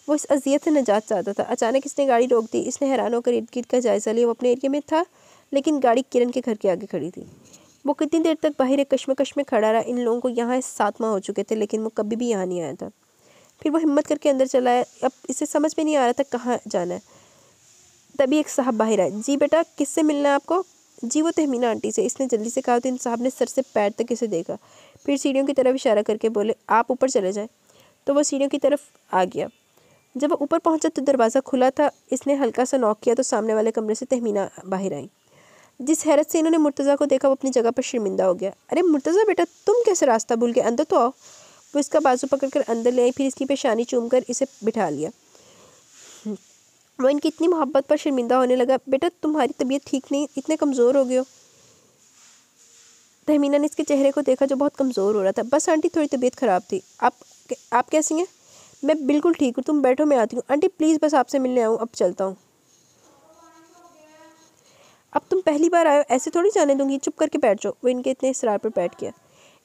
वो इस अजियत से निजात चाहता था। अचानक इसने गाड़ी रोक दी। इसने हैरान होकर इर्द गिर्द का जायज़ा लिया। वो अपने एरिया में था, लेकिन गाड़ी किरण के घर के आगे खड़ी थी। वो कितनी देर तक बाहर कश्मकश में खड़ा रहा। इन लोगों को यहाँ 7 माह हो चुके थे, लेकिन वो कभी भी यहाँ नहीं आया था। फिर वो हिम्मत करके अंदर चला है। अब इसे समझ में नहीं आ रहा था कहाँ जाना है। तभी एक साहब बाहर आए। जी बेटा, किससे मिलना है आपको? जी वो तहमीना आंटी से। इसने जल्दी से कहा तो इन साहब ने सर से पैर तक इसे देखा, फिर सीढ़ियों की तरफ इशारा करके बोले आप ऊपर चले जाएं। तो वो सीढ़ियों की तरफ आ गया। जब वो ऊपर पहुंचा तो दरवाज़ा खुला था। इसने हल्का सा नॉक किया तो सामने वाले कमरे से तहमीना बाहर आई। जिस हैरत से इन्होंने मुर्तज़ा को देखा वो अपनी जगह पर शर्मिंदा हो गया। अरे मुर्तज़ा बेटा, तुम कैसे रास्ता भूल गए? अंदर तो आओ। वो इसका बाजू पकड़कर अंदर ले आई, फिर इसकी पेशानी चूमकर इसे बिठा लिया। वो इनकी इतनी मोहब्बत पर शर्मिंदा होने लगा। बेटा तुम्हारी तबीयत ठीक नहीं, इतने कमज़ोर हो गए हो। तहमीना ने इसके चेहरे को देखा जो बहुत कमज़ोर हो रहा था। बस आंटी थोड़ी तबीयत ख़राब थी। आप कैसी हैं? मैं बिल्कुल ठीक हूँ, तुम बैठो मैं आती हूँ। आंटी प्लीज़ बस आपसे मिलने आऊँ, अब चलता हूँ। अब तुम पहली बार आए हो, ऐसे थोड़ी जाने दूंगी, चुप करके बैठ जाओ। वो इनके इतने इसरार पर बैठ गया।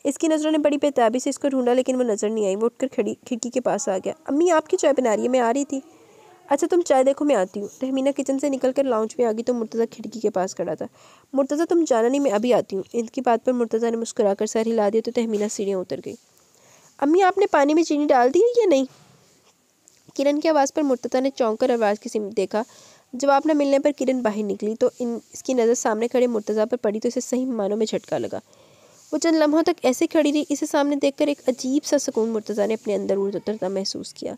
इसकी नज़रों ने बड़ी बेताबी से इसको ढूंढा, लेकिन वो नज़र नहीं आई। वो उठकर खिड़की के पास आ गया। अम्मी आपकी चाय बना रही है, मैं आ रही थी। अच्छा तुम चाय देखो, मैं आती हूँ। तहमीना किचन से निकलकर लाउंज में आ गई तो मुर्तज़ा खिड़की के पास खड़ा था। मुर्तज़ा तुम जाना नहीं, मैं अभी आती हूँ। इनकी बात पर मुर्तज़ा ने मुस्कुराकर सर हिला दिया तो तहमीना सीढ़ियाँ उतर गई। अम्मी आपने पानी में चीनी डाल दी है या नहीं? किरण की आवाज़ पर मुर्तज़ा ने चौंक कर आवाज़ की सिमत देखा। जवाब न मिलने पर किरण बाहर निकली तो इसकी नज़र सामने खड़े मुर्तज़ा पर पड़ी तो इसे सही मानों में झटका लगा। वो चंद लम्हों तक ऐसे खड़ी रही। इसे सामने देखकर एक अजीब सा सुकून मुर्तज़ा ने अपने अंदर उतरता महसूस किया।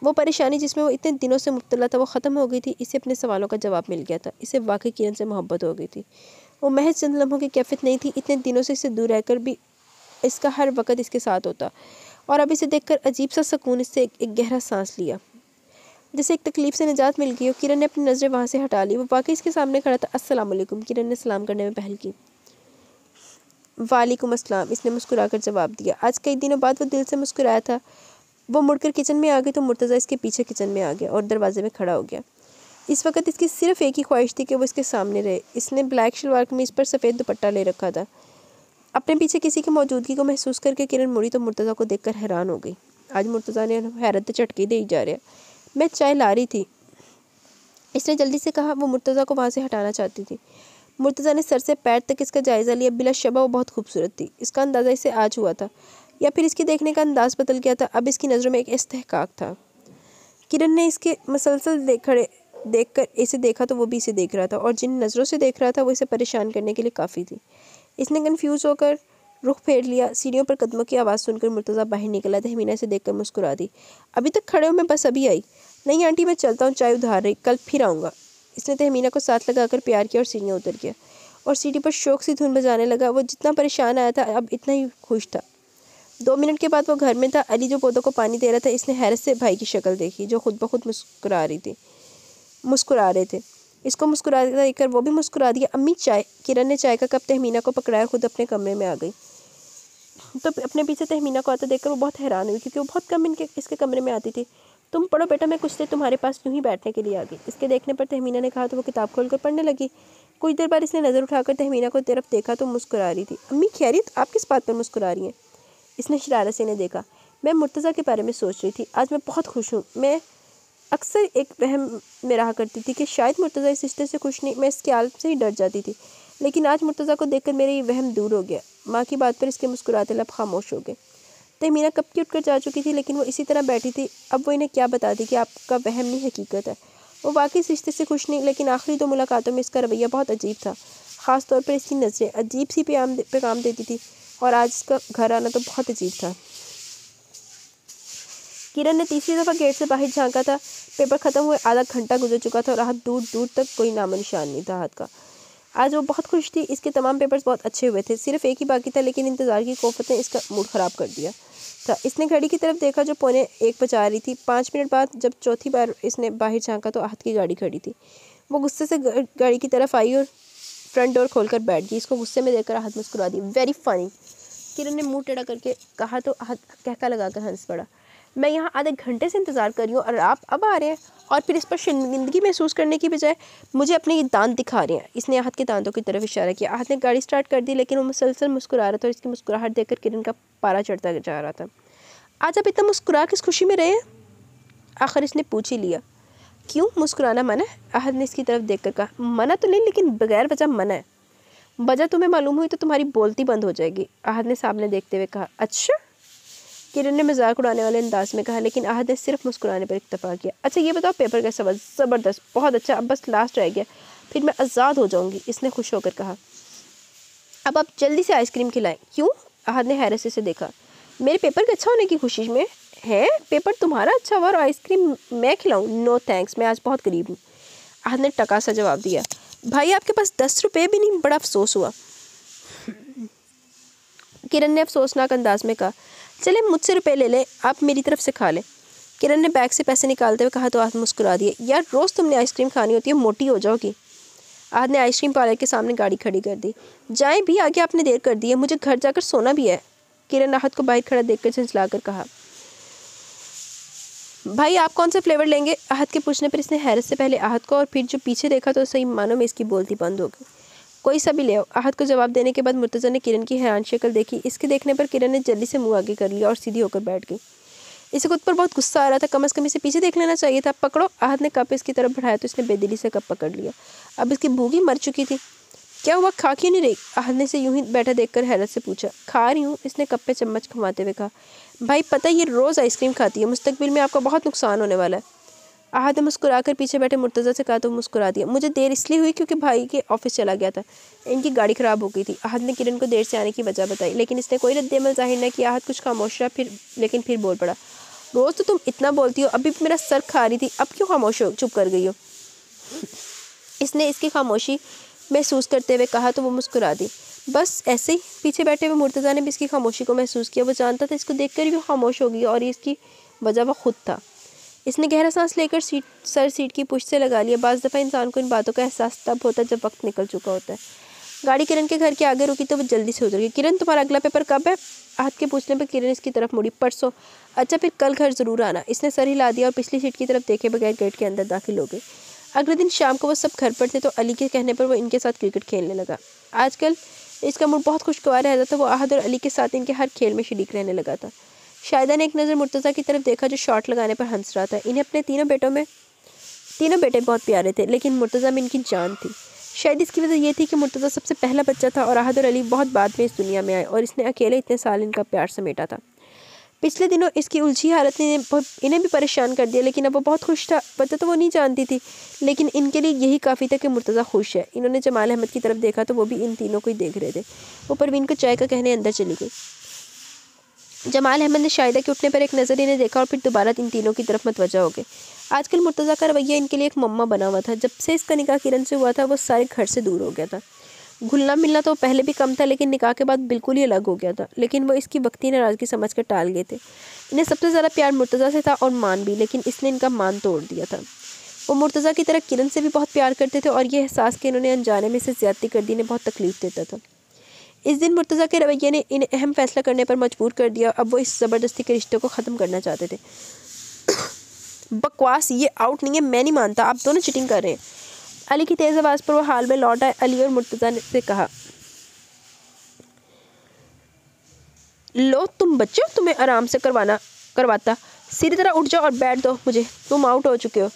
वो परेशानी जिसमें वो इतने दिनों से मुब्तला था वो ख़त्म हो गई थी। इसे अपने सवालों का जवाब मिल गया था। इसे वाकई किरण से मोहब्बत हो गई थी। वो महज चंद लम्हों की कैफियत नहीं थी। इतने दिनों से इससे दूर रहकर भी इसका हर वक्त इसके साथ होता। और अब इसे देखकर अजीब सा सुकून इससे एक गहरा सांस लिया, जैसे एक तकलीफ से निजात मिल गई हो। किरण ने अपनी नज़रें वहाँ से हटा ली। वो वाकई इसके सामने खड़ा था। अस्सलाम वालेकुम। किरण ने सलाम करने में पहल की। वालेकुम अस्सलाम, इसने मुस्कुराकर जवाब दिया। आज कई दिनों बाद वो दिल से मुस्कुराया था। वो मुड़कर किचन में आ गई तो मुर्तज़ा इसके पीछे किचन में आ गया और दरवाजे में खड़ा हो गया। इस वक्त इसकी सिर्फ एक ही ख्वाहिश थी कि वो इसके सामने रहे। इसने ब्लैक शलवार कमीज़ पर सफ़ेद दुपट्टा ले रखा था। अपने पीछे किसी की मौजूदगी को महसूस करके किरण मुड़ी तो मुर्तज़ा को देखकर हैरान हो गई। आज मुर्तज़ा ने हैरत झटके दे ही जा रहा। मैं चाय ला रही थी, इसने जल्दी से कहा। वो मुर्तज़ा को वहाँ से हटाना चाहती थी। मुर्तज़ा ने सर से पैर तक इसका जायज़ा लिया। बिला शबा वो बहुत खूबसूरत थी। इसका अंदाज़ा इसे आज हुआ था, या फिर इसके देखने का अंदाज़ बदल गया था। अब इसकी नज़रों में एक इस्तेहकाक था। किरण ने इसके मसलसल देखकर इसे देखा तो वो भी इसे देख रहा था, और जिन नज़रों से देख रहा था वो इसे परेशान करने के लिए काफ़ी थी। इसने कन्फ्यूज़ होकर रुख फेर लिया। सीढ़ियों पर कदमों की आवाज़ सुनकर मुर्तज़ा बाहर निकला। तहमीना इसे देखकर मुस्कुरा दी। अभी तक खड़े हो? मैं बस अभी आई। नहीं आंटी मैं चलता हूँ, चाय उधार रही, कल फिर आऊँगा। इसने तहमीना को साथ लगाकर प्यार किया और सीढ़ियाँ उतर गया और सीढ़ी पर शौक से धुन बजाने लगा। वो जितना परेशान आया था अब इतना ही खुश था। 2 मिनट के बाद वो घर में था। अली जो पौधों को पानी दे रहा था, इसने हैरत से भाई की शक्ल देखी जो खुद ब खुद मुस्कुरा रहे थे। इसको मुस्कुरा देखकर वो भी मुस्कुरा दिया। अम्मी चाय। किरण ने चाय का कप तहमीना को पकड़ाया, खुद अपने कमरे में आ गई। तो अपने पीछे तहमीना को आते देखकर वो बहुत हैरान हुई, क्योंकि वो बहुत कम इसके कमरे में आती थी। तुम पढ़ो बेटा, मैं कुछ देर तुम्हारे पास यूँ ही बैठने के लिए आ गई। इसके देखने पर तहमीना ने कहा तो वो किताब खोलकर पढ़ने लगी। कुछ देर बाद इसने नज़र उठाकर तहमीना को तरफ देखा तो मुस्कुरा रही थी। अम्मी खैरियत, आप किस बात पर मुस्कुरा रही हैं? इसने शरारत से इन्हें देखा। मैं मुर्तज़ा के बारे में सोच रही थी। आज मैं बहुत खुश हूँ। मैं अक्सर एक वहम में रहा करती थी कि शायद मुर्तज़ा इस रिश्ते से खुश नहीं। मैं इस ख्याल से ही डर जाती थी, लेकिन आज मुर्तज़ा को देखकर मेरा ये वहम दूर हो गया। माँ की बात पर इसके मुस्कुराते लब खामोश हो गए। तहमीना कब की उठकर जा चुकी थी, लेकिन वो इसी तरह बैठी थी। अब वो इन्हें क्या बता दी कि आपका वहम नहीं हकीकत है। वो वाकई इस रिश्ते से खुश नहीं, लेकिन आखिरी 2 मुलाकातों में इसका रवैया बहुत अजीब था। ख़ास तौर पर इसकी नज़रें अजीब सी पैगाम देती थी, और आज इसका घर आना तो बहुत अजीब था। किरण ने तीसरी दफ़ा गेट से बाहर झांका था। पेपर ख़त्म हुए आधा घंटा गुजर चुका था और रात दूर दूर तक कोई नामो निशान नहीं था हाथ का। आज वो बहुत खुश थी, इसके तमाम पेपर्स बहुत अच्छे हुए थे, सिर्फ एक ही बाकी था, लेकिन इंतज़ार की कोफत ने इसका मूड ख़राब कर दिया था। इसने घड़ी की तरफ देखा जो 1:45 बजा रही थी। 5 मिनट बाद जब चौथी बार इसने बाहर झांका तो आहत की गाड़ी खड़ी थी। वो गुस्से से गाड़ी की तरफ आई और फ्रंट डोर खोलकर बैठ गई। इसको गुस्से में देखकर आहत मुस्कुरा दी। वेरी फनी, किरण ने मुंह टेढ़ा करके कहा तो आहत कहका लगाकर हंस पड़ा। मैं यहाँ आधे घंटे से इंतज़ार कर रही हूँ और आप अब आ रहे हैं, और फिर इस पर शर्मिंदगी महसूस करने की बजाय मुझे अपने ये दांत दिखा रहे हैं। इसने आहत के दांतों की तरफ इशारा किया। आहत ने गाड़ी स्टार्ट कर दी, लेकिन वो मुसलसल मुस्कुरा रहा था और इसकी मुस्कुराहट देखकर किरण का पारा चढ़ता जा रहा था। आज आप इतना मुस्कुरा किस खुशी में रहे हैं? आखिर इसने पूछ ही लिया। क्यों, मुस्कुराना मना है? आहत ने इसकी तरफ देखकर कहा। मना तो नहीं, लेकिन बगैर वजह मना है। वजह तुम्हें मालूम हुई तो तुम्हारी बोलती बंद हो जाएगी, आहत ने सामने देखते हुए कहा। अच्छा, किरण ने मजाक उड़ाने वाले अंदाज में कहा, लेकिन आहत ने सिर्फ मुस्कुराने पर इत्तेफाक किया। अच्छा ये बताओ पेपर कैसा हुआ? ज़बरदस्त, बहुत अच्छा, अब बस लास्ट रह गया, फिर मैं आज़ाद हो जाऊंगी, इसने खुश होकर कहा। अब आप जल्दी से आइसक्रीम खिलाएं। क्यों? आहत ने हैरत से देखा। मेरे पेपर के अच्छा होने की खुशी में है? पेपर तुम्हारा अच्छा हुआ और आइसक्रीम मैं खिलाऊं? नो थैंक्स, मैं आज बहुत गरीब हूँ, आहत ने टका सा जवाब दिया। भाई आपके पास 10 रुपये भी नहीं, बड़ा अफसोस हुआ, किरण ने अफसोसनाक अंदाज में कहा। चले मुझसे रुपए ले ले, आप मेरी तरफ से खा लें, किरण ने बैग से पैसे निकालते हुए कहा तो आहत मुस्कुरा दिए। यार रोज़ तुमने आइसक्रीम खानी होती है, मोटी हो जाओगी। आहत ने आइसक्रीम पार्लर के सामने गाड़ी खड़ी कर दी। जाएं भी, आगे आपने देर कर दी है, मुझे घर जाकर सोना भी है, किरण आहत को बाहर खड़ा देखकर झंझलाकर कहा। भाई आप कौन सा फ्लेवर लेंगे? आहत के पूछने पर इसने हैरत से पहले आहत को और फिर जो पीछे देखा तो सही मानों में इसकी बोलती बंद हो गई। कोई सा भी ले आओ, आहत को जवाब देने के बाद मुर्तज़ा ने किरण की हैरान शक्ल देखी। इसके देखने पर किरण ने जल्दी से मुंह आगे कर लिया और सीधी होकर बैठ गई। इसे खुद पर बहुत गुस्सा आ रहा था, कम से कम इसे पीछे देख लेना चाहिए था। पकड़ो, आहत ने कप इसकी तरफ बढ़ाया तो इसने बेदिली से कप पकड़ लिया। अब इसकी भूख ही मर चुकी थी। क्या हुआ, खा क्यों नहीं रही? आहत ने इसे यूं ही बैठा देखकर हैरत से पूछा। खा रही हूँ, इसने कप पे चम्मच घुमाते हुए कहा। भाई पता है ये रोज़ आइसक्रीम खाती है, मुस्तकबिल में आपका बहुत नुकसान होने वाला है। आहत ने मुस्कुराकर पीछे बैठे मुर्तज़ा से कहा तो मुस्कुरा दिया। मुझे देर इसलिए हुई क्योंकि भाई के ऑफिस चला गया था, इनकी गाड़ी ख़राब हो गई थी। आहत ने किरण को देर से आने की वजह बताई, लेकिन इसने कोई रद्द-ए-अमल जाहिर न किया। आहत कुछ खामोश रहा, लेकिन फिर बोल पड़ा। रोज़ तो तुम इतना बोलती हो, अभी मेरा सर खा रही थी, अब क्यों खामोश हो, चुप कर गई हो? इसने इसकी खामोशी महसूस करते हुए कहा तो वो मुस्कुरा दी। बस ऐसे ही। पीछे बैठे हुए मुर्तज़ा ने भी इसकी खामोशी को महसूस किया। वो जानता था इसको देखकर भी खामोश हो गई और इसकी वजह वो खुद था। इसने गहरा सांस लेकर सीट की पुश्त से लगा लिया। बाज़ दफ़ा इंसान को इन बातों का एहसास तब होता है जब वक्त निकल चुका होता है। गाड़ी किरण के घर के आगे रुकी तो वो जल्दी से उतर गई। किरण तुम्हारा अगला पेपर कब है? आहत के पूछने पर किरण इसकी तरफ मुड़ी। परसों। अच्छा फिर कल घर ज़रूर आना, इसने सर हिला दिया और पिछली सीट की तरफ देखे बगैर गेट के अंदर दाखिल हो गई। अगले दिन शाम को वो सब घर पर थे तो अली के कहने पर वो इनके साथ क्रिकेट खेलने लगा। आजकल इसका मूड बहुत खुशगवार रहता था। वो आहत और अली के साथ इनके हर खेल में शरीक रहने लगा था। शाहिदा ने एक नज़र मुर्तज़ा की तरफ देखा जो शॉट लगाने पर हंस रहा था। इन्हें अपने तीनों बेटे बहुत प्यारे थे, लेकिन मुर्तज़ा में इनकी जान थी। शायद इसकी वजह यह थी कि मुर्तज़ा सबसे पहला बच्चा था और आहत और अली बहुत बाद में इस दुनिया में आए और इसने अकेले इतने साल इनका प्यार समेटा था। पिछले दिनों इसकी उलझी हालत ने इन्हें भी परेशान कर दिया, लेकिन अब वो बहुत खुश था। पता तो वो नहीं जानती थी, लेकिन इनके लिए यही काफ़ी था कि मुर्तज़ा खुश है। इन्होंने जमाल अहमद की तरफ देखा तो वो भी इन तीनों को ही देख रहे थे। वो परवीन को चाय का कहने अंदर चली गई। जमाल अहमद ने शाहिदा के उठने पर एक नज़र इन्हें देखा और फिर दोबारा इन तीनों की तरफ मतवज्जा हो गए। आजकल मुर्तज़ा का रवैया इनके लिए एक मम्मा बना हुआ था। जब से इसका निकाह किरण से हुआ था वो सारे घर से दूर हो गया था। घुलना मिलना तो पहले भी कम था, लेकिन निकाह के बाद बिल्कुल ही अलग हो गया था। लेकिन वो इसकी वक्ती नाराज़गी समझ कर टाल गए थे। इन्हें सबसे ज़्यादा प्यार मुर्तज़ा से था और मान भी, लेकिन इसने इनका मान तोड़ दिया था। वो मुर्तज़ा की तरह किरण से भी बहुत प्यार करते थे और ये एहसास कि इन्होंने अनजाने में से ज़्यादती कर दी इन्हें बहुत तकलीफ देता था। इस दिन मुर्तज़ा के रवैये ने इन्हें अहम फैसला करने पर मजबूर कर दिया। अब वो इस ज़बरदस्ती के रिश्ते को ख़त्म करना चाहते थे। बकवास, ये आउट नहीं है, मैं नहीं मानता, आप दोनों चीटिंग कर रहे हैं। अली की तेज़ आवाज़ पर वो हाल में लौट आए। अली और मुर्तज़ा ने से कहा, लो तुम बच्चे हो, तुम्हें आराम से करवाता, सीधी तरह उठ जाओ और बैठ दो मुझे, तुम आउट हो चुके हो।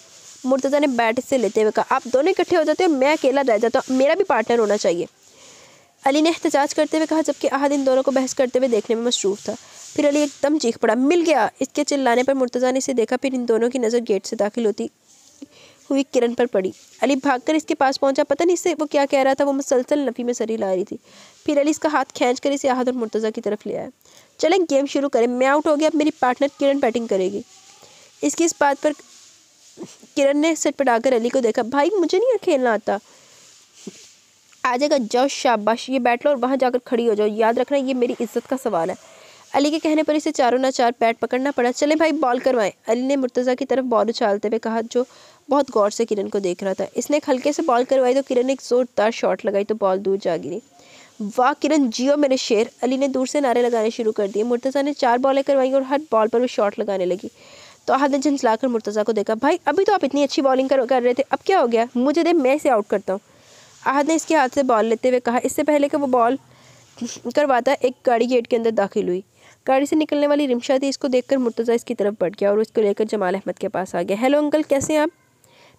मुर्तज़ा ने बैट से लेते हुए कहा, आप दोनों इकट्ठे हो जाते हो, मैं अकेला रह जाता हूँ, मेरा भी पार्टनर होना चाहिए। अली ने एहतजाज करते हुए कहा, जबकि आहद इन दोनों को बहस करते हुए देखने में मसरूफ़ था। फिर अली एकदम चीख पड़ा, मिल गया। इसके चिल्लाने पर मुर्तज़ा ने इसे देखा, फिर इन दोनों की नज़र गेट से दाखिल होती हुई किरण पर पड़ी। अली भागकर इसके पास पहुंचा। पता नहीं इससे वो क्या कह रहा था। वो मुसलसल नफ़ी में सरी ला रही थी। फिर अली इसका हाथ खींचकर इसे आहद और मुर्तज़ा की तरफ ले आया। चलें गेम शुरू करें, मैं आउट हो गया, अब मेरी पार्टनर किरण बैटिंग करेगी। इसकी इस बात पर किरण ने सटपटाकर अली को देखा, भाई मुझे नहीं खेलना आता। आ जाएगा, जाओ शाबाश, ये बैठ लो और वहाँ जाकर खड़ी हो जाओ, याद रखना ये मेरी इज्जत का सवाल है। अली के कहने पर इसे चारों ना चार पैट पकड़ना पड़ा। चले भाई बॉल करवाएं, अली ने मुर्तज़ा की तरफ बॉल उछालते हुए कहा, जो बहुत गौर से किरण को देख रहा था। इसने एक हल्के से बॉल करवाई तो किरण ने एक जोरदार शॉट लगाई तो बॉल दूर जा गिरी। वाह किरण, जियो मेरे शेर, अली ने दूर से नारे लगाने शुरू कर दिए। मुर्तज़ा ने 4 बॉलें करवाई और हर बॉल पर वो शॉट लगाने लगी। तो आहद ने झंझलाकर मुर्तज़ा को देखा, भाई अभी तो आप इतनी अच्छी बॉलिंग कर रहे थे, अब क्या हो गया, मुझे दे, मैं इसे आउट करता हूँ। आहद ने इसके हाथ से बॉल लेते हुए कहा। इससे पहले कि वो बॉल करवाता एक गाड़ी गेट के अंदर दाखिल हुई। गाड़ी से निकलने वाली रिमशा थी। इसको देखकर मुर्तज़ा इसकी तरफ बढ़ गया और उसको लेकर जमाल अहमद के पास आ गया। हेलो अंकल, कैसे हैं आप?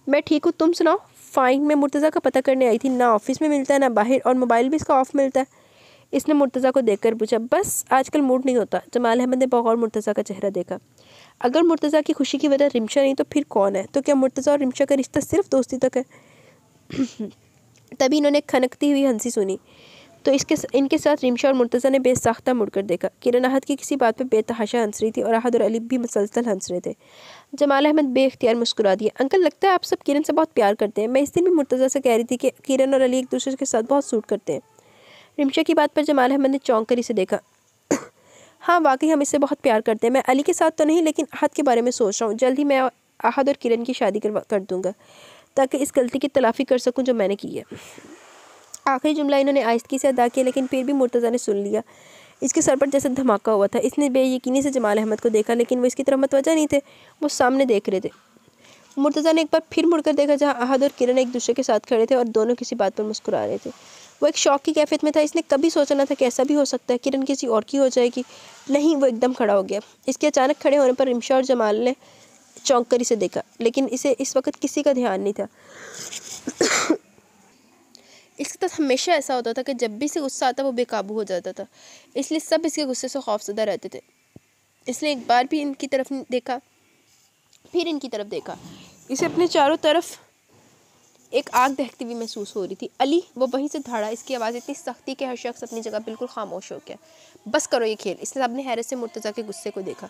मैं ठीक हूँ, तुम सुनाओ? फ़ाइन, मैं मुर्तज़ा का पता करने आई थी, ना ऑफिस में मिलता है ना बाहर, और मोबाइल भी इसका ऑफ मिलता है। इसने मुर्तज़ा को देखकर पूछा। बस आजकल मूड नहीं होता। जमाल अहमद ने बगौर मुर्तज़ा का चेहरा देखा। अगर मुर्तज़ा की खुशी की वजह रिमशा नहीं तो फिर कौन है? तो क्या मुर्तज़ा और रिमशा का रिश्ता सिर्फ दोस्ती तक है? तभी इन्होंने खनकती हुई हंसी सुनी तो इनके साथ रिमशा और मुर्तज़ा ने बेसाख्ता मुड़कर देखा। किरण आहद की किसी बात पर बेतहाशा हंस रही थी और आहद और अली भी मुसलसल हंस रहे थे। जमाल अहमद बेख्तियार मुस्कुरा दिया। अंकल, लगता है आप सब किरण से बहुत प्यार करते हैं। मैं इस दिन भी मुर्तज़ा से कह रही थी कि किरण और अली एक दूसरे के साथ बहुत सूट करते हैं। रिमशा की बात पर जमाल अहमद ने चौंक कर इसे देखा। हाँ वाकई हम इससे बहुत प्यार करते हैं। मैं अली के साथ तो नहीं, लेकिन आहद के बारे में सोच रहा हूँ। जल्द ही मैं आहद और किरण की शादी कर दूँगा ताकि इस गलती की तलाफ़ी कर सकूँ जो मैंने की है। आखिरी जुमला इन्होंने आहिस्तगी से अदा किया, लेकिन फिर भी मुर्तज़ा ने सुन लिया। इसके सर पर जैसे धमाका हुआ था। इसने बेयकीनी से जमाल अहमद को देखा, लेकिन वो इसकी तरफ मतवजा नहीं थे, वो सामने देख रहे थे। मुर्तज़ा ने एक बार फिर मुड़कर देखा जहाँ आहद और किरण एक दूसरे के साथ खड़े थे और दोनों किसी बात पर मुस्कुरा रहे थे। वो एक शौक की कैफियत में था। इसने कभी सोचा ना था कि ऐसा भी हो सकता है, किरण किसी और की हो जाएगी। नहीं, वो एकदम खड़ा हो गया। इसके अचानक खड़े होने पर रिमशा और जमाल ने चौंक कर इसे देखा, लेकिन इसे इस वक्त किसी का ध्यान नहीं था। इसके साथ हमेशा ऐसा होता था कि जब भी इसे गुस्सा आता वो बेकाबू हो जाता था, इसलिए सब इसके गुस्से से खौफजदा रहते थे। इसने एक बार भी इनकी तरफ देखा, फिर इनकी तरफ देखा। इसे अपने चारों तरफ एक आग दहकती हुई महसूस हो रही थी। अली, वो वहीं से धाड़ा। इसकी आवाज़ इतनी सख्ती कि हर शख्स अपनी जगह बिल्कुल खामोश हो गया। बस करो ये खेल। इसने अपने हैरत से मुर्तज़ा के गुस्से को देखा।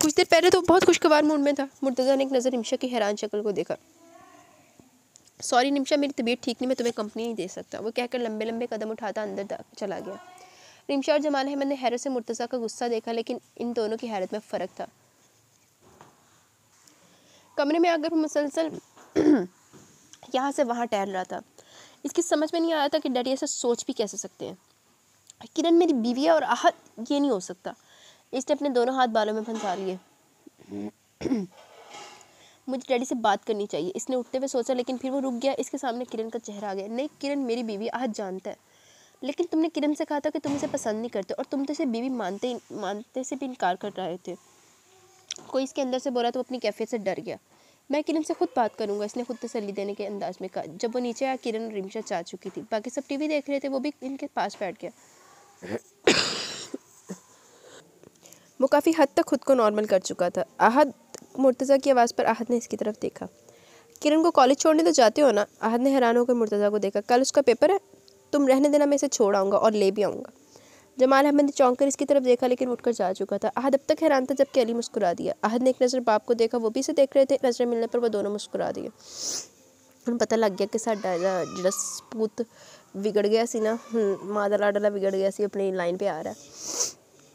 कुछ देर पहले तो बहुत खुशगवार मूड में था। मुर्तज़ा ने एक नज़र रिमशा की हैरान शक्ल को देखा। सॉरी निमशा, मेरी तबीयत ठीक नहीं, मैं तुम्हें कंपनी नहीं दे सकता, वो कहकर लंबे लंबे कदम उठाता अंदर चला गया। रिमशा और जमाल अहमद ने हैरत से मुर्तज़ा का गुस्सा देखा, लेकिन इन दोनों की हैरत में फ़र्क था। कमरे में आकर मुसलसल यहाँ से वहाँ टहल रहा था। इसकी समझ में नहीं आ रहा था कि डैडी ऐसा सोच भी कैसे सकते हैं। किरण मेरी बीवी है और आहत, ये नहीं हो सकता। इसने अपने दोनों हाथ बालों में फंसा लिए। मुझे डैडी से बात करनी चाहिए, इसने उठते हुए सोचा, लेकिन फिर वो रुक गया। इसके सामने किरण का चेहरा आ गया। नहीं, किरण मेरी बीवी, आहत जानता है, लेकिन तुमने किरण से कहा था कि तुम इसे पसंद नहीं करते और तुम तो इसे बीवी मानते से भी इनकार कर रहे थे। कोई इसके अंदर से बोला तो वो अपनी कैफियत से डर गया। मैं किरण से खुद बात करूंगा, इसने खुद तसल्ली देने के अंदाज में कहा। जब वो नीचे आया, किरण और रिमशा जा चुकी थी। बाकी सब टीवी देख रहे थे, वो भी इनके पास बैठ गया। वो काफ़ी हद तक खुद को नॉर्मल कर चुका था। आहद, मुर्तज़ा की आवाज़ पर आहद ने इसकी तरफ देखा। किरण को कॉलेज छोड़ने तो जाते हो ना? आहद ने हैरान होकर मुर्तज़ा को देखा। कल उसका पेपर है, तुम रहने देना, मैं इसे छोड़ आऊँगा और ले भी आऊँगा। जमाल अहमद ने चौंक कर इसकी तरफ देखा, लेकिन उठकर जा चुका था। आहद अब तक हैरान था, जबकि अली मुस्कुरा दिया। आहद ने एक नज़र बाप को देखा, वो भी इसे देख रहे थे। नज़रें मिलने पर वो दोनों मुस्कुरा दिए। उन्हें पता लग गया कि साडा जिहड़ा सपूत विगड़ गया सी ना, मां दा लाडला विगड़ गया सी, अपनी लाइन पे आ रहा है।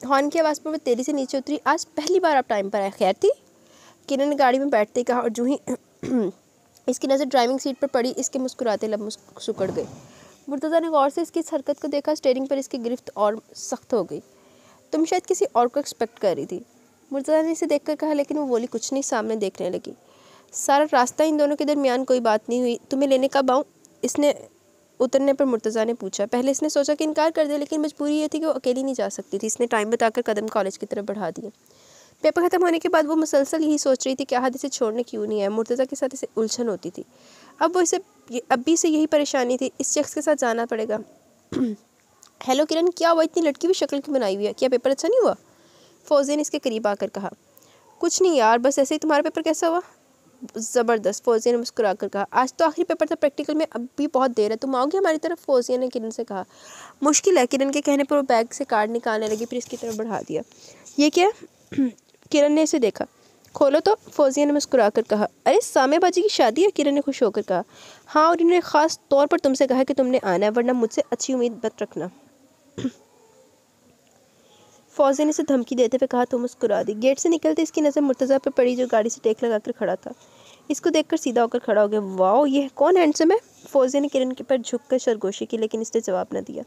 हॉर्न की आवाज़ पर वो तेज़ी से नीचे उतरी। आज पहली बार आप टाइम पर आए। खैर थी? किरण ने गाड़ी में बैठते ही कहा, और जूँ ही इसकी नज़र ड्राइविंग सीट पर पड़ी, इसके मुस्कुराते लब सुकड़ गए। मुर्तज़ा ने गौर से इसकी इस हरकत को देखा। स्टीयरिंग पर इसकी गिरफ्त और सख्त हो गई। तुम शायद किसी और को एक्सपेक्ट कर रही थी, मुर्तज़ा ने इसे देखकर कहा, लेकिन वो बोली कुछ नहीं, सामने देखने लगी। सारा रास्ता इन दोनों के दरमियान कोई बात नहीं हुई। तुम्हें लेने कब आऊँ? इसने उतरने पर मुर्तज़ा ने पूछा। पहले इसने सोचा कि इनकार कर दे, लेकिन मजबूरी ये थी कि वो अकेली नहीं जा सकती थी। इसने टाइम बताकर कदम कॉलेज की तरफ बढ़ा दिए। पेपर ख़त्म होने के बाद वो मुसलसल यही सोच रही थी कि आहद इसे छोड़ने क्यों नहीं आया। मुर्तज़ा के साथ इसे उलझन होती थी। अब भी इसे यही परेशानी थी, इस शख्स के साथ जाना पड़ेगा। हेलो किरण, क्या हुआ? इतनी लड़की भी शक्ल क्यों बनाई हुई है? क्या पेपर अच्छा नहीं हुआ? फौजिया ने इसके करीब आकर कहा। कुछ नहीं यार, बस ऐसे ही। तुम्हारा पेपर कैसा हुआ? ज़बरदस्त, फौजिया ने मुस्कुरा कर कहा। आज तो आखिरी पेपर था, प्रैक्टिकल में अब भी बहुत देर है, तुम आओगे हमारी तरफ? फौजिया ने किरण से कहा। मुश्किल है। किरण के कहने पर वो बैग से कार्ड निकालने लगी, फिर इसकी तरफ बढ़ा दिया। ये क्या? किरण ने इसे देखा। खोलो तो, फौजिया ने मुस्कुरा कर कहा। अरे सामे बाजी की शादी है, किरण ने खुश होकर कहा। हाँ, और इन्होंने ख़ास तौर पर तुमसे कहा कि तुमने आना है, वरना मुझसे अच्छी उम्मीद मत रखना। फौजिया ने इसे धमकी देते हुए कहा तो मुस्कुरा दी। गेट से निकलते इसकी नज़र मुर्तज़ा पर पड़ी जो गाड़ी से टेक लगाकर खड़ा था। इसको देखकर सीधा होकर खड़ा हो गया। वाह, ये कौन हैंडसम है? फौजिया ने किरण के पर झुककर सरगोशी की, लेकिन इसने जवाब न दिया।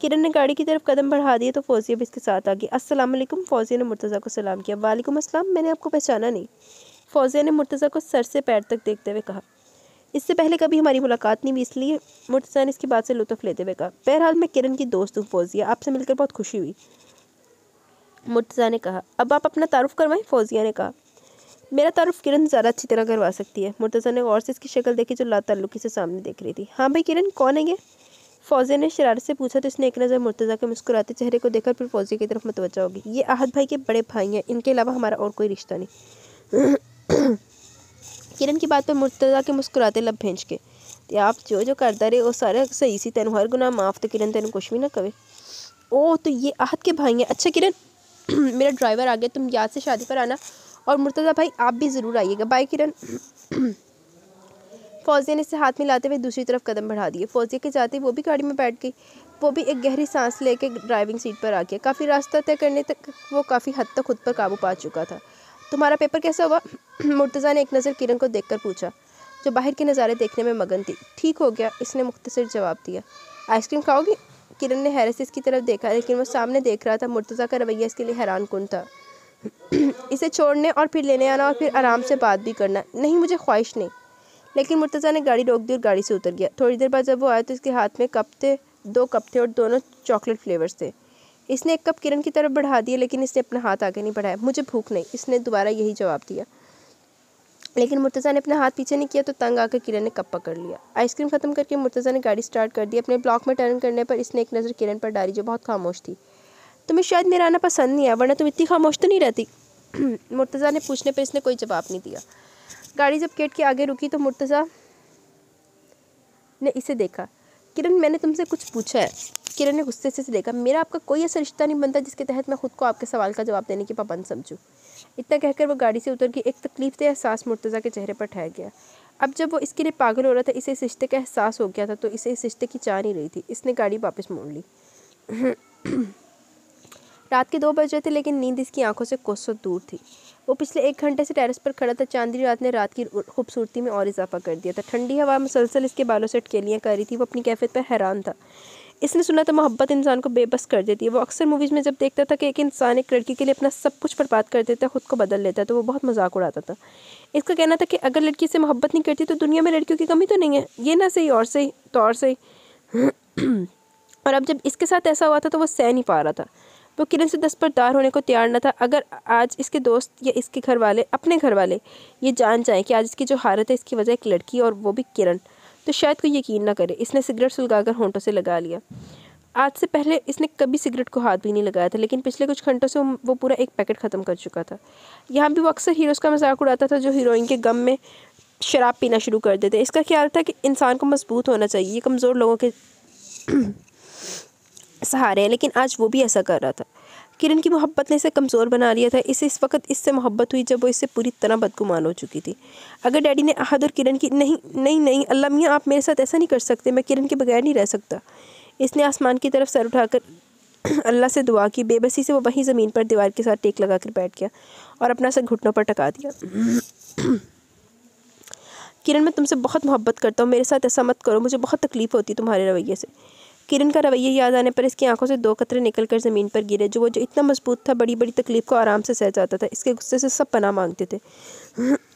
किरण ने गाड़ी की तरफ कदम बढ़ा दिए तो फौजिया भी इसके साथ आ गई। अस्सलाम वालेकुम, फौजिया ने मुर्तज़ा को सलाम किया। वालेकुम अस्सलाम, मैंने आपको पहचाना नहीं, फौजिया ने मुर्तज़ा को सर से पैर तक देखते हुए कहा। इससे पहले कभी हमारी मुलाकात नहीं हुई, इसलिए, मुर्तज़ा ने इसकी बात से लुत्फ़ लेते हुए कहा। बहरहाल मैं किरण की दोस्त हूँ फौजिया, आपसे मिलकर बहुत खुशी हुई, मुर्तज़ा ने कहा। अब आप अपना तारुफ करवाएं, फौजिया ने कहा। मेरा तारुफ किरण ज़्यादा अच्छी तरह करवा सकती है। मुर्तज़ा ने गौर से इसकी शक्ल देखी जो लाताल्लुकी से सामने देख रही थी। हाँ भाई किरण, कौन है ये? फौजिया ने शरारत से पूछा तो इसने एक नज़र मुर्तज़ा के मुस्कुराते चेहरे को देखकर फिर फौजिया की तरफ मुतवज्जा होगी। ये आहत भाई के बड़े भाई हैं, इनके अलावा हमारा और कोई रिश्ता नहीं। किरण की बात पर मुर्तज़ा के मुस्कुराते लब भेंच के, आप जो जो करता रहे वो सारा सही सी, तेन हर गुनाह माफ़, तो किरण तेन कुछ भी ना कवे। ओह, तो ये आहत के भाई हैं। अच्छा किरण, मेरा ड्राइवर आ गया, तुम याद से शादी पर आना, और मुर्तज़ा भाई आप भी ज़रूर आइएगा। बाय किरण। फौजिया ने इसे हाथ मिलाते हुए दूसरी तरफ कदम बढ़ा दिए। फौजिया के जाते वो भी गाड़ी में बैठ गई। वो भी एक गहरी सांस लेकर ड्राइविंग सीट पर आ गया। काफ़ी रास्ता तय करने तक वो काफ़ी हद तक खुद पर काबू पा चुका था। तुम्हारा पेपर कैसा हुआ? मुर्तज़ा ने एक नज़र किरण को देखकर पूछा, जो बाहर के नज़ारे देखने में मगन थी। ठीक हो गया, इसने मुख्तसर जवाब दिया। आइसक्रीम खाओगी? किरण ने हैरत से इसकी तरफ देखा, लेकिन वो सामने देख रहा था। मुर्तज़ा का रवैया इसके लिए हैरान कुन था। इसे छोड़ने और फिर लेने आना और फिर आराम से बात भी करना। नहीं, मुझे ख्वाहिश नहीं। लेकिन मुर्तज़ा ने गाड़ी रोक दी और गाड़ी से उतर गया। थोड़ी देर बाद जब वो आया तो इसके हाथ में दो कप थे और दोनों चॉकलेट फ्लेवर्स थे। इसने एक कप किरण की तरफ बढ़ा दिया, लेकिन इसने अपना हाथ आगे नहीं बढ़ाया। मुझे भूख नहीं, इसने दोबारा यही जवाब दिया। लेकिन मुर्तज़ा ने अपना हाथ पीछे नहीं किया तो तंग आकर किरण ने कप पकड़ लिया। आइसक्रीम ख़त्म करके मुर्तज़ा ने गाड़ी स्टार्ट कर दी। अपने ब्लॉक में टर्न करने पर इसने एक नज़र किरण पर डाली जो बहुत खामोश थी। तुम्हें शायद मेरा आना पसंद नहीं है, वरना तुम इतनी खामोश तो नहीं रहती। मुर्तज़ा ने पूछने पर इसने कोई जवाब नहीं दिया। गाड़ी जब गेट के आगे रुकी तो मुर्तज़ा ने इसे देखा। किरण, मैंने तुमसे कुछ पूछा है। किरण ने गुस्से से देखा। मेरा आपका कोई ऐसा रिश्ता नहीं बनता जिसके तहत मैं खुद को आपके सवाल का जवाब देने की पाबंद समझूं। इतना कहकर वो गाड़ी से उतर गई। एक तकलीफ एहसास मुर्तज़ा के चेहरे पर ठहर गया। अब जब वो इसके लिए पागल हो रहा था, इसे इस रिश्ते का एहसास हो गया था, तो इसे इस रिश्ते की चाह नहीं रही थी। इसने गाड़ी वापस मोड़ ली। रात के 2 बज रहे थे, लेकिन नींद इसकी आंखों से कोसों दूर थी। वो पिछले 1 घंटे से टेरेस पर खड़ा था। चांदनी रात ने रात की खूबसूरती में और इजाफा कर दिया था। ठंडी हवा मुसलसल इसके बालों से अटकेलियाँ कर रही थी। वो अपनी कैफियत पर हैरान था। इसने सुना था मोहब्बत इंसान को बेबस कर देती है। वो अक्सर मूवीज़ में जब देखता था कि एक इंसान एक लड़की के लिए अपना सब कुछ बर्बाद कर देता है, खुद को बदल लेता है, तो वो बहुत मजाक उड़ाता था। इसका कहना था कि अगर लड़की से मोहब्बत नहीं करती तो दुनिया में लड़कियों की कमी तो नहीं है। ये ना सही और सही तो और सही। और अब जब इसके साथ ऐसा हुआ था तो वो सह नहीं पा रहा था। वो किरण से दस्तबरदार होने को तैयार न था। अगर आज इसके दोस्त या इसके घर वाले, अपने घर वाले, ये जान जाएं कि आज इसकी जो हालत है इसकी वजह एक लड़की और वो भी किरण, तो शायद कोई यकीन ना करे। इसने सिगरेट सुलगाकर होंठों से लगा लिया। आज से पहले इसने कभी सिगरेट को हाथ भी नहीं लगाया था, लेकिन पिछले कुछ घंटों से वो पूरा एक पैकेट ख़त्म कर चुका था। यहाँ भी वो अक्सर हीरोज़ का मजाक उड़ाता था जो हीरोइन के गम में शराब पीना शुरू कर देते। इसका ख्याल था कि इंसान को मजबूत होना चाहिए, ये कमज़ोर लोगों के सहारे हैं, लेकिन आज वो भी ऐसा कर रहा था। किरण की मोहब्बत ने इसे कमज़ोर बना लिया था। इसे इस वक्त इससे मोहब्बत हुई जब वो इससे पूरी तरह बदगुमान हो चुकी थी। अगर डैडी ने आहद और किरण की नहीं नहीं नहीं, अल्लाह मियाँ आप मेरे साथ ऐसा नहीं कर सकते, मैं किरण के बगैर नहीं रह सकता। इसने आसमान की तरफ सर उठाकर अल्लाह से दुआ की। बेबसी से वो वहीं ज़मीन पर दीवार के साथ टेक लगा कर बैठ गया और अपना सर घुटनों पर टका दिया। किरण, मैं तुमसे बहुत मोहब्बत करता हूँ, मेरे साथ ऐसा मत करो, मुझे बहुत तकलीफ़ होती है तुम्हारे रवैये से। किरण का रवैया याद आने पर इसकी आंखों से 2 कतरे निकलकर ज़मीन पर गिरे। जो इतना मजबूत था, बड़ी बड़ी तकलीफ़ को आराम से सह जाता था। इसके गुस्से से सब पनाह मांगते थे।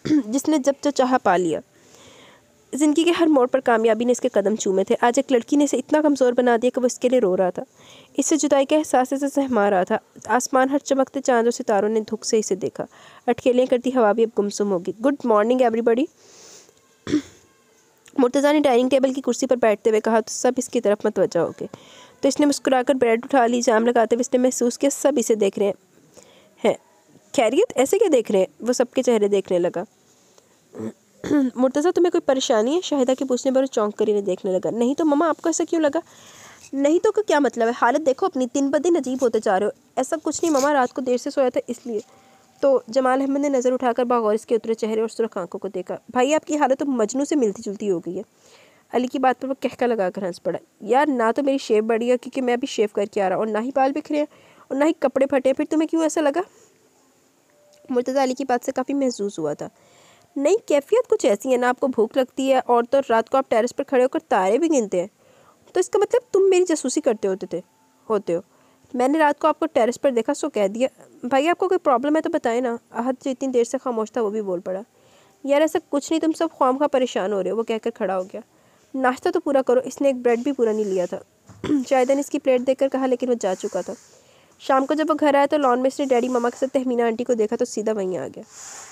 जिसने जब जो चाहा पा लिया। ज़िंदगी के हर मोड़ पर कामयाबी ने इसके कदम चूमे थे। आज एक लड़की ने इसे इतना कमज़ोर बना दिया कि वो इसके लिए रो रहा था। इससे जुदाई का एहसास इसे सहमा रहा था। आसमान हर चमकते चांद और सितारों ने धुक से इसे देखा। अटखेलियाँ करती हवा भी अब गुमसुम होगी। गुड मॉर्निंग एवरीबॉडी, मुर्तज़ा ने डाइनिंग टेबल की कुर्सी पर बैठते हुए कहा तो सब इसकी तरफ मतवज्जा हो गए। तो इसने मुस्कुराकर ब्रेड उठा ली। जाम लगाते हुए इसने महसूस किया सब इसे देख रहे हैं। खैरियत, ऐसे क्या देख रहे हैं? वो सबके चेहरे देखने लगा। मुर्तज़ा, तुम्हें कोई परेशानी है? शाहिदा के पूछने पर चौंक कर इन्हें देखने लगा। नहीं तो मम्मा, आपको ऐसा क्यों लगा? नहीं तो क्या मतलब है? हालत देखो अपनी, दिन ब दिन अजीब होते जा रहे हो। ऐसा कुछ नहीं मम्मा, रात को देर से सोया था इसलिए। तो जमाल अहमद ने नज़र उठाकर बगौर इसके उतरे चेहरे और सुर्ख आंखों को देखा। भाई आपकी हालत तो मजनू से मिलती जुलती हो गई है। अली की बात पर वो कहका लगाकर हंस पड़ा। यार ना तो मेरी शेप बढ़ी है क्योंकि मैं अभी शेव करके आ रहा हूँ, और ना ही बाल बिखरे हैं और ना ही कपड़े फटे हैं, फिर तुम्हें क्यों ऐसा लगा? मुर्तज़ा अली की बात से काफ़ी महसूस हुआ था। नहीं, कैफियत कुछ ऐसी है ना, आपको भूख लगती है और तो रात को आप टेरेस पर खड़े होकर तारे भी गिनते हैं, तो इसका मतलब तुम मेरी जासूसी करते होते हो। मैंने रात को आपको टेरेस पर देखा, सो कह दिया। भाई आपको कोई प्रॉब्लम है तो बताए ना। आहत जो इतनी देर से खामोश था वो भी बोल पड़ा। यार ऐसा कुछ नहीं, तुम सब ख्वामखा परेशान हो रहे हो, वो कहकर खड़ा हो गया। नाश्ता तो पूरा करो। इसने एक ब्रेड भी पूरा नहीं लिया था। शायद ने इसकी प्लेट देखकर कहा, लेकिन वो जा चुका था। शाम को जब वो घर आया तो लॉन में इसने डैडी मामा के साथ तहमीना आंटी को देखा तो सीधा वहीं आ गया।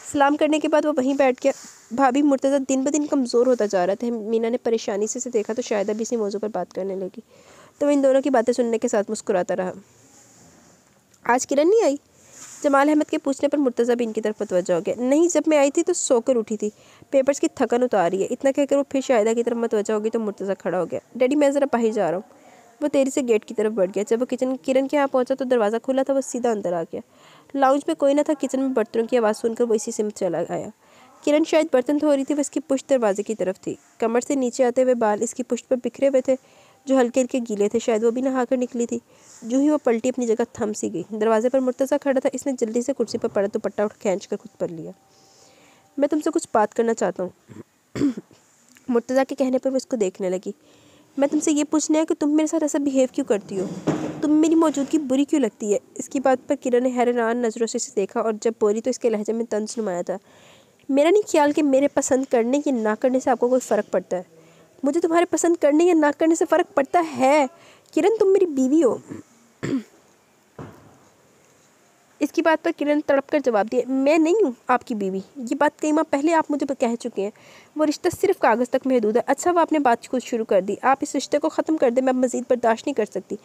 सलाम करने के बाद वो वहीं बैठ गया। भाभी मुर्तज़ा दिन ब दिन कमज़ोर होता जा रहा था। मीना ने परेशानी से देखा तो शायद अभी इसी मौजू पर बात करने लगी, तो इन दोनों की बातें सुनने के साथ मुस्कुराता रहा। आज किरण नहीं आई? जमाल अहमद के पूछने पर मुर्तज़ा भी इनकी तरफ मतवज्जा हो गया। नहीं, जब मैं आई थी तो सोकर उठी थी, पेपर्स की थकन उतार रही है। इतना कहकर वो फिर शाहिदा की तरफ मतवज्जा होगी तो मुर्तज़ा खड़ा हो गया। डैडी मैं ज़रा बाहर जा रहा हूँ। वो तेज़ी से गेट की तरफ बढ़ गया। जब वो किरण के यहाँ पहुँचा तो दरवाज़ा खुला था। वो सीधा अंदर आ गया। लाउंज में कोई ना था। किचन में बर्तनों की आवाज़ सुनकर वो इसी से चला आया। किरण शायद बर्तन धो रही थी। वो इसकी पुश्त दरवाजे की तरफ थी। कमर से नीचे आते हुए बाल इसकी पुश्त पर बिखरे हुए थे जो हल्के हल्के गीले थे। शायद वो भी नहा कर निकली थी। जो ही वो पलटी अपनी जगह थम सी गई। दरवाजे पर मुर्तज़ा खड़ा था। इसने जल्दी से कुर्सी पर पड़ा दुपट्टा खींच कर खुद पर लिया। मैं तुमसे कुछ बात करना चाहता हूँ। मुर्तज़ा के कहने पर वो इसको देखने लगी। मैं तुमसे ये पूछना है कि तुम मेरे साथ ऐसा बिहेव क्यों करती हो? तुम मेरी मौजूदगी बुरी क्यों लगती है? इसकी बात पर किरण ने हैरान नज़रों से देखा और जब बोली तो इसके लहजे में तंज नुमाया था। मेरा नहीं ख्याल कि मेरे पसंद करने या ना करने से आपको कोई फ़र्क पड़ता है। मुझे तुम्हारे पसंद करने या ना करने से फ़र्क पड़ता है। किरण तुम मेरी बीवी हो। इसकी बात पर किरण तड़प कर जवाब दिया, मैं नहीं हूँ आपकी बीवी। ये बात कई माह पहले आप मुझे कह चुके हैं। वो रिश्ता सिर्फ कागज़ तक महदूद है। अच्छा, वो आपने बात कुछ शुरू कर दी। आप इस रिश्ते को ख़त्म कर दें। मैं मज़ीद बर्दाश्त नहीं कर सकती।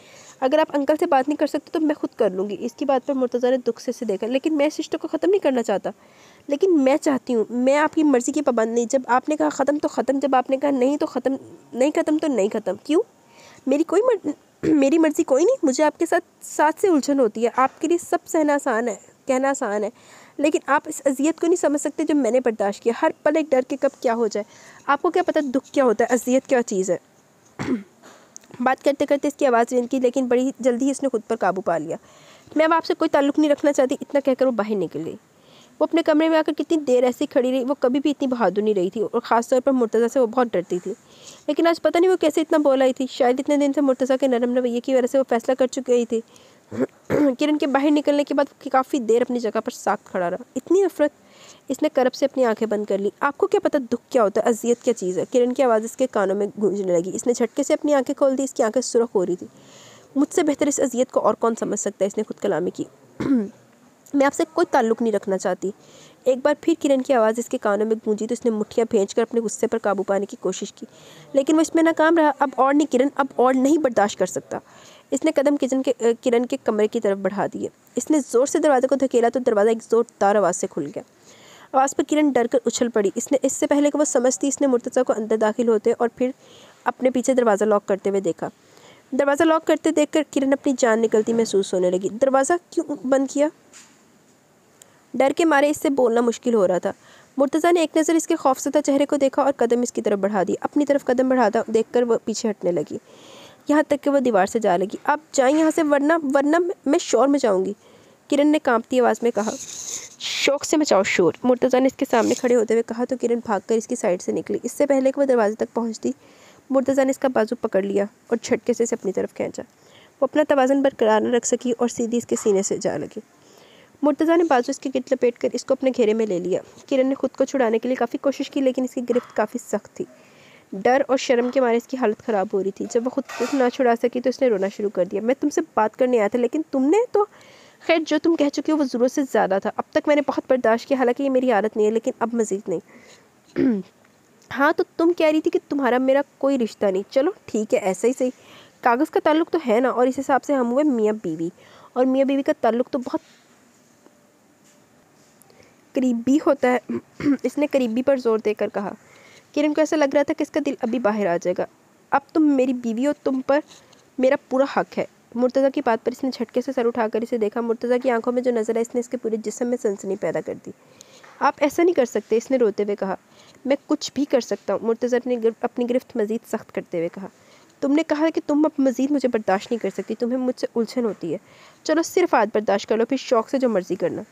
अगर आप अंकल से बात नहीं कर सकते तो मैं खुद कर लूँगी। इसकी बात पर मुर्तज़ा ने दुख से देखा। लेकिन मैं इस रिश्ते को ख़त्म नहीं करना चाहता। लेकिन मैं चाहती हूँ। मैं आपकी मर्ज़ी की पाबंद नहीं। जब आपने कहा ख़त्म तो ख़त्म, जब आपने कहा नहीं तो ख़त्म, नहीं ख़त्म तो नहीं ख़त्म। क्यों? मेरी मर्ज़ी कोई नहीं। मुझे आपके साथ से उलझन होती है। आपके लिए सब कहना आसान है, लेकिन आप इस अजियत को नहीं समझ सकते जो मैंने बर्दाश्त किया। हर पल एक डर के कब क्या हो जाए। आपको क्या पता दुख क्या होता है, अजियत क्या चीज़ है। बात करते करते इसकी आवाज़ रेंज की, लेकिन बड़ी जल्दी ही इसने खुद पर काबू पा लिया। मैं अब आपसे कोई ताल्लुक़ नहीं रखना चाहती। इतना कहकर वो बाहर निकल गई। वो अपने कमरे में आकर कितनी देर ऐसी खड़ी रही। वो कभी भी इतनी बहादुर नहीं रही थी और ख़ासतौर पर मुर्तज़ा से वो बहुत डरती थी। लेकिन आज पता नहीं वो कैसे इतना बोल आई थी। शायद इतने दिन से मुर्तज़ा के नरम रवैये की वजह से वो फैसला कर चुकी थी। किरण के बाहर निकलने के बाद काफ़ी देर अपनी जगह पर साख्त खड़ा रहा। इतनी नफरत। इसने करब से अपनी आंखें बंद कर ली। आपको क्या पता दुख क्या होता है, अजियत क्या चीज़ है? किरण की आवाज़ इसके कानों में गूंजने लगी। इसने झटके से अपनी आंखें खोल दी। इसकी आंखें सुर्ख हो रही थी। मुझसे बेहतर इस अजियत को और कौन समझ सकता है? इसने खुद कलामी की। मैं आपसे कोई ताल्लुक़ नहीं रखना चाहती। एक बार फिर किरण की आवाज़ इसके कानों में गूंजी तो इसने मुठ्ठियाँ भींचकर अपने गुस्से पर काबू पाने की कोशिश की, लेकिन वो इसमें नाकाम रहा। अब और नहीं किरण, अब और नहीं बर्दाश्त कर सकता। इसने कदम किरण के कमरे की तरफ बढ़ा दिए। इसने ज़ोर से दरवाजे को धकेला तो दरवाज़ा एक ज़ोरदार आवाज़ से खुल गया। आवाज़ पर किरण डर कर उछल पड़ी। इसने इससे पहले कि वो समझती, इसने मुर्तज़ा को अंदर दाखिल होते और फिर अपने पीछे दरवाज़ा लॉक करते हुए देखा। दरवाज़ा लॉक करते देखकर किरण अपनी जान निकलती महसूस होने लगी। दरवाज़ा क्यों बंद किया? डर के मारे इससे बोलना मुश्किल हो रहा था। मुर्तज़ा ने एक नज़र इसके खौफज़दा चेहरे को देखा और कदम इसकी तरफ बढ़ा दी। अपनी तरफ कदम बढ़ाता देखकर वह पीछे हटने लगी, यहाँ तक कि वह दीवार से जा लगी। आप जाएं यहाँ से, वरना मैं शोर मचाऊंगी, किरण ने कांपती आवाज़ में कहा। शौक से मचाओ शोर, मुर्तज़ा ने इसके सामने खड़े होते हुए कहा तो किरण भागकर इसकी साइड से निकली। इससे पहले कि वह दरवाजे तक पहुँचती, मुर्तज़ा ने इसका बाजू पकड़ लिया और झटके से इसे अपनी तरफ खींचा। वो अपना तवाज़ुन बरकरार न रख सकी और सीधी इसके सीने से जा लगी। मुर्तज़ा ने बाजू इसके गिरद लपेट कर इसको अपने घेरे में ले लिया। किरण ने खुद को छुड़ाने के लिए काफ़ी कोशिश की, लेकिन इसकी गिरफ्त काफ़ी सख्त थी। डर और शर्म के मारे इसकी हालत ख़राब हो रही थी। जब वो खुद को ना छुड़ा सकी तो इसने रोना शुरू कर दिया। मैं तुमसे बात करने आया था, लेकिन तुमने तो खैर जो तुम कह चुकी हो वो ज़रूरत से ज़्यादा था। अब तक मैंने बहुत बर्दाश्त किया, हालांकि ये मेरी आदत नहीं है, लेकिन अब मज़ीद नहीं। हाँ, तो तुम कह रही थी कि तुम्हारा मेरा कोई रिश्ता नहीं। चलो ठीक है, ऐसा ही सही। कागज़ का ताल्लुक़ तो है ना, और इस हिसाब से हम हुए मियाँ बीवी, और मियाँ बीवी का ताल्लुक़ तो बहुत करीबी होता है। इसने करीबी पर जोर देकर कहा। किरण को ऐसा लग रहा था कि इसका दिल अभी बाहर आ जाएगा। अब तुम मेरी बीवी हो, तुम पर मेरा पूरा हक है। मुर्तज़ा की बात पर इसने झटके से सर उठाकर इसे देखा। मुर्तज़ा की आंखों में जो नज़र है इसने इसके पूरे जिस्म में सनसनी पैदा कर दी। आप ऐसा नहीं कर सकते, इसने रोते हुए कहा। मैं कुछ भी कर सकता हूँ, मुर्तज़ा ने अपनी गिरफ्त मज़ीद सख्त करते हुए कहा। तुमने कहा कि तुम अब मज़ीद मुझे बर्दाश्त नहीं कर सकती, तुम्हें मुझसे उलझन होती है। चलो सिर्फ आज बर्दाश्त कर लो, फिर शौक़ से जो मर्ज़ी करना।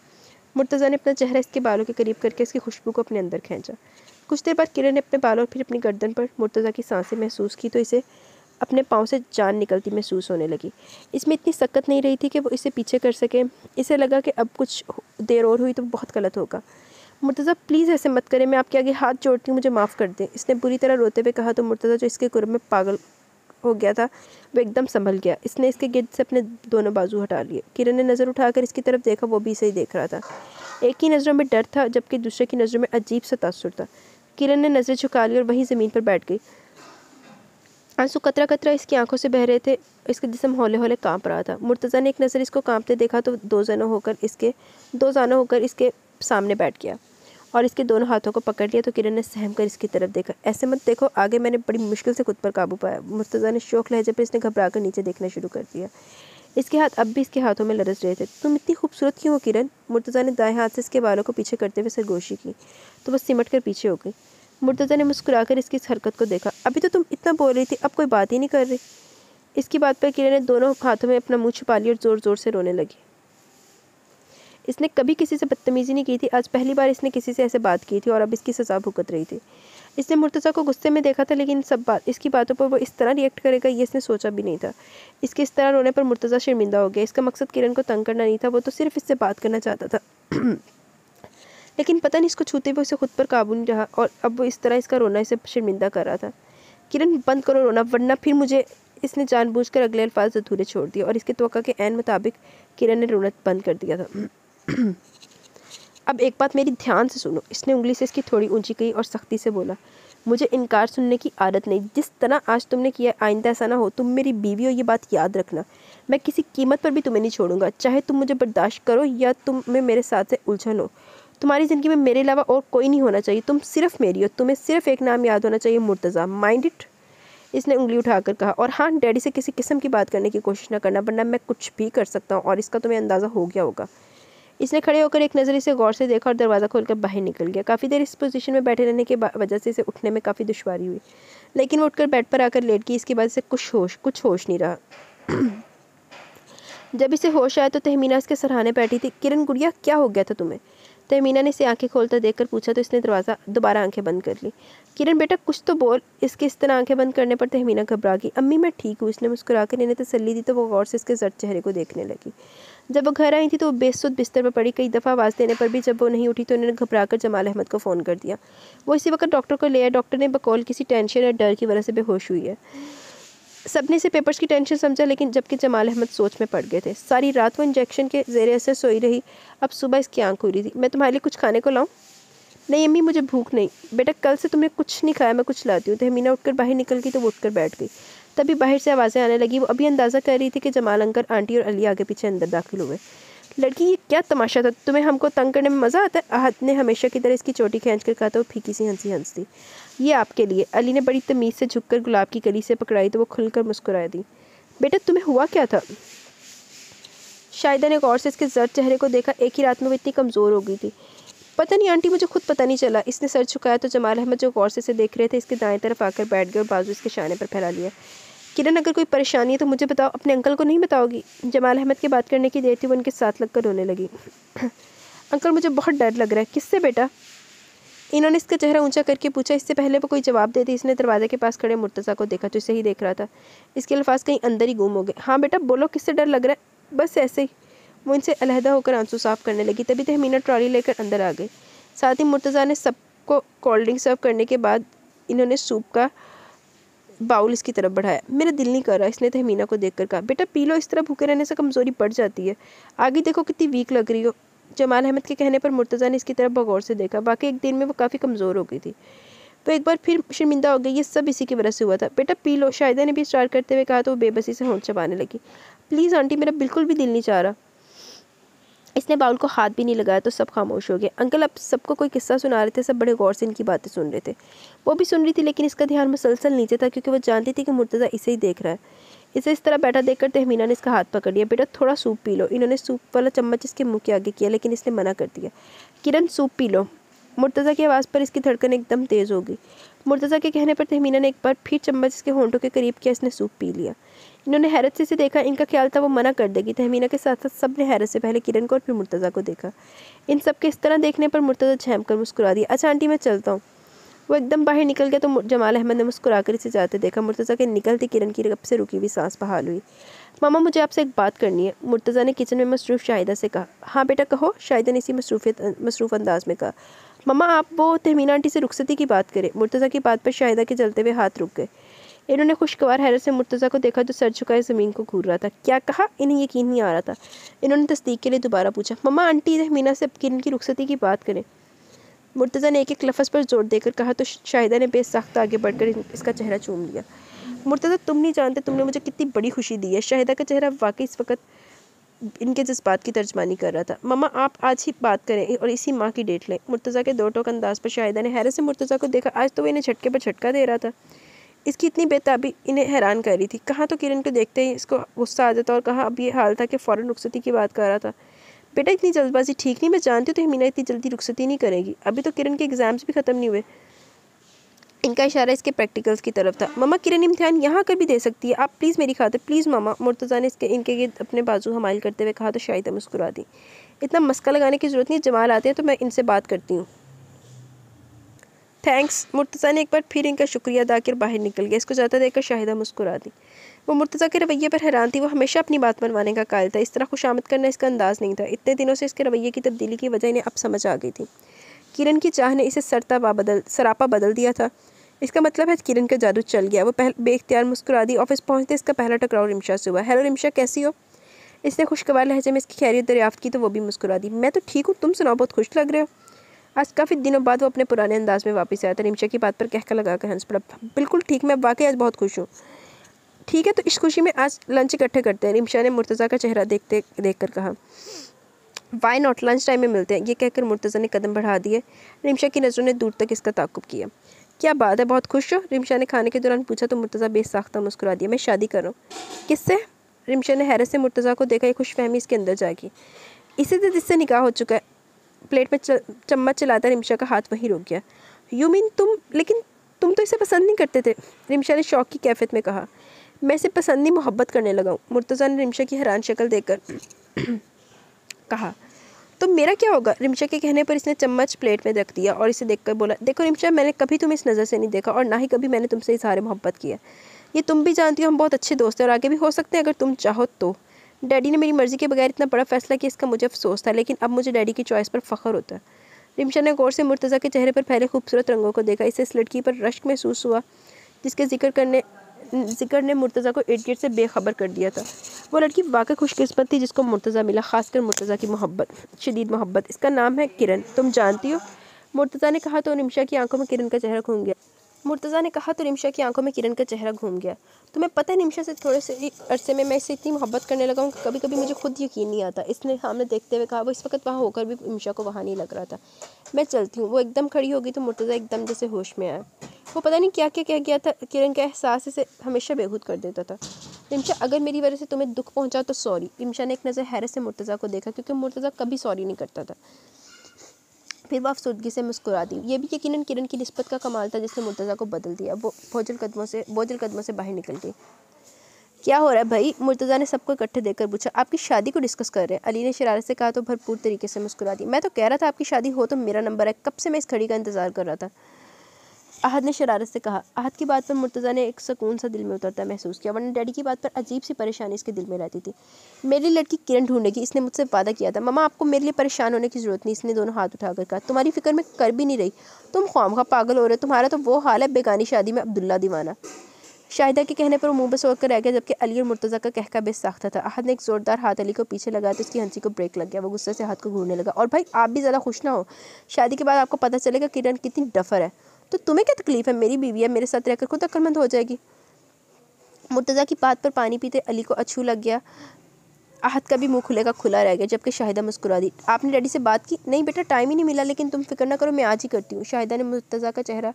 मुर्तज़ा ने अपना चेहरा इसके बालों के करीब करके इसकी खुशबू को अपने अंदर खींचा। कुछ देर बाद किरण ने अपने बालों और फिर अपनी गर्दन पर मुर्तज़ा की सांसें महसूस की तो इसे अपने पाँव से जान निकलती महसूस होने लगी। इसमें इतनी सकत नहीं रही थी कि वो इसे पीछे कर सके। इसे लगा कि अब कुछ देर और हुई तो बहुत गलत होगा। मुर्तज़ा प्लीज़ ऐसे मत करें, मैं आपके आगे हाथ जोड़ती हूँ, मुझे माफ़ कर दें, इसने बुरी तरह रोते हुए कहा। तो मुर्तज़ा जो इसके कुर्ब में पागल हो गया था वो एकदम संभल गया। इसने इसके गिर्द से अपने दोनों बाजू हटा लिए। किरण ने नज़र उठाकर इसकी तरफ देखा, वो भी इसे ही देख रहा था। एक की नज़रों में डर था जबकि दूसरे की नज़रों में अजीब सा तासुर था। किरण ने नज़रें झुका ली और वहीं ज़मीन पर बैठ गई। आंसू कतरा कतरा इसकी आंखों से बह रहे थे, इसका जिस्म हौले हौले कांप रहा था। मुर्तज़ा ने एक नज़र इसको कांपते देखा तो दो जाना होकर इसके सामने बैठ गया और इसके दोनों हाथों को पकड़ लिया। तो किरण ने सहम कर इसकी तरफ देखा। ऐसे मत देखो, आगे मैंने बड़ी मुश्किल से खुद पर काबू पाया। मुर्तज़ा ने शौक लहजे पर इसने घबरा कर नीचे देखना शुरू कर दिया। इसके हाथ अब भी इसके हाथों में लरस रहे थे। तुम इतनी खूबसूरत क्यों हो किरण? मुर्तज़ा ने दाएं हाथ से इसके बालों को पीछे करते हुए सरगोशी की तो वह सिमट कर पीछे हो गई। मुर्तज़ा ने मुस्कुराकर इसकी इस हरकत को देखा। अभी तो तुम इतना बोल रही थी, अब कोई बात ही नहीं कर रही। इसकी बात पर किरण ने दोनों हाथों में अपना मुंह छुपा लिया और ज़ोर ज़ोर से रोने लगी। इसने कभी किसी से बदतमीज़ी नहीं की थी, आज पहली बार इसने किसी से ऐसे बात की थी और अब इसकी सज़ा भुगत रही थी। इसने मुर्तज़ा को गुस्से में देखा था लेकिन इसकी बातों पर वो इस तरह रिएक्ट करेगा ये इसने सोचा भी नहीं था। इसके इस तरह रोने पर मुर्तज़ा शर्मिंदा हो गया। इसका मकसद किरण को तंग करना नहीं था, वो तो सिर्फ इससे बात करना चाहता था। लेकिन पता नहीं इसको छूते हुए उसे खुद पर काबू नहीं रहा और अब वो इस तरह इसका रोना इसे शर्मिंदा कर रहा था। किरण बंद करो रोना वरना फिर मुझे। इसने जानबूझकर अगले अल्फाज अधूरे छोड़ दिए और इसके तवक्का के ऐन मुताबिक किरण ने रोना बंद कर दिया था। अब एक बात मेरी ध्यान से सुनो, इसने उंगली से इसकी थोड़ी ऊंची की और सख्ती से बोला। मुझे इनकार सुनने की आदत नहीं, जिस तरह आज तुमने किया आइंदा ऐसा ना हो। तुम मेरी बीवी हो, ये बात याद रखना। मैं किसी कीमत पर भी तुम्हें नहीं छोड़ूंगा, चाहे तुम मुझे बर्दाश्त करो या तुम्हें मेरे साथ से उलझन हो। तुम्हारी ज़िंदगी में मेरे अलावा और कोई नहीं होना चाहिए, तुम सिर्फ मेरी हो। तुम्हें सिर्फ एक नाम याद होना चाहिए, मुर्तज़ा। माइंड इट, इसने उंगली उठाकर कहा। और हाँ, डैडी से किसी किस्म की बात करने की कोशिश ना करना वरना मैं कुछ भी कर सकता हूँ और इसका तुम्हें अंदाज़ा हो गया होगा। इसने खड़े होकर एक नज़र इसे गौर से देखा और दरवाज़ा खोलकर बाहर निकल गया। काफ़ी देर इस पोजीशन में बैठे रहने की वजह से इसे उठने में काफ़ी दुश्वारी हुई, लेकिन वो उठकर बेड पर आकर लेट गई। इसके बाद इसे कुछ होश नहीं रहा। जब इसे होश आया तो तहमीना इसके सराहने बैठी थी। किरण गुड़िया, क्या हो गया था तुम्हें? तहमीना ने इसे आंखें खोलकर देखकर पूछा तो इसने दोबारा आंखें बंद कर ली। किरण बेटा कुछ तो बोल। इसके इस तरह आंखें बंद करने पर तहमीना घबरा गई। अम्मी मैं ठीक हूँ, इसने मुस्कुराकर इन्हें तसल्ली दी तो वो गौर से इसके जर्द चेहरे को देखने लगी। जब वो घर आई थी तो वो बेसुध बिस्तर पर पड़ी। कई दफ़ा आवाज़ देने पर भी जब वो नहीं उठी तो उन्होंने घबराकर जमाल अहमद को फ़ोन कर दिया। वो इसी वक्त डॉक्टर को ले आया। डॉक्टर ने बकौल किसी टेंशन या डर की वजह से बेहोश हुई है। सबने इसे पेपर्स की टेंशन समझा, लेकिन जबकि जमाल अहमद सोच में पड़ गए थे। सारी रात वो इंजेक्शन के ज़ेरे असर सोई रही। अब सुबह इसकी आंख खुली थी। मैं तुम्हारे लिए कुछ खाने को लाऊं? नहीं अम्मी, मुझे भूख नहीं। बेटा कल से तुमने कुछ नहीं खाया, मैं कुछ लाती हूँ। तहमीना उठकर बाहर निकल गई तो वो उठकर बैठ गई। तभी बाहर से आवाज़ें आने लगी। वो अभी अंदाज़ा कर रही थी कि जमाल अंकल, आंटी और अली आगे पीछे अंदर दाखिल हुए। लड़की, ये क्या तमाशा था? तुम्हें हमको तंग करने में मज़ा आता है? आहत ने हमेशा की तरह इसकी चोटी खींच कर कहा तो वो फीकी सी हंसी हंसती। ये आपके लिए। अली ने बड़ी तमीज़ से झुककर गुलाब की कली से पकड़ाई तो वो खुलकर मुस्कुरा दी। बेटा तुम्हें हुआ क्या था? शाहिदा ने गौर से इसके जर्द चेहरे को देखा। एक ही रात में वो इतनी कमज़ोर हो गई थी। पता नहीं आंटी, मुझे खुद पता नहीं चला। इसने सर झुकाया तो जमाल अहमद जो गौर से इसे देख रहे थे इसके दाएं तरफ आकर बैठ गए और बाजू इसके शाने पर फैला लिया। किरण अगर कोई परेशानी है तो मुझे बताओ, अपने अंकल को नहीं बताओगी? जमाल अहमद की बात करने की देर थी वो उनके साथ लगकर रोने लगी। अंकल मुझे बहुत डर लग रहा है। किससे बेटा? इन्होंने इसका चेहरा ऊंचा करके पूछा। इससे पहले वो कोई जवाब देती इसने दरवाजे के पास खड़े मुर्तज़ा को देखा तो इसे ही देख रहा था। इसके अल्फाज कहीं अंदर ही गुम हो गए। हाँ बेटा बोलो, किससे डर लग रहा है? बस ऐसे ही। वो इनसे अलहदा होकर आंसू साफ करने लगी। तभी तहमीना ट्रॉली लेकर अंदर आ गई। साथ ही मुर्तज़ा ने सबको कोल्ड ड्रिंक सर्व करने के बाद इन्होंने सूप का बाउल इसकी तरफ बढ़ाया। मेरा दिल नहीं कर रहा, इसने तहमीना को देखकर कहा। बेटा पी लो, इस तरह भूखे रहने से कमज़ोरी बढ़ जाती है। आगे देखो कितनी वीक लग रही हो। जमाल अहमद के कहने पर मुर्तज़ा ने इसकी तरफ बगौर से देखा। बाकी एक दिन में वो काफ़ी कमज़ोर हो गई थी। वो एक बार फिर शर्मिंदा हो गई। ये सब इसी की वजह से हुआ था। बेटा पी लो, शाहिदा ने भी स्टार्ट करते हुए कहा तो वो बेबसी से होंठ चबाने लगी। प्लीज़ आंटी, मेरा बिल्कुल भी दिल नहीं चाह रहा। इसने बाउल को हाथ भी नहीं लगाया तो सब खामोश हो गए। अंकल अब सबको कोई किस्सा सुना रहे थे। सब बड़े गौर से इनकी बातें सुन रहे थे। वो भी सुन रही थी लेकिन इसका ध्यान मुसलसल नीचे था क्योंकि वो जानती थी कि मुर्तज़ा इसे ही देख रहा है। इसे इस तरह बैठा देखकर तहमीना ने इसका हाथ पकड़ लिया। बेटा थोड़ा सूप पी लो। इन्होंने सूप वाला चम्मच इसके मुंह के आगे किया, लेकिन इसने मना कर दिया। किरण सूप पी लो। मुर्तज़ा की आवाज़ पर इसकी धड़कन एकदम तेज़ हो गई। मुर्तज़ा के कहने पर तहमीना ने एक बार फिर चम्मच इसके होंठों के करीब किया। इसने सूप पी लिया। इन्होंने हैरत से इसे देखा। इनका ख्याल था वो मना कर देगी। तहमीना के साथ साथ सब ने हैरत से पहले किरण को और फिर मुर्तज़ा को देखा। इन सब के इस तरह देखने पर मुर्तज़ा झैम कर मुस्कुरा दिया। अच्छा आंटी मैं चलता हूँ। वो एकदम बाहर निकल गया तो जमाल अहमद ने मुस्कुराकर इसे जाते देखा। मुर्तज़ा के निकलती किरण की रब से रुकी हुई सांस बहाल हुई। मामा मुझे आपसे एक बात करनी है, मुर्तज़ा ने किचन में मसरूफ़ शाहिदा से कहा। हाँ बेटा कहो, शाहिदा ने इसी मसरूफ़ अंदाज में कहा। मामा आप वो तहमीना आंटी से रुखसती की बात करें। मुर्तज़ा की बात पर शाहिदा के जलते हुए हाथ रुक गए। इन्होंने खुशगवार हैरत से मुर्तज़ा को देखा जो सर झुकाए ज़मीन को घूर रहा था। क्या कहा? इन्हें यकीन नहीं आ रहा था। इन्होंने तस्दीक के लिए दोबारा पूछा। मामा आंटी तहमीना से किरण की रुखसती की बात करें। मुर्तज़ा ने एक एक लफ्ज़ पर जोर देकर कहा तो शाहिदा ने बेसाख्ता आगे बढ़कर इसका चेहरा चूम लिया। मुर्तज़ा तुम नहीं जानते तुमने मुझे कितनी बड़ी खुशी दी है। शाहिदा का चेहरा वाकई इस वक्त इनके जज्बात की तर्जमानी कर रहा था। मामा आप आज ही बात करें और इसी माह की डेट लें। मुर्तज़ा के दो टोक अंदाज पर शाहिदा ने हैरत से मुर्तज़ा को देखा। आज तो वो इन्हें झटके पर झटका दे रहा था। इसकी इतनी बेताबी इन्हें हैरान कर रही थी। कहाँ तो किरण को देखते ही इसको गुस्सा आ जाता और कहाँ अब ये हाल था कि फ़ौरन रुखसती की बात कर रहा था। बेटा इतनी जल्दबाजी ठीक नहीं, मैं जानती हूँ तो हीना इतनी जल्दी रुखसती नहीं करेगी। अभी तो किरण के एग्ज़ाम्स भी ख़त्म नहीं हुए। इनका इशारा इसके प्रैक्टिकल्स की तरफ था। मामा किरण इम्तिहान यहाँ कर भी दे सकती है, आप प्लीज़ मेरी खातिर प्लीज़ मामा। मुर्तज़ा ने इनके गिर्द अपने बाजू हमाइल करते हुए कहा तो शाहिदा मुस्कुरा दी। इतना मस्का लगाने की ज़रूरत नहीं, जमाल आते हैं तो मैं इनसे बात करती हूँ। थैंक्स। मुर्तज़ा ने एक बार फिर इनका शुक्रिया अदा कर बाहर निकल गया। इसको जाता देखकर शाहिदा मुस्कुरा दी। वो मुर्तज़ा के रवैये पर हैरान थी। वो हमेशा अपनी बात मनवाने का कायल था। इस तरह खुशामद करना इसका अंदाज़ नहीं था। इतने दिनों से इसके रवैये की तब्दीली की वजह इन्हें अब समझ आ गई थी। किरण की चाह ने इसे सरापा बदल दिया था। इसका मतलब है किरण का जादू चल गया। वो बेख्तियार मुस्कुरा दी। ऑफिस पहुँचते इसका पहला टकराव रिमशा से हुआ। हेलो रिमशा कैसी हो? इसने खुशगवार लहजे में इसकी खैरियत दरियाफ्त की तो वो भी मुस्कुरा दी। मैं तो ठीक हूँ, तुम सुनाओ, बहुत खुश लग रहे हो। आज काफ़ी दिनों बाद वो अपने पुराने अंदाज में वापस आया था। रिमशा की बात पर कहका लगाकर हंस पड़ा। बिल्कुल ठीक, मैं वाकई आज बहुत खुश हूँ। ठीक है तो इस खुशी में आज लंच इकट्ठे करते हैं। रिमशा ने मुर्तज़ा का चेहरा देख कर कहा। वाई नॉट, लंच टाइम में मिलते हैं। ये कहकर मुर्तज़ा ने कदम बढ़ा दिए। रिमशा की नज़रों ने दूर तक इसका ताक़ुब किया। क्या बात है, बहुत खुश हो? रिमशा ने खाने के दौरान पूछा तो मुर्तज़ा बेसाख्ता मुस्कुरा दिया। मैं शादी कर रहा हूँ। किससे? रिमशा ने हैरत से मुर्तज़ा को देखा। ये खुशफहमी इसके अंदर जागी। इसी से जिससे निकाह हो चुका है। प्लेट में चम्मच चलाता रिमशा का हाथ वहीं रुक गया। यू मीन तुम, लेकिन तुम तो इसे पसंद नहीं करते थे। रिमशा ने शौक की कैफियत में कहा। मैं इसे पसंद नहीं, मोहब्बत करने लगा हूँ। मुर्तज़ा ने रिमशा की हैरान शक्ल देखकर कहा। तो मेरा क्या होगा? रिमशा के कहने पर इसने चम्मच प्लेट में रख दिया और इसे देखकर बोला, देखो रिमशा, मैंने कभी तुम्हें इस नज़र से नहीं देखा और ना ही कभी मैंने तुमसे इज़हार मोहब्बत किया। ये तुम भी जानती हो, हम बहुत अच्छे दोस्त हैं और आगे भी हो सकते हैं अगर तुम चाहो तो। डैडी ने मेरी मर्ज़ी के बगैर इतना बड़ा फ़ैसला किया, इसका मुझे अफसोस था, लेकिन अब मुझे डैडी की चॉइस पर फ़ख्र होता है। रिमशा ने गौर से मुर्तज़ा के चेहरे पर फैले खूबसूरत रंगों को देखा। इसे इस लड़की पर रश्क महसूस हुआ जिसके जिक्र ने मुर्तज़ा को इर्द गिर्द से बेखबर कर दिया था। वो लड़की वाकई खुशकिस्मत थी जिसको मुर्तज़ा मिला, ख़ासकर मुर्तज़ा की मोहब्बत, शदीद मोहब्बत। इसका नाम है किरण, तुम जानती हो? मुर्तज़ा ने कहा तो रिमशा की आंखों में किरण का चेहरा घूम गया। तुम्हें पता है रिमशा से थोड़े से अरसे में मैं इससे इतनी मोहब्बत करने लगा हूँ कि कभी कभी मुझे खुद यकीन नहीं आता। इसने सामने देखते हुए कहा। वो इस वक्त वहाँ होकर भी रिमशा को वहाँ नहीं लग रहा था। मैं चलती हूँ। वो एकदम खड़ी हो गई तो मुर्तज़ा एकदम जैसे होश में आया। वो पता नहीं क्या क्या कह गया था। किरण का एहसास इसे हमेशा बेखुद कर देता था। रिमशा, अगर मेरी वजह से तुम्हें दुख पहुँचा तो सॉरी। रिमशा ने एक नज़र हैरत से मुर्तज़ा को देखा क्योंकि मुर्तज़ा कभी सॉरी नहीं करता था। फिर वह अफसुदगी से मुस्कुरा दी। ये भी यकीनन किरण की निस्बत का कमाल था जिसने मुर्तज़ा को बदल दिया। वो बोझल कदमों से बाहर निकल गई। क्या हो रहा है भाई? मुर्तज़ा ने सबको इकट्ठे देखकर पूछा। आपकी शादी को डिस्कस कर रहे हैं, अली ने शरारत से कहा तो भरपूर तरीके से मुस्कुरा दी। मैं तो कह रहा था आपकी शादी हो तो मेरा नंबर है, कब से मैं इस घड़ी का इंतज़ार कर रहा था। आहद ने शरारत से कहा। आहद की बात पर मुर्तज़ा ने एक सुकून सा दिल में उतरता महसूस किया, वरना डैडी की बात पर अजीब सी परेशानी इसके दिल में रहती थी। मेरी लड़की किरण ढूंढेगी, इसने मुझसे वादा किया था। मामा आपको मेरे लिए परेशान होने की ज़रूरत नहीं। इसने दोनों हाथ उठाकर कहा। तुम्हारी फिक्र में कर भी नहीं रही, तुम ख्वामखा पागल हो रहे हो। तुम्हारा तो वो हाल है बेगानी शादी में अब्दुल्ला दीवाना। शाहिदा के कहने पर वो मुंह बस होकर रह गया जबकि अली और मुर्तज़ा का कहका बेसाख्ता था। आहद ने एक ज़ोरदार हाथ अली को पीछे लगाया तो उसकी हंसी को ब्रेक लग गया। वो गुस्से से हाथ को घूरने लगा। और भाई आप भी ज़्यादा खुश ना हो, शादी के बाद आपको पता चलेगा किरण कितनी डफर है। तो तुम्हें क्या तकलीफ़ है? मेरी बीवी है, मेरे साथ रहकर खुद अक्लमंद हो जाएगी। मुर्तज़ा की बात पर पानी पीते अली को अछू लग गया। आहद का भी मुंह खुले का खुला रह गया जबकि शाहिदा मुस्कुरा दी। आपने डैडी से बात की? नहीं बेटा, टाइम ही नहीं मिला, लेकिन तुम फिक्र ना करो, मैं आज ही करती हूँ। शाहिदा ने मुर्तज़ा का चेहरा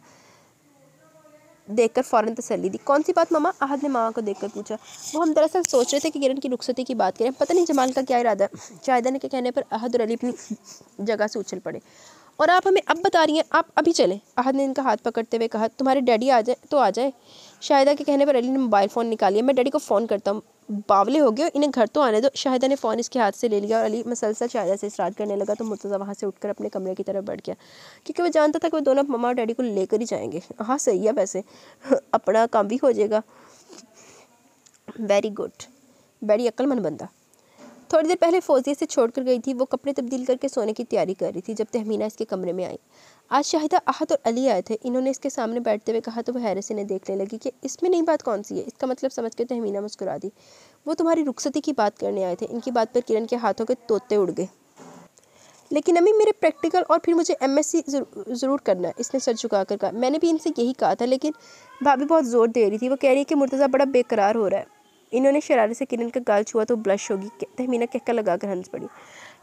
देखकर फ़ौरन तसल्ली दी। कौन सी बात मामा? आहद ने माँ को देखकर पूछा। वो हम दरअसल सोच रहे थे कि किरण की रुखसती की बात करें। पता नहीं जमाल का क्या इरादा है। शाहिदा के कहने पर आहद और अली अपनी जगह से उछल पड़े। और आप हमें अब बता रही हैं? आप अभी चलें? आहद ने इनका हाथ पकड़ते हुए कहा। तुम्हारे डैडी आ जाए तो आ जाए। शाहिदा के कहने पर अली ने मोबाइल फ़ोन निकालिया। मैं डैडी को फ़ोन करता हूँ। बावले हो गए, इन्हें घर तो आने दो। शाहिदा ने फ़ोन इसके हाथ से ले लिया और अली मसलसल शाहिदा से इसरार करने लगा तो मुर्तज़ा वहाँ से उठकर अपने कमरे की तरफ बढ़ गया, क्योंकि वो जानता था कि वो दोनों मम्मा और डैडी को लेकर ही जाएंगे। हाँ सही है, वैसे अपना काम भी हो जाएगा। वेरी गुड, बड़ी अक्लमंद बंदा। थोड़ी देर पहले फौजिया से छोड़कर गई थी। वो कपड़े तब्दील करके सोने की तैयारी कर रही थी जब तहमीना इसके कमरे में आई। आज शाहिदा, आहद और अली आए थे। इन्होंने इसके सामने बैठते हुए कहा तो वह हैरत से इन्हें देखने लगी कि इसमें नई बात कौन सी है। इसका मतलब समझ कर तहमीना मुस्कुरा दी। वो तुम्हारी रुखसती की बात करने आए थे। इनकी बात पर किरण के हाथों के तोते उड़ गए। लेकिन अम्मी, मेरे प्रैक्टिकल और फिर मुझे MSc ज़रूर करना है, इसने सर झुका कर कहा। मैंने भी इनसे यही कहा था, लेकिन भाभी बहुत ज़ोर दे रही थी। वो कह रही है कि मुर्तज़ा बड़ा बेकरार हो रहा है। इन्होंने शरारत से किरण का गाल छुआ तो ब्लश होगी। तहमीना कहकर लगाकर हंस पड़ी।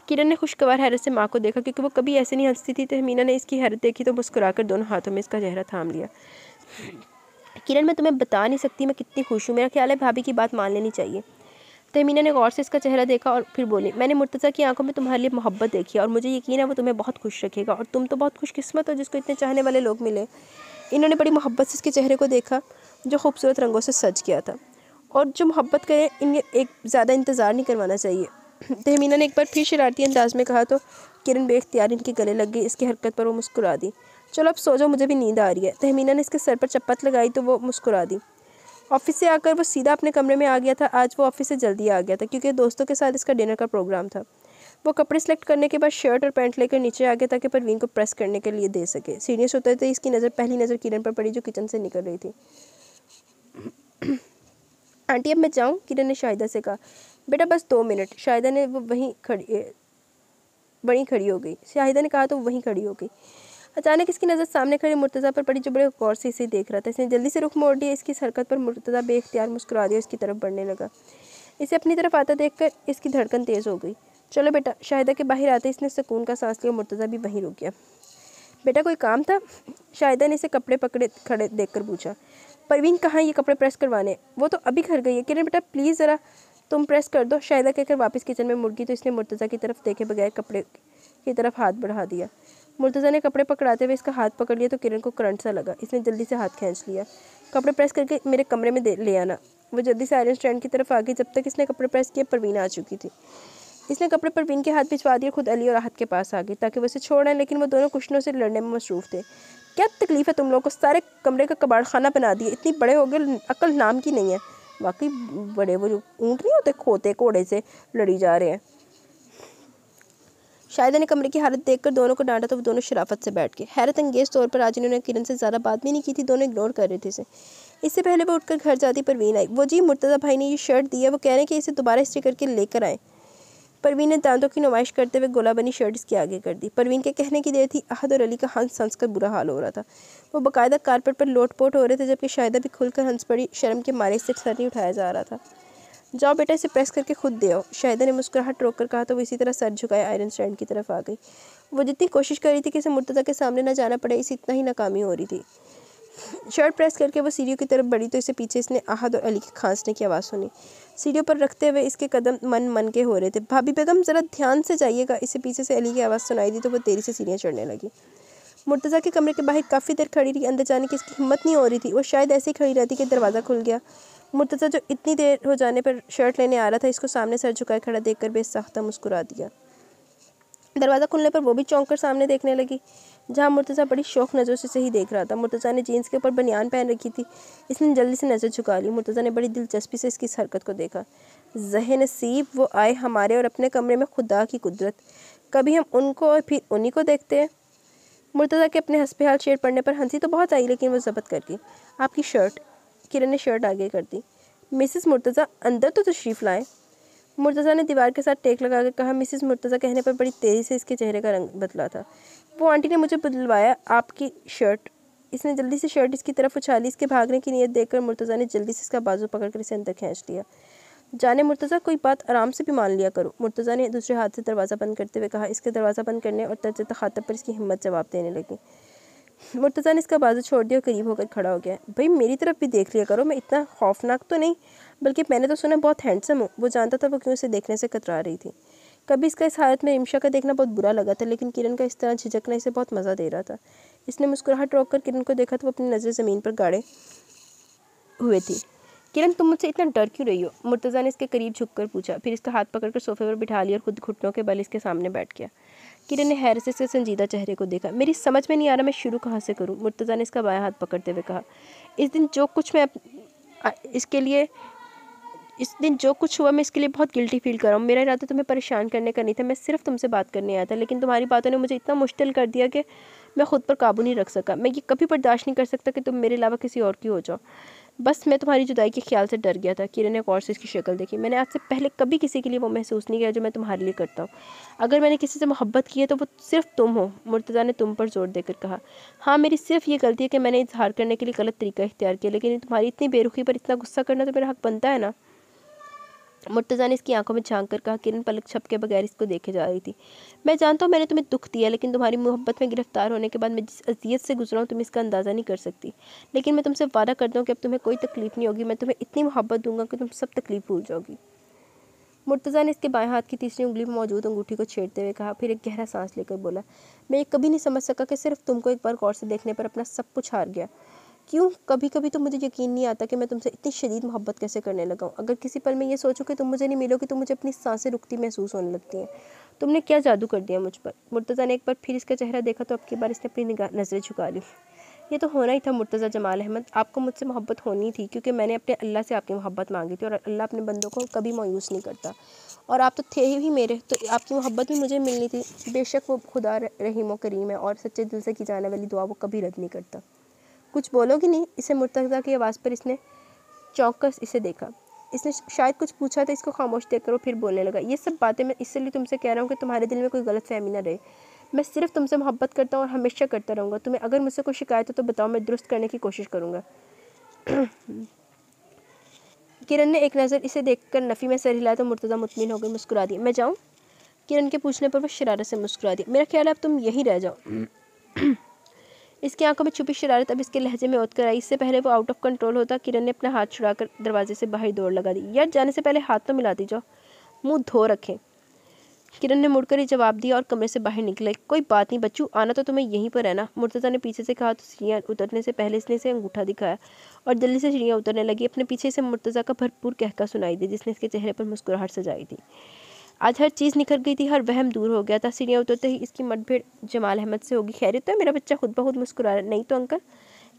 किरण ने खुशगवार हैरत से माँ को देखा, क्योंकि वो कभी ऐसे नहीं हंसती थी। तहमीना ने इसकी हैरत देखी तो मुस्कुराकर दोनों हाथों में इसका चेहरा थाम लिया। किरण, मैं तुम्हें बता नहीं सकती मैं कितनी खुश हूँ। मेरा ख्याल है भाभी की बात मान लेनी चाहिए। तहमीना ने गौर से इसका चेहरा देखा और फिर बोली, मैंने मुर्तज़ा की आंखों में तुम्हारे लिए मोहब्बत देखी है और मुझे यकीन है वो तुम्हें बहुत खुश रखेगा। और तुम तो बहुत खुशकिस्मत हो जिसको इतने चाहने वाले लोग मिले। इन्होंने बड़ी मोहब्बत से इसके चेहरे को देखा जो खूबसूरत रंगों से सज गया था। और जो मोहब्बत करे इन्हें एक ज़्यादा इंतज़ार नहीं करवाना चाहिए। तहमीना ने एक बार फिर शरारती अंदाज में कहा तो किरण बेख्तियार इनके गले लग गई। इसकी हरकत पर वो मुस्कुरा दी। चलो अब सो जाओ, मुझे भी नींद आ रही है। तहमीना ने इसके सर पर चप्पत लगाई तो वो मुस्कुरा दी। ऑफिस से आकर वो सीधा अपने कमरे में आ गया था। आज वो ऑफिस से जल्दी आ गया था क्योंकि दोस्तों के साथ इसका डिनर का प्रोग्राम था। वो कपड़े सेलेक्ट करने के बाद शर्ट और पैंट लेकर नीचे आ गया ताकि परवीन को प्रेस करने के लिए दे सके। सीढ़ियों से उतरते इसकी नज़र पहली नज़र किरण पर पड़ी जो किचन से निकल रही थी। आंटी अब मैं जाऊँ? किरण ने शाहिदा से कहा। बेटा बस 2 मिनट। शाहिदा ने वो वहीं खड़ी हो गई। शाहिदा ने कहा तो वहीं खड़ी हो गई। अचानक इसकी नज़र सामने खड़े मुर्तज़ा पर पड़ी जो बड़े गौर से इसे देख रहा था। इसने जल्दी से रुख मोड़ दिया। इसकी हरकत पर मुर्तज़ा बेख्तियार मुस्कुरा दिया, इसकी तरफ बढ़ने लगा। इसे अपनी तरफ आता देखकर इसकी धड़कन तेज़ हो गई। चलो बेटा। शाहिदा के बाहर आते इसने सुकून का सांस लिया। मुर्तज़ा भी वहीं रुक गया। बेटा कोई काम था? शाहिदा ने इसे कपड़े पकड़े खड़े देखकर पूछा। परवीन कहाँ? ये कपड़े प्रेस करवाने? वो तो अभी घर गई है। किरण बेटा प्लीज़ ज़रा तुम प्रेस कर दो। शाहिदा कहकर वापस किचन में मुड़ गई तो इसने मुर्तज़ा की तरफ देखे बगैर कपड़े की तरफ हाथ बढ़ा दिया। मुर्तज़ा ने कपड़े पकड़ाते हुए इसका हाथ पकड़ लिया तो किरण को करंट सा लगा। इसने जल्दी से हाथ खींच लिया। कपड़े प्रेस करके मेरे कमरे में ले आना। वो जल्दी से आयरन स्टैंड की तरफ आ गई। जब तक इसने कपड़े प्रेस किए परवीन आ चुकी थी। इसने कपड़े परवीन के हाथ भिजवा दिए। खुद अली और आहद के पास आ गई ताकि वो इसे छोड़ें, लेकिन वो दोनों कुश्तों से लड़ने में मसरूफ़ थे। क्या तकलीफ़ है तुम लोगों को? सारे कमरे का कबाड़ खाना बना दिए। इतनी बड़े हो गए, अकल नाम की नहीं है। वाकई बड़े वो जो ऊँट नहीं होते खोते घोड़े से लड़ी जा रहे हैं। शाहिदा ने कमरे की हालत देखकर दोनों को डांटा तो वो दोनों शराफत से बैठ गए। हैरत अंगेज़ तौर पर आज इन्होंने किरण से ज़्यादा बात भी नहीं की थी। दोनों इग्नोर कर रहे थे इसे। इससे पहले वो उठकर घर जाती परवीन आई। वो जी मुर्तज़ा भाई ने ये शर्ट दी है, वो कह रहे हैं कि इसे दोबारा इस्त्री करके लेकर आए। परवीन ने दांतों की नुमाइश करते हुए गोला बनी शर्ट इसके आगे कर दी। परवीन के कहने की देर थी। आहद और अली का हंस हंस कर बुरा हाल हो रहा था। वो बाकायदा कारपेट पर लोटपोट हो रहे थे, जबकि शाहिदा भी खुलकर हंस पड़ी। शर्म के मारे से सर नहीं उठाया जा रहा था। जाओ बेटा इसे प्रेस करके खुद दे आओ। शाहिदा ने मुस्कुराहट रोक कर कहा तो वो इसी तरह सर झुकाए आयरन स्टैंड की तरफ आ गई। वो जितनी कोशिश कर रही थी कि इसे मुर्तज़ा के सामने ना जाना पड़े, इसे इतना ही नाकामी हो रही थी। शर्ट प्रेस करके वो सीढ़ियों की तरफ बढ़ी तो इसे पीछे इसने आहद और अली के खांसने की आवाज़ सुनी। सीढ़ियों पर रखते हुए इसके कदम मन के हो रहे थे। भाभी बेगम ज़रा ध्यान से जाइएगा। इसे पीछे से अली की आवाज़ सुनाई दी तो वो देरी से सीढ़ियाँ चढ़ने लगी। मुर्तज़ा के कमरे के बाहर काफ़ी देर खड़ी रही। अंदर जाने की इसकी हिम्मत नहीं हो रही थी। वो शायद ऐसे ही खड़ी रहती कि दरवाज़ा खुल गया। मुर्तज़ा जो इतनी देर हो जाने पर शर्ट लेने आ रहा था, इसको सामने सर झुकाए खड़ा देखकर बेसाख्ता मुस्कुरा दिया। दरवाज़ा खुलने पर वो भी चौंक कर सामने देखने लगी, जहाँ मुर्तज़ा बड़ी शौक नज़रों से सही देख रहा था। मुर्तज़ा ने जीन्स के ऊपर बनियान पहन रखी थी। इसने जल्दी से नज़र झुका ली। मुर्तज़ा ने बड़ी दिलचस्पी से इसकी इस हरकत को देखा। ज़हे नसीब, वो आए हमारे और अपने कमरे में, खुदा की कुदरत। कभी हम उनको और फिर उन्हीं को देखते हैं। मुर्तज़ा के अपने हंसबेहाल शेर पड़ने पर हंसी तो बहुत आई, लेकिन वो ज़ब्त कर गई। आपकी शर्ट। किरण ने शर्ट आगे कर दी। मिसेस मुर्तज़ा अंदर तो तशरीफ़ लाएं। मुर्तज़ा ने दीवार के साथ टेक लगा कर कहा। मिसेस मुर्तज़ा कहने पर बड़ी तेज़ी से इसके चेहरे का रंग बदला था। वो आंटी ने मुझे बदलवाया आपकी शर्ट। इसने जल्दी से शर्ट इसकी तरफ उछाली। इसके भागने की नीयत देखकर मुर्तज़ा ने जल्दी से इसका बाजू पकड़कर इसे अंदर खींच लिया। जाने मुर्तज़ा, कोई बात आराम से भी मान लिया करो। मुर्तज़ा ने दूसरे हाथ से दरवाज़ा बंद करते हुए कहा। इसके दरवाज़ा बंद करने और तर्ज तखातब पर इसकी हिम्मत जवाब देने लगी। मुर्तज़ा ने इसका बाजू छोड़ दिया और करीब होकर खड़ा हो गया। भाई मेरी तरफ भी देख लिया करो, मैं इतना खौफनाक तो नहीं, बल्कि मैंने तो सुना बहुत हैंडसम हूँ। वो जानता था वो क्यों इसे देखने से कतरा रही थी। कभी इसका इस हालत में रिमशा का देखना बहुत बुरा लगा था, लेकिन किरण का इस तरह झिझकना इसे बहुत मज़ा दे रहा था। इसने मुस्कुराहट रोक कर किरण को देखा तो वो अपनी नज़र ज़मीन पर गाड़े हुए थी। किरण तुम मुझसे इतना डर क्यों रही हो? मुर्तज़ा ने इसके करीब झुककर पूछा, फिर इसका हाथ पकड़कर सोफे पर बिठा लिया और खुद घुटनों के बल इसके सामने बैठ गया। किरण ने हैरत से इसके संजीदा चेहरे को देखा। मेरी समझ में नहीं आ रहा मैं शुरू कहाँ से करूँ, मुर्तज़ा ने इसका बायां हाथ पकड़ते हुए कहा। इस दिन जो कुछ हुआ मैं इसके लिए बहुत गिल्टी फील कर रहा हूँ। मेरा इरादा तुम्हें परेशान करने का नहीं था, मैं सिर्फ तुमसे बात करने आया था, लेकिन तुम्हारी बातों ने मुझे इतना मुश्किल कर दिया कि मैं खुद पर काबू नहीं रख सका। मैं ये कभी बर्दाश्त नहीं कर सकता कि तुम मेरे अलावा किसी और की हो जाओ। बस मैं तुम्हारी जुदाई के ख्याल से डर गया था। किरण ने गौर से इसकी शक्ल देखी। मैंने आज से पहले कभी किसी के लिए वो महसूस नहीं किया जो मैं तुम्हारे लिए करता हूँ। अगर मैंने किसी से मोहब्बत की है तो वो सिर्फ तुम हो। मुर्तज़ा ने तुम पर जोर देकर कहा। हाँ, मेरी सिर्फ ये गलती है कि मैंने इजहार करने के लिए गलत तरीका इख्तियार किया, लेकिन तुम्हारी इतनी बेरुखी पर इतना गुस्सा करना तो मेरा हक बनता है ना। मुर्तज़ा ने इसकी आंखों में झांक कर कहा। किरण पलक झपके बगैर इसको देखे जा रही थी। मैं जानता हूँ मैंने तुम्हें दुख दिया, लेकिन तुम्हारी मोहब्बत में गिरफ्तार होने के बाद मैं जिस अजियत से गुजरा हूँ तुम इसका अंदाज़ा नहीं कर सकती। लेकिन मैं तुमसे वादा करता हूँ कि अब तुम्हें कोई तकलीफ नहीं होगी। मैं तुम्हें इतनी मोहब्बत दूंगा कि तुम सब तकलीफ भूल जाओगी। मुर्तज़ा ने इसके बाएं हाथ की तीसरी उंगली में मौजूद अंगूठी को छेड़ते हुए कहा, फिर एक गहरा सांस लेकर बोला, मैं ये कभी नहीं समझ सका कि सिर्फ तुमको एक बार गौर से देखने पर अपना सब कुछ हार गया। क्यों? कभी कभी तो मुझे यकीन नहीं आता कि मैं तुमसे इतनी शदीद मोहब्बत कैसे करने लगा हूँ। अगर किसी पल में ये सोचूं कि तुम मुझे नहीं मिलोगी तो मुझे अपनी सांसें रुकती महसूस होने लगती हैं। तुमने क्या जादू कर दिया मुझ पर। मुर्तज़ा ने एक बार फिर इसका चेहरा देखा तो अब की बार इसने अपनी नज़रें झुका ली। ये तो होना ही था मुर्तज़ा जमाल अहमद, आपको मुझसे मोहब्बत होनी थी, क्योंकि मैंने अपने अल्लाह से आपकी मोहब्बत मांगी थी और अल्लाह अपने बंदों को कभी मायूस नहीं करता। और आप तो थे ही मेरे, तो आपकी मोहब्बत भी मुझे मिलनी थी। बेशक वो खुदा रहीम व करीम है और सच्चे दिल से की जाने वाली दुआ वो कभी रद्द नहीं करता। कुछ बोलोगी नहीं? इसे मुर्तज़ा की आवाज़ पर इसने चौंक कर इसे देखा। इसने शायद कुछ पूछा था, इसको खामोश देखकर वो फिर बोलने लगा। ये सब बातें मैं इसलिए तुमसे कह रहा हूँ कि तुम्हारे दिल में कोई गलत फहमी ना रहे। मैं सिर्फ तुमसे मोहब्बत करता हूँ और हमेशा करता रहूँगा। तुम्हें अगर मुझसे कोई शिकायत हो तो बताओ, मैं दुरुस्त करने की कोशिश करूँगा। किरण ने एक नज़र इसे देखकर नफ़ी में सर हिलाया तो मुर्तज़ा मुतमिन होकर मुस्कुरा दिया। मैं जाऊँ? किरण के पूछने पर वह शरारत से मुस्कुरा दिया। मेरा ख्याल है अब तुम यहीं रह जाओ। इसकी आंखों में छुपी शरारत अब इसके लहजे में उतर आई। इससे पहले वो आउट ऑफ कंट्रोल होता, किरण ने अपना हाथ छुड़ाकर दरवाजे से बाहर दौड़ लगा दी। यार, जाने से पहले हाथ तो मिलाती जाओ, मुंह धो रखें। किरण ने मुड़कर ही जवाब दिया और कमरे से बाहर निकले। कोई बात नहीं बच्चू, आना तो तुम्हें यहीं पर है ना। मुर्तज़ा ने पीछे से कहा तो सीढ़ियाँ उतरने से पहले इसने इसे अंगूठा दिखाया और जल्दी से सीढ़ियाँ उतरने लगी। अपने पीछे से मुर्तज़ा का भरपूर कहका सुनाई दी, जिसने इसके चेहरे पर मुस्कुराहट सजाई थी। आज हर चीज़ निखर गई थी, हर वहम दूर हो गया था। सीढ़ियाँ उतरते ही इसकी मुठभेड़ जमाल अहमद से होगी। खैरियत तो है? मेरा बच्चा खुद ब खुद मुस्कुरा रहा है। नहीं तो अंकल।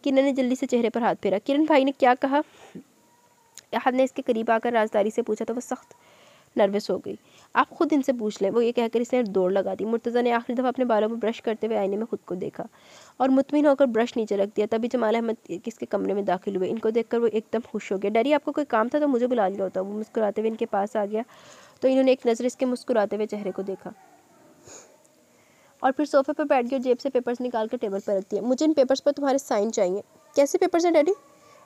किरण ने जल्दी से चेहरे पर हाथ फेरा। किरण भाई ने क्या कहा? अहद ने इसके करीब आकर राजदारी से पूछा तो वह सख्त नर्वस हो गई। आप खुद इनसे पूछ लें, वो ये कहकर इसने दौड़ लगा दी। मुर्तज़ा ने आखिरी दफ़ा अपने बालों पर ब्रश करते हुए आईने में खुद को देखा और मुतमिन होकर ब्रश नीचे रख दिया। तभी जमाल अहमद इसके कमरे में दाखिल हुए। इनको देखकर वो एकदम खुश हो गया। डैडी, आपको कोई काम था तो मुझे बुला लिया होता। वो मुस्कुराते हुए इनके पास आ गया तो इन्होंने एक नज़र इसके मुस्कुराते हुए चेहरे को देखा और फिर सोफे पर बैठ गया और जेब से पेपर्स निकाल कर टेबल पर रख दिया। मुझे इन पेपर्स पर तुम्हारे साइन चाहिए। कैसे पेपर्स हैं डैडी?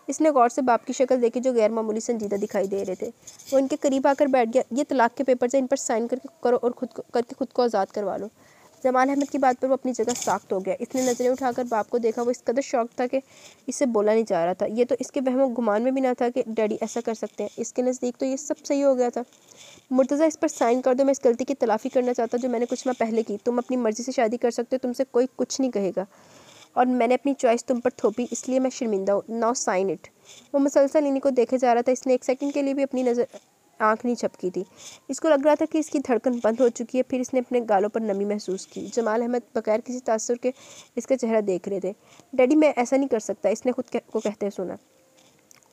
इसने गौर से बाप की शक्ल देखी जो गैर मामूली संजीदा दिखाई दे रहे थे। वो इनके करीब आकर बैठ गया। ये तलाक के पेपर्स हैं, इन पर साइन करके करो और खुद को आज़ाद करवा लो। जमाल अहमद की बात पर वो अपनी जगह साख्त हो गया। इसने नज़रें उठाकर बाप को देखा। वो इस कदर शौक था कि इससे बोला नहीं जा रहा था। ये तो इसके वहमो गुमान में भी ना था कि डैडी ऐसा कर सकते हैं। इसके नज़दीक तो ये सब सही हो गया था। मुर्तज़ा, इस पर साइन कर दो। मैं इस गलती की तलाफ़ी करना चाहता जो मैंने कुछ माह पहले की। तुम अपनी मर्ज़ी से शादी कर सकते हो, तुमसे कोई कुछ नहीं कहेगा और मैंने अपनी चॉइस तुम पर थोपी, इसलिए मैं शर्मिंदा हूँ। Now sine it. वो मुसलसल इन्हीं को देखे जा रहा था। इसने एक सेकंड के लिए भी अपनी नज़र आँख नहीं झपकी थी। इसको लग रहा था कि इसकी धड़कन बंद हो चुकी है। फिर इसने अपने गालों पर नमी महसूस की। जमाल अहमद बगैर किसी तासुर के इसका चेहरा देख रहे थे। डैडी, मैं ऐसा नहीं कर सकता, इसने खुद को कहते हुए सुना।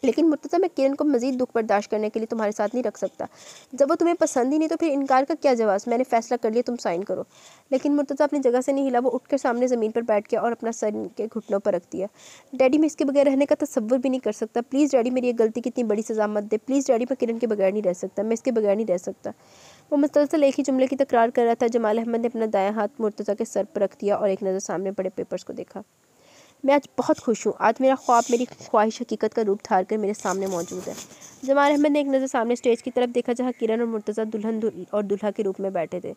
लेकिन मुर्तज़ा, मैं किरण को मज़ीद दुख बर्दाश्त करने के लिए तुम्हारे साथ नहीं रख सकता। जब वो तुम्हें पसंद ही नहीं तो फिर इनकार का क्या जवाब? मैंने फ़ैसला कर लिया, तुम साइन करो। लेकिन मुर्तज़ा अपनी जगह से नहीं हिला। वो उठकर सामने ज़मीन पर बैठ गया और अपना सर के घुटनों पर रख दिया। डैडी, मैं इसके बगैर रहने का तसव्वुर भी नहीं कर सकता। प्लीज़ डैडी, मेरी ये गलती की इतनी बड़ी सज़ा मत दे। प्लीज़ डैडी, मैं किरण के बगैर नहीं रह सकता। मैं इसके बगैर नहीं रह सकता। वो मुसलसल एक ही जुमले की तकरार कर रहा था। जमाल अहमद ने अपना दायां हाथ मुर्तज़ा के सर पर रख दिया और एक नज़र सामने पड़े पेपर्स को देखा। मैं आज बहुत खुश हूँ। आज मेरा ख्वाब, मेरी ख्वाहिश हकीकत का रूप धार कर मेरे सामने मौजूद है। जमाल अहमद ने एक नज़र सामने स्टेज की तरफ देखा जहाँ किरण और मुर्तज़ा दुल्हन और दूल्हा के रूप में बैठे थे।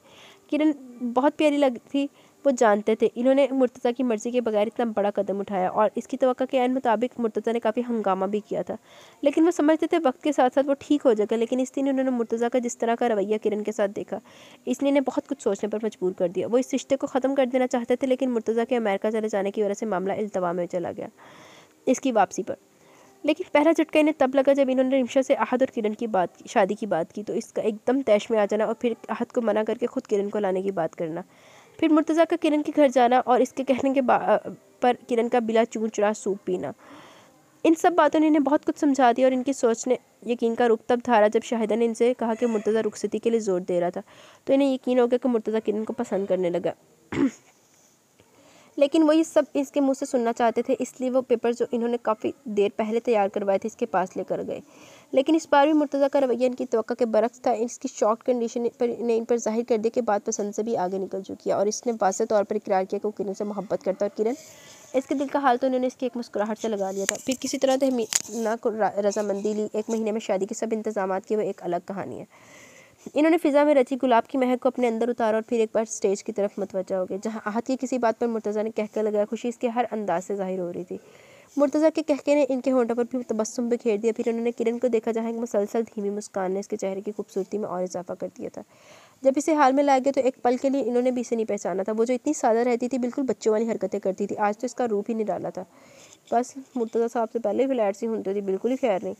किरण बहुत प्यारी लग थी वो जानते थे। इन्होंने मुर्तज़ा की मर्ज़ी के बगैर इतना बड़ा कदम उठाया और इसकी तवक्को के मुताबिक मुर्तज़ा ने काफ़ी हंगामा भी किया था, लेकिन वो समझते थे वक्त के साथ साथ वो ठीक हो जाएगा। लेकिन इस दिन उन्होंने मुर्तज़ा का जिस तरह का रवैया किरण के साथ देखा, इसने इन्हें बहुत कुछ सोचने पर मजबूर कर दिया। वो इस रिश्ते को ख़त्म कर देना चाहते थे, लेकिन मुर्तज़ा के अमेरिका चले जाने की वजह से मामला इल्तवा में चला गया इसकी वापसी पर। लेकिन पहला झटका इन्हें तब लगा जब इन्होंने रिमशा से आहद और किरण की शादी की बात की। तो इसका एकदम तैश में आ जाना और फिर आहद को मना करके खुद किरण को लाने की बात करना, फिर मुर्तज़ा का किरण के घर जाना और इसके कहने के पर किरण का बिला चून चुरा सूप पीना, इन सब बातों ने इन्हें बहुत कुछ समझा दिया। और इनकी सोच ने यकीन का रुख तब धारा जब शाहिदा ने इनसे कहा कि मुर्तज़ा रुखसती के लिए ज़ोर दे रहा था। तो इन्हें यकीन हो गया कि मुर्तज़ा किरण को पसंद करने लगा। लेकिन वो ये सब इसके मुंह से सुनना चाहते थे, इसलिए वो पेपर जो इन्होंने काफ़ी देर पहले तैयार करवाए थे इसके पास लेकर गए। लेकिन इस बार भी मुर्तज़ा का रवैया इनकी तवक्को के बरक्स था। इसकी शॉर्ट कंडीशन पर ने इन पर जाहिर कर दिया कि बात पसंद से भी आगे निकल चुकी है और इसने वाज़ेह तौर पर इकरार किया कि वो किरण से मोहब्बत करता है। और किरण इसके दिल का हाल तो उन्होंने इसकी एक मुस्कुराहट से लगा लिया था। फिर किसी तरह तहमीना को रजामंदी ली। 1 महीने में शादी के सब इंतजाम किए, वो एक अलग कहानी है। इन्होंने फ़िज़ा में रची गुलाब की महक को अपने अंदर उतारा और फिर एक बार स्टेज की तरफ मुतवज्जा हो गए, जहाँ आहत की किसी बात पर मुर्तज़ा ने कहकर लगाया। खुशी इसके हर अंदाज से जाहिर हो रही थी। मुर्तज़ा के कहके ने इनके होंठों पर भी तबस्सुम बिखेर दिया। फिर उन्होंने किरण को देखा, जहाँ एक मुसलसल धीमी मुस्कान ने इसके चेहरे की खूबसूरती में और इजाफा कर दिया था। जब इसे हाल में लाया गया तो एक पल के लिए इन्होंने भी इसे नहीं पहचाना था। वो जो इतनी सादा रहती थी, बिल्कुल बच्चों वाली हरकतें करती थी, आज तो इसका रूप ही निराला था। बस मुर्तज़ा साहब से पहले भी फ्लैट सी होती थी, बिल्कुल ही खैर नहीं।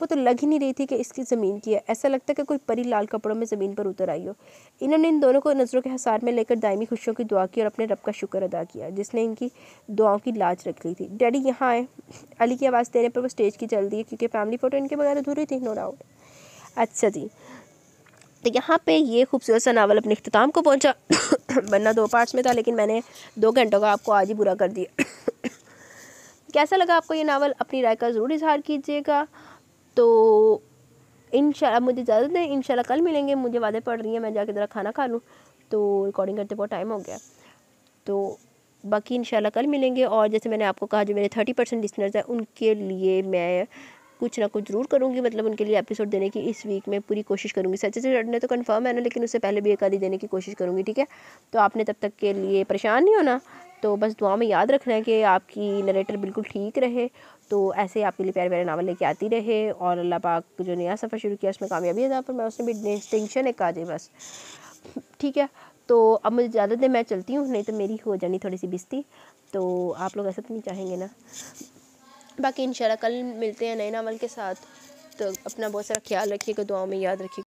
वो तो लग ही नहीं रही थी कि इसकी ज़मीन की है। ऐसा लगता कि कोई परी लाल कपड़ों में ज़मीन पर उतर आई हो। इन्होंने इन दोनों को नज़रों के हसार में लेकर दायमी खुशियों की दुआ की और अपने रब का शुक्र अदा किया, जिसने इनकी दुआओं की लाज रख ली थी। डैडी यहाँ आए। अली की आवाज़ देने पर वो स्टेज की चल दी, क्योंकि फैमिली फ़ोटो इनके बगैर अधूरी थी, नो डाउट। अच्छा जी, तो यहाँ पे ये खूबसूरत सा नावल अपने इख्तिताम को पहुँचा। वरना 2 पार्ट्स में था, लेकिन मैंने 2 घंटों का आपको आज ही पूरा कर दिया। कैसा लगा आपको ये नावल? अपनी राय का ज़रूर इजहार कीजिएगा। तो इंशाल्लाह मुझे इजाज़त दें, इंशाल्लाह कल मिलेंगे। मुझे वादे पड़ रही है, मैं जाके ज़रा खाना खा लूँ, तो रिकॉर्डिंग करते बहुत टाइम हो गया। तो बाकी इंशाल्लाह कल मिलेंगे। और जैसे मैंने आपको कहा, जो मेरे 30% लिसनर्स हैं उनके लिए मैं कुछ ना कुछ ज़रूर करूँगी, मतलब उनके लिए एपिसोड देने की इस वीक में पूरी कोशिश करूँगी। सैटरडे तो कंफर्म है ना, लेकिन उससे पहले भी एक आधी देने की कोशिश करूँगी, ठीक है? तो आपने तब तक के लिए परेशान नहीं होना, तो बस दुआ में याद रखना है कि आपकी नरेटर बिल्कुल ठीक रहे, तो ऐसे आपके लिए प्यारे प्यारे नावल लेके आती रहे। और अल्लाह पाक जो नया सफ़र शुरू किया उसमें कामयाबी अदा पर मैं उसमें भी डिस्टिंक्शन एक आ जाए बस, ठीक है? तो अब मुझे इजाज़त दें, मैं चलती हूँ, नहीं तो मेरी हो जानी थोड़ी सी बेइज्जती। तो आप लोग ऐसा तो नहीं चाहेंगे ना? बाकी इंशाल्लाह कल मिलते हैं नए नावल के साथ। तो अपना बहुत सारा ख्याल रखिएगा, दुआओं में याद रखिएगा।